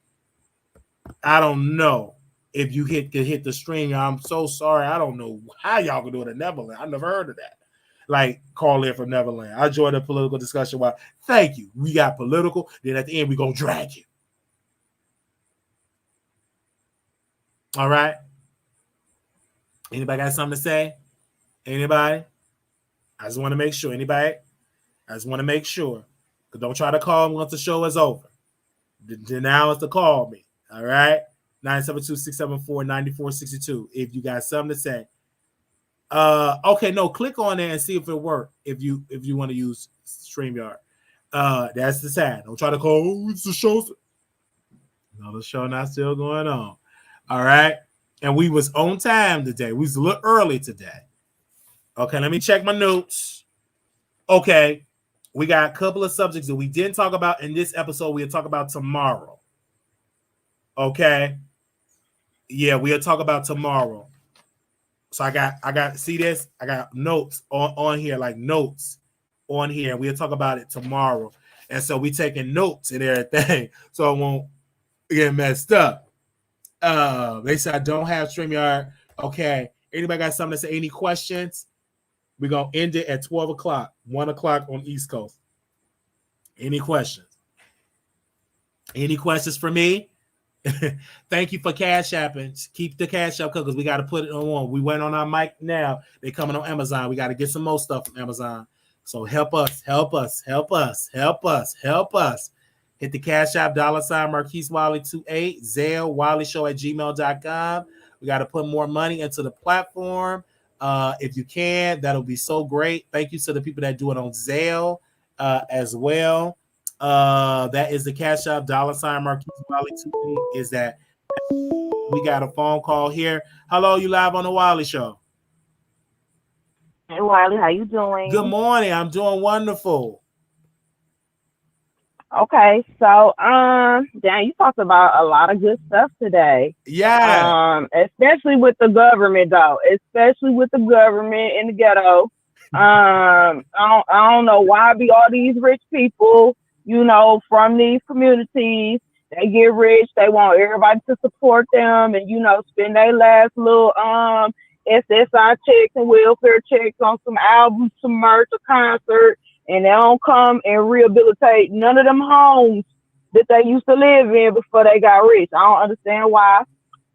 If you could hit the StreamYard, I'm so sorry. I don't know how y'all can do it in Netherlands. I never heard of that. Like, call in from Neverland. I enjoyed the political discussion. While thank you. We got political. Then at the end, we're going to drag you. All right. Anybody got something to say? Anybody? I just want to make sure. Anybody? I just want to make sure. Because don't try to call me once the show is over. Now it's to call me. All right. 972-674-9462. If you got something to say. Okay, no, click on there and see if it works. If you want to use StreamYard, that's the side. Don't try to call. Oh, it's the show. No, the show not still going on. All right, and we was on time today. We was a little early today. Okay, let me check my notes. Okay, we got a couple of subjects that we didn't talk about in this episode. We'll talk about tomorrow. Okay, yeah, we'll talk about tomorrow. So I got see this? I got notes on here, like notes on here. We'll talk about it tomorrow. And so we taking notes and everything. So I won't get messed up. They said I don't have StreamYard. Okay. Anybody got something to say? Any questions? We're gonna end it at 12 o'clock, 1 o'clock on East Coast. Any questions? Any questions for me? Thank you for Cash Apping. Keep the Cash App because we got to put it on one. We went on our mic now. They coming on Amazon. We got to get some more stuff from Amazon. So help us, help us, help us, help us, help us. Hit the Cash App, $ Marquise Wiley 28, Zelle, WileyShow@gmail.com. We got to put more money into the platform. If you can, that'll be so great. Thank you to the people that do it on Zelle as well. That is the Cash App, $ Marquise Wiley 28. Is that we got a phone call here? Hello, you live on the Wiley Show. Hey Wiley, how you doing? Good morning. I'm doing wonderful. Okay, so Dan, you talked about a lot of good stuff today. Yeah. Especially with the government though. Especially with the government in the ghetto. I don't know why be all these rich people, from these communities. They get rich, they want everybody to support them and spend their last little SSI checks and welfare checks on some albums, some merch, a concert, and they don't come and rehabilitate none of them homes that they used to live in before they got rich. I don't understand why.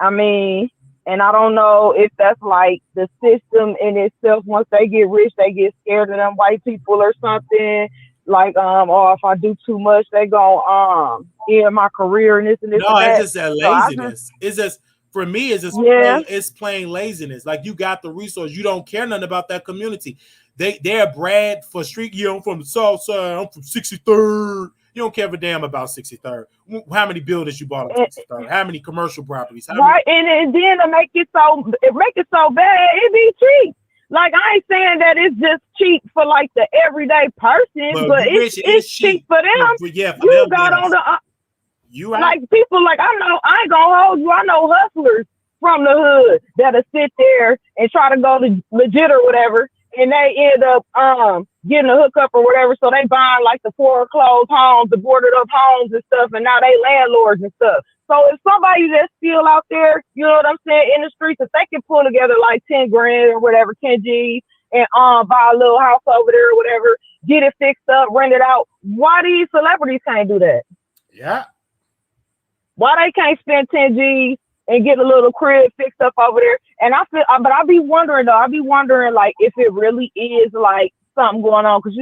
I mean, and I don't know if that's like the system in itself. Once they get rich, they get scared of them white people or something. Like, or if I do too much, they go end my career and this and this No, and that. it's just that laziness. It's just for me, it's plain laziness. Like you got the resource, you don't care nothing about that community. They're bred for street. I'm from the South Side. I'm from 63rd. You don't care a damn about 63rd. How many buildings you bought on 63rd? How many commercial properties? Right, and then to make it so bad, it be cheap. Like I ain't saying that it's just cheap for like the everyday person, but it's cheap for them. Yeah, for you them got business. on the you right. Like people like I ain't gonna hold you. I know hustlers from the hood that'll sit there and try to go to legit or whatever, and they end up getting a hookup or whatever. So they buying like the foreclosed homes, the boarded up homes and stuff, and now they landlords and stuff. So if somebody that's still out there, you know what I'm saying, in the streets, if they can pull together like 10 grand or whatever, 10 G's, and buy a little house over there or whatever, get it fixed up, rent it out, why these celebrities can't do that? Yeah. Why they can't spend 10 G's and get a little crib fixed up over there? And but I be wondering like if it really is like something going on, because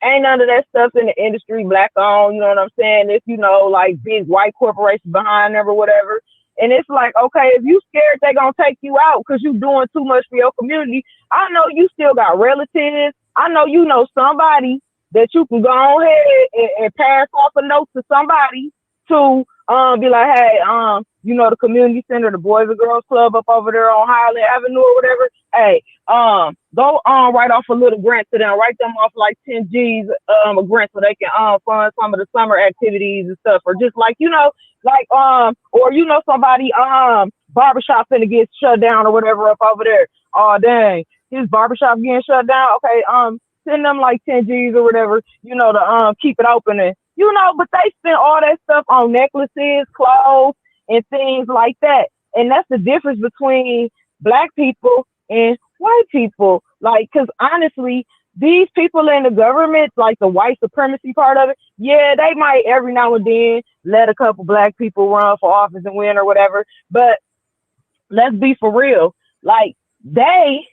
ain't none of that stuff in the industry black owned, you know what I'm saying? If like big white corporations behind them or whatever. And it's like, okay, if you scared they gonna take you out because you doing too much for your community, I know you still got relatives. I know somebody that you can go ahead and pass off a note to somebody to be like, hey, the community center, the Boys and Girls Club up over there on Highland Avenue or whatever. Hey, go write off a little grant to them, write them off like 10 G's a grant so they can fund some of the summer activities and stuff, or just like or somebody barbershop finna get shut down or whatever up over there. Oh dang, his barbershop getting shut down. Okay, send them like 10 G's or whatever, to keep it open. And but they spend all that stuff on necklaces, clothes, and things like that. And that's the difference between black people and white people. Like, because honestly, these people in the government, like the white supremacy part of it, yeah, they might every now and then let a couple black people run for office and win or whatever. But let's be for real. Like, it's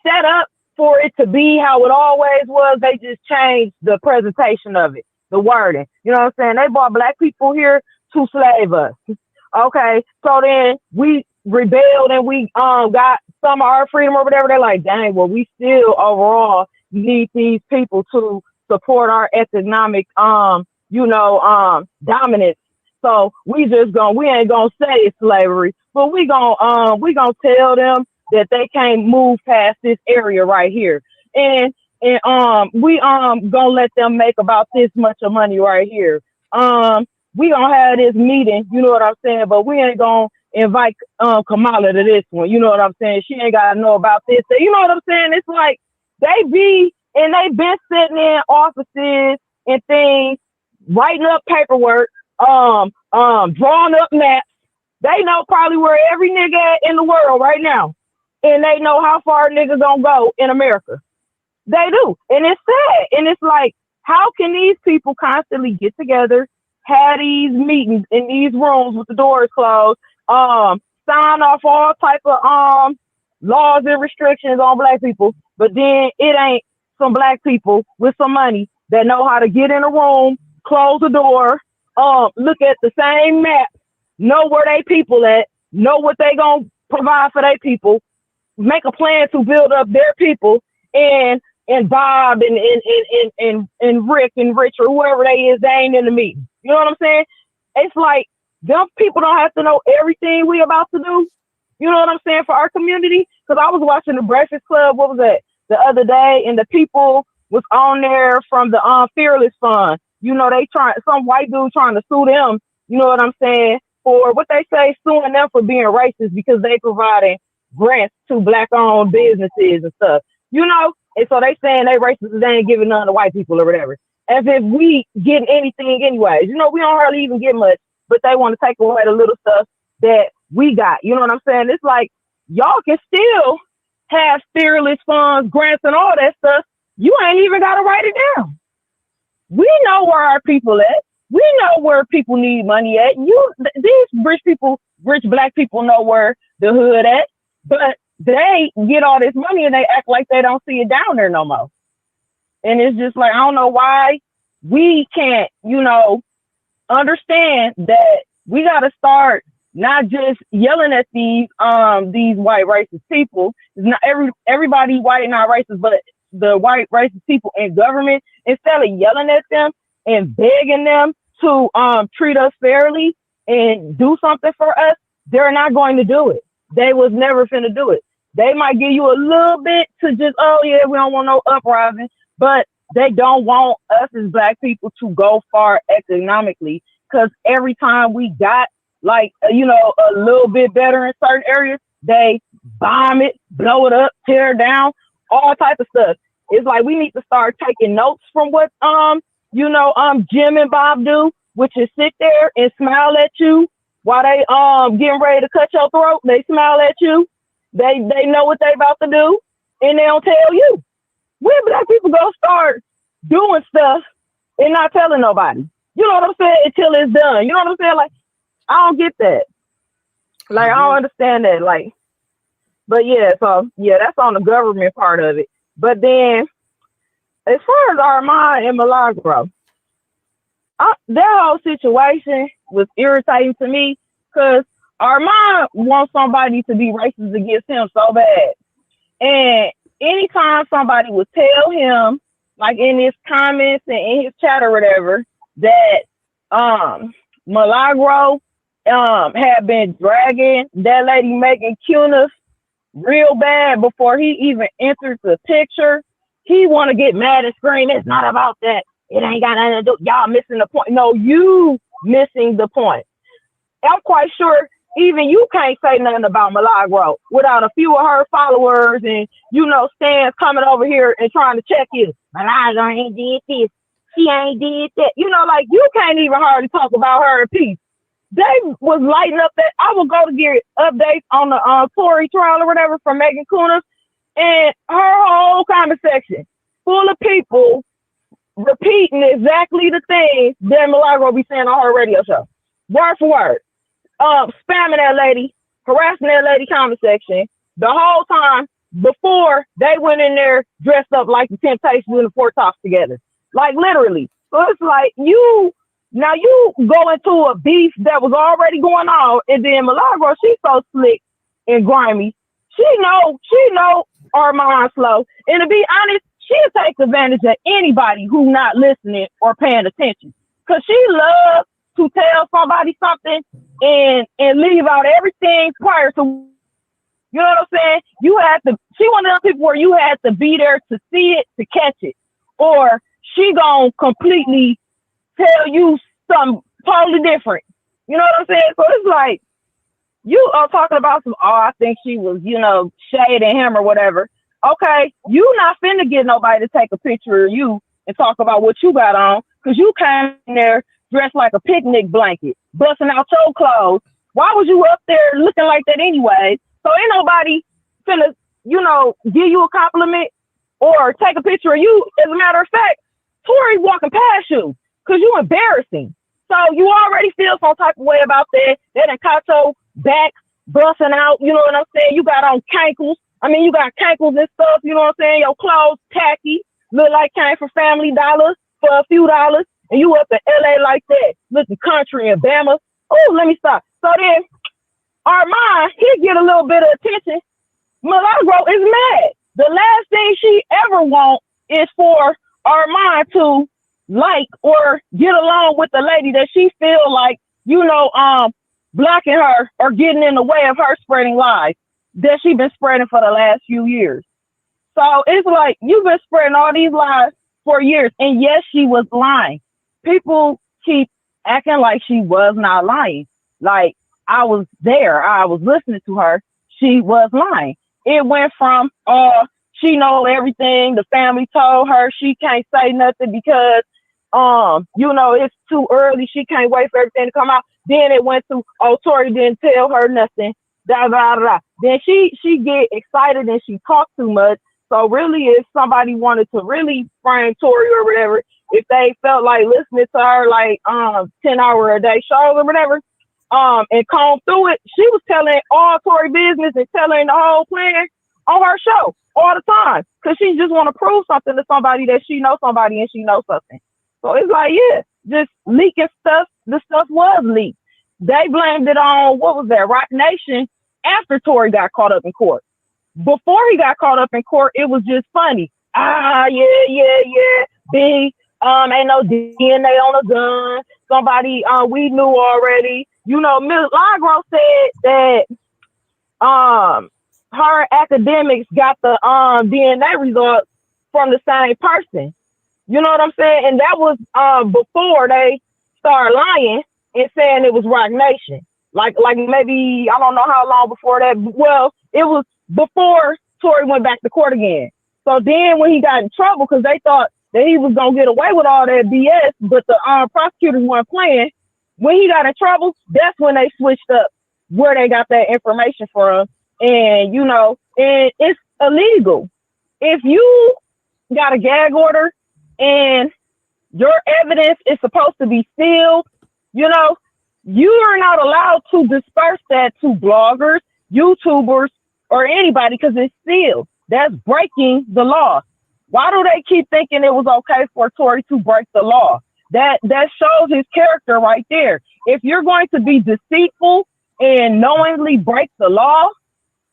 set up for it to be how it always was. They just changed the presentation of it, the wording. You know what I'm saying? They brought black people here to slave us. Okay, so then we rebelled and we got some of our freedom or whatever. They're like, dang, well, we still overall need these people to support our economic dominance. So we ain't gonna say it's slavery, but we gonna tell them that they can't move past this area right here. And we gonna let them make about this much of money right here. We gonna have this meeting, you know what I'm saying, but we ain't gonna invite Kamala to this one, you know what I'm saying? She ain't gotta know about this. You know what I'm saying? It's like they been sitting in offices and things, writing up paperwork, drawing up maps. They know probably where every nigga in the world right now. And they know how far niggas gonna go in America. They do. And it's sad. And it's like, how can these people constantly get together, had these meetings in these rooms with the doors closed, sign off all type of laws and restrictions on black people, but then it ain't some black people with some money that know how to get in a room, close the door, look at the same map, know where they people at, know what they gonna provide for their people, make a plan to build up their people, and Bob and Rick and Rich or whoever they is, they ain't in the meeting. You know what I'm saying? It's like them people don't have to know everything we about to do. You know what I'm saying, for our community? Because I was watching the Breakfast Club, what was that, the other day, and the people was on there from the Fearless Fund. You know, they some white dude trying to sue them, you know what I'm saying, for what they say, suing them for being racist because they providing grants to black-owned businesses and stuff. You know, and so they saying they racist because they ain't giving none to white people or whatever. As if we getting anything anyways. You know, we don't hardly even get much, but they want to take away the little stuff that we got. You know what I'm saying? It's like, y'all can still have Fearless funds, grants, and all that stuff. You ain't even got to write it down. We know where our people at. We know where people need money at. These rich black people know where the hood at, but they get all this money and they act like they don't see it down there no more. And it's just like, I don't know why we can't, you know, understand that we got to start not just yelling at these white racist people. It's not everybody white not racist, but the white racist people in government, instead of yelling at them and begging them to treat us fairly and do something for us, they're not going to do it. They was never finna do it. They might give you a little bit to just, oh yeah, we don't want no uprising, but they don't want us as black people to go far economically, because every time we got, like, you know, a little bit better in certain areas, they bomb it, blow it up, tear it down, all type of stuff. It's like we need to start taking notes from what Jim and Bob do, which is sit there and smile at you while they getting ready to cut your throat. They smile at you. They know what they about to do, and they don't tell you. When black people go start doing stuff and not telling nobody? You know what I'm saying? Until it's done. You know what I'm saying? Like, I don't get that. Like, I don't understand that. Like, but yeah, so yeah, that's on the government part of it. But then, as far as Armon and Milagro, that whole situation was irritating to me, because Armon wants somebody to be racist against him so bad. And anytime somebody would tell him, like in his comments and in his chat or whatever, that Milagro had been dragging that lady Megann Cunniff real bad before he even entered the picture, he want to get mad and scream, it's not about that. It ain't got nothing to do. Y'all missing the point. No, you missing the point. I'm quite sure even you can't say nothing about Milagro without a few of her followers and, you know, stands coming over here and trying to check you. Milagro ain't did this. She ain't did that. You know, like, you can't even hardly talk about her in peace. They was lighting up that. I will go to get updates on the Tory trial or whatever from Megann Cunniff, and her whole comment section full of people repeating exactly the things that Milagro be saying on her radio show, word for word, spamming that lady, harassing that lady comment section the whole time before they went in there dressed up like the Temptations and the Four Tops together, like literally. So it's like you go into a beef that was already going on, and then Milagro, she's so slick and grimy. She know Armon slow, and to be honest, she'll take advantage of anybody who not listening or paying attention, because she loves to tell somebody something and leave out everything prior to, you know what I'm saying? She one of those people where you had to be there to see it, to catch it, or she gonna completely tell you something totally different. You know what I'm saying? So it's like, you are talking about I think she was, you know, shading him or whatever. Okay, you not finna get nobody to take a picture of you and talk about what you got on, because you came in there dressed like a picnic blanket, busting out your clothes. Why was you up there looking like that anyway? So ain't nobody finna, you know, give you a compliment or take a picture of you. As a matter of fact, Tory walking past you because you embarrassing. So you already feel some type of way about that. They done caught your back busting out, you know what I'm saying? You got on cankles. I mean, you got cankles and stuff, you know what I'm saying? Your clothes tacky, look like came from Family Dollar for a few dollars, and you up in LA like that, looking country and Bama. Oh, let me stop. So then Armon, he get a little bit of attention. Milagro is mad. The last thing she ever want is for Armon to like or get along with the lady that she feel like, blocking her or getting in the way of her spreading lies that she been spreading for the last few years. So it's like, you've been spreading all these lies for years. And yes, she was lying. People keep acting like she was not lying. Like, I was there. I was listening to her. She was lying. It went from, she know everything. The family told her she can't say nothing because, it's too early. She can't wait for everything to come out. Then it went to, Tori didn't tell her nothing. Da, da, da. Then she get excited and she talk too much. So really, if somebody wanted to really frame Tori or whatever, if they felt like listening to her, like 10-hour-a-day shows or whatever, and comb through it, she was telling all Tori business and telling the whole plan on her show all the time, because she just want to prove something to somebody that she knows somebody and she knows something. So it's like, yeah, just leaking stuff. The stuff was leaked. They blamed it on, what was that, Rock Nation, after Tori got caught up in court. Before he got caught up in court, it was just funny. Yeah. Big, ain't no DNA on a gun. Somebody, we knew already. Milagro said that her academics got the DNA results from the same person. You know what I'm saying? And that was before they started lying and saying it was Rock Nation. Like maybe, I don't know how long before that. Well, it was before Tori went back to court again. So then when he got in trouble, because they thought that he was going to get away with all that BS, but the prosecutors weren't playing. When he got in trouble, that's when they switched up where they got that information from. And, and it's illegal. If you got a gag order and your evidence is supposed to be sealed, you are not allowed to disperse that to bloggers, YouTubers, or anybody because it's sealed. That's breaking the law. Why do they keep thinking it was okay for Tori to break the law? That shows his character right there. If you're going to be deceitful and knowingly break the law,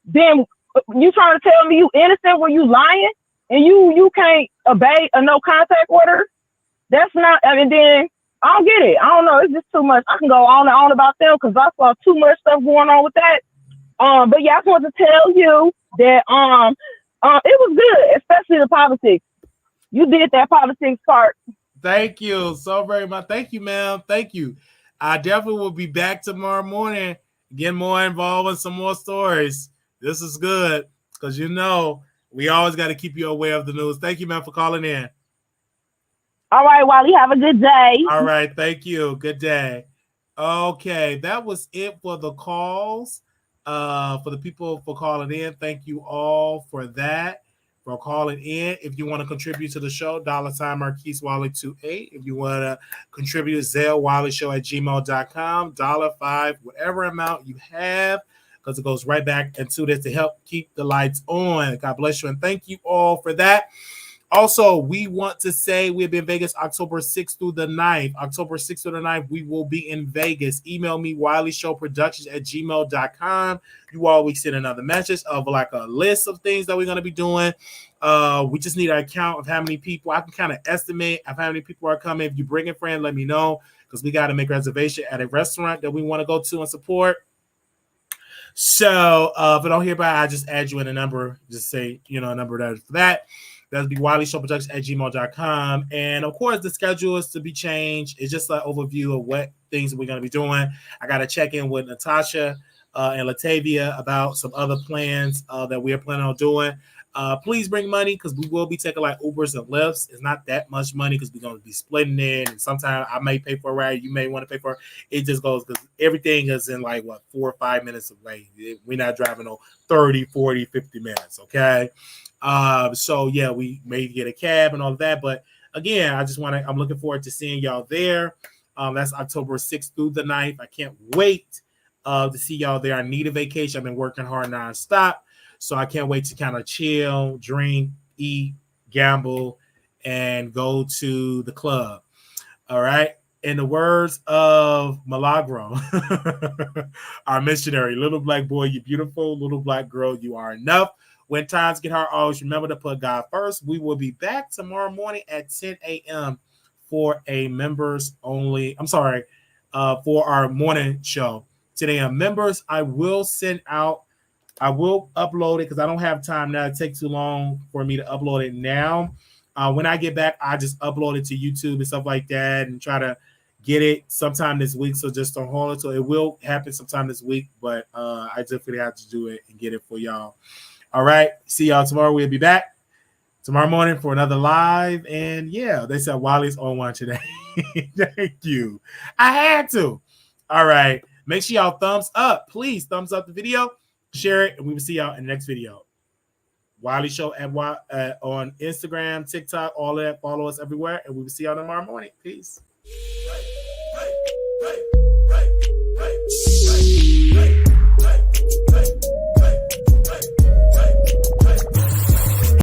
then you trying to tell me you innocent when you lying and you can't obey a no contact order? That's not, then I don't get it. I don't know. It's just too much. I can go on and on about them because I saw too much stuff going on with that. But yeah, I just wanted to tell you that it was good, especially the politics. You did that politics part. Thank you so very much. Thank you, ma'am. Thank you. I definitely will be back tomorrow morning, get more involved in some more stories. This is good because we always got to keep you aware of the news. Thank you, ma'am, for calling in. All right, Wally, have a good day. All right, thank you. Good day. Okay, that was it for the calls. For the people for calling in, thank you all for that. For calling in. If you want to contribute to the show, $ Marquise Wally 28. If you want to contribute, Zelle Wally Show at gmail.com, $5, whatever amount you have, because it goes right back into this to help keep the lights on. God bless you, and thank you all for that. Also, we want to say we'll be in Vegas October 6th through the 9th. October 6th through the 9th, we will be in Vegas. Email me, WileyShowProductions@gmail.com. You always send another message of like a list of things that we're going to be doing. We just need a count of how many people. I can kind of estimate of how many people are coming. If you bring a friend, let me know because we got to make a reservation at a restaurant that we want to go to and support. So if I don't hear about it, I just add you in a number. Just say, a number that for that. That'll be WileyShowProductions@gmail.com. And of course, the schedule is to be changed. It's just an overview of what things we're going to be doing. I got to check in with Natasha and Latavia about some other plans that we are planning on doing. Please bring money because we will be taking like Ubers and Lyfts. It's not that much money because we're going to be splitting it. And sometimes I may pay for a ride. You may want to pay for it. It just goes because everything is in 4 or 5 minutes away. We're not driving on 30, 40, 50 minutes. Okay. So yeah, we may get a cab and all of that, but again, I'm looking forward to seeing y'all there. That's October 6th through the 9th. I can't wait to see y'all there. I need a vacation. I've been working hard nonstop, so I can't wait to kind of chill, drink, eat, gamble, and go to the club. All right. In the words of Milagro, our missionary, little black boy, you beautiful, little black girl, you are enough. When times get hard, always remember to put God first. We will be back tomorrow morning at 10 a.m. for a members only. For our morning show. 10 a.m. members, I will upload it because I don't have time now. It takes too long for me to upload it now. When I get back, I just upload it to YouTube and stuff like that and try to get it sometime this week. So just don't hold it. So it will happen sometime this week, but I definitely have to do it and get it for y'all. All right. See y'all tomorrow. We'll be back tomorrow morning for another live. And yeah, they said Wiley's on one today. Thank you. I had to. All right. Make sure y'all thumbs up. Please thumbs up the video. Share it. And we will see y'all in the next video. Wiley Show on Instagram, TikTok, all of that. Follow us everywhere. And we will see y'all tomorrow morning. Peace.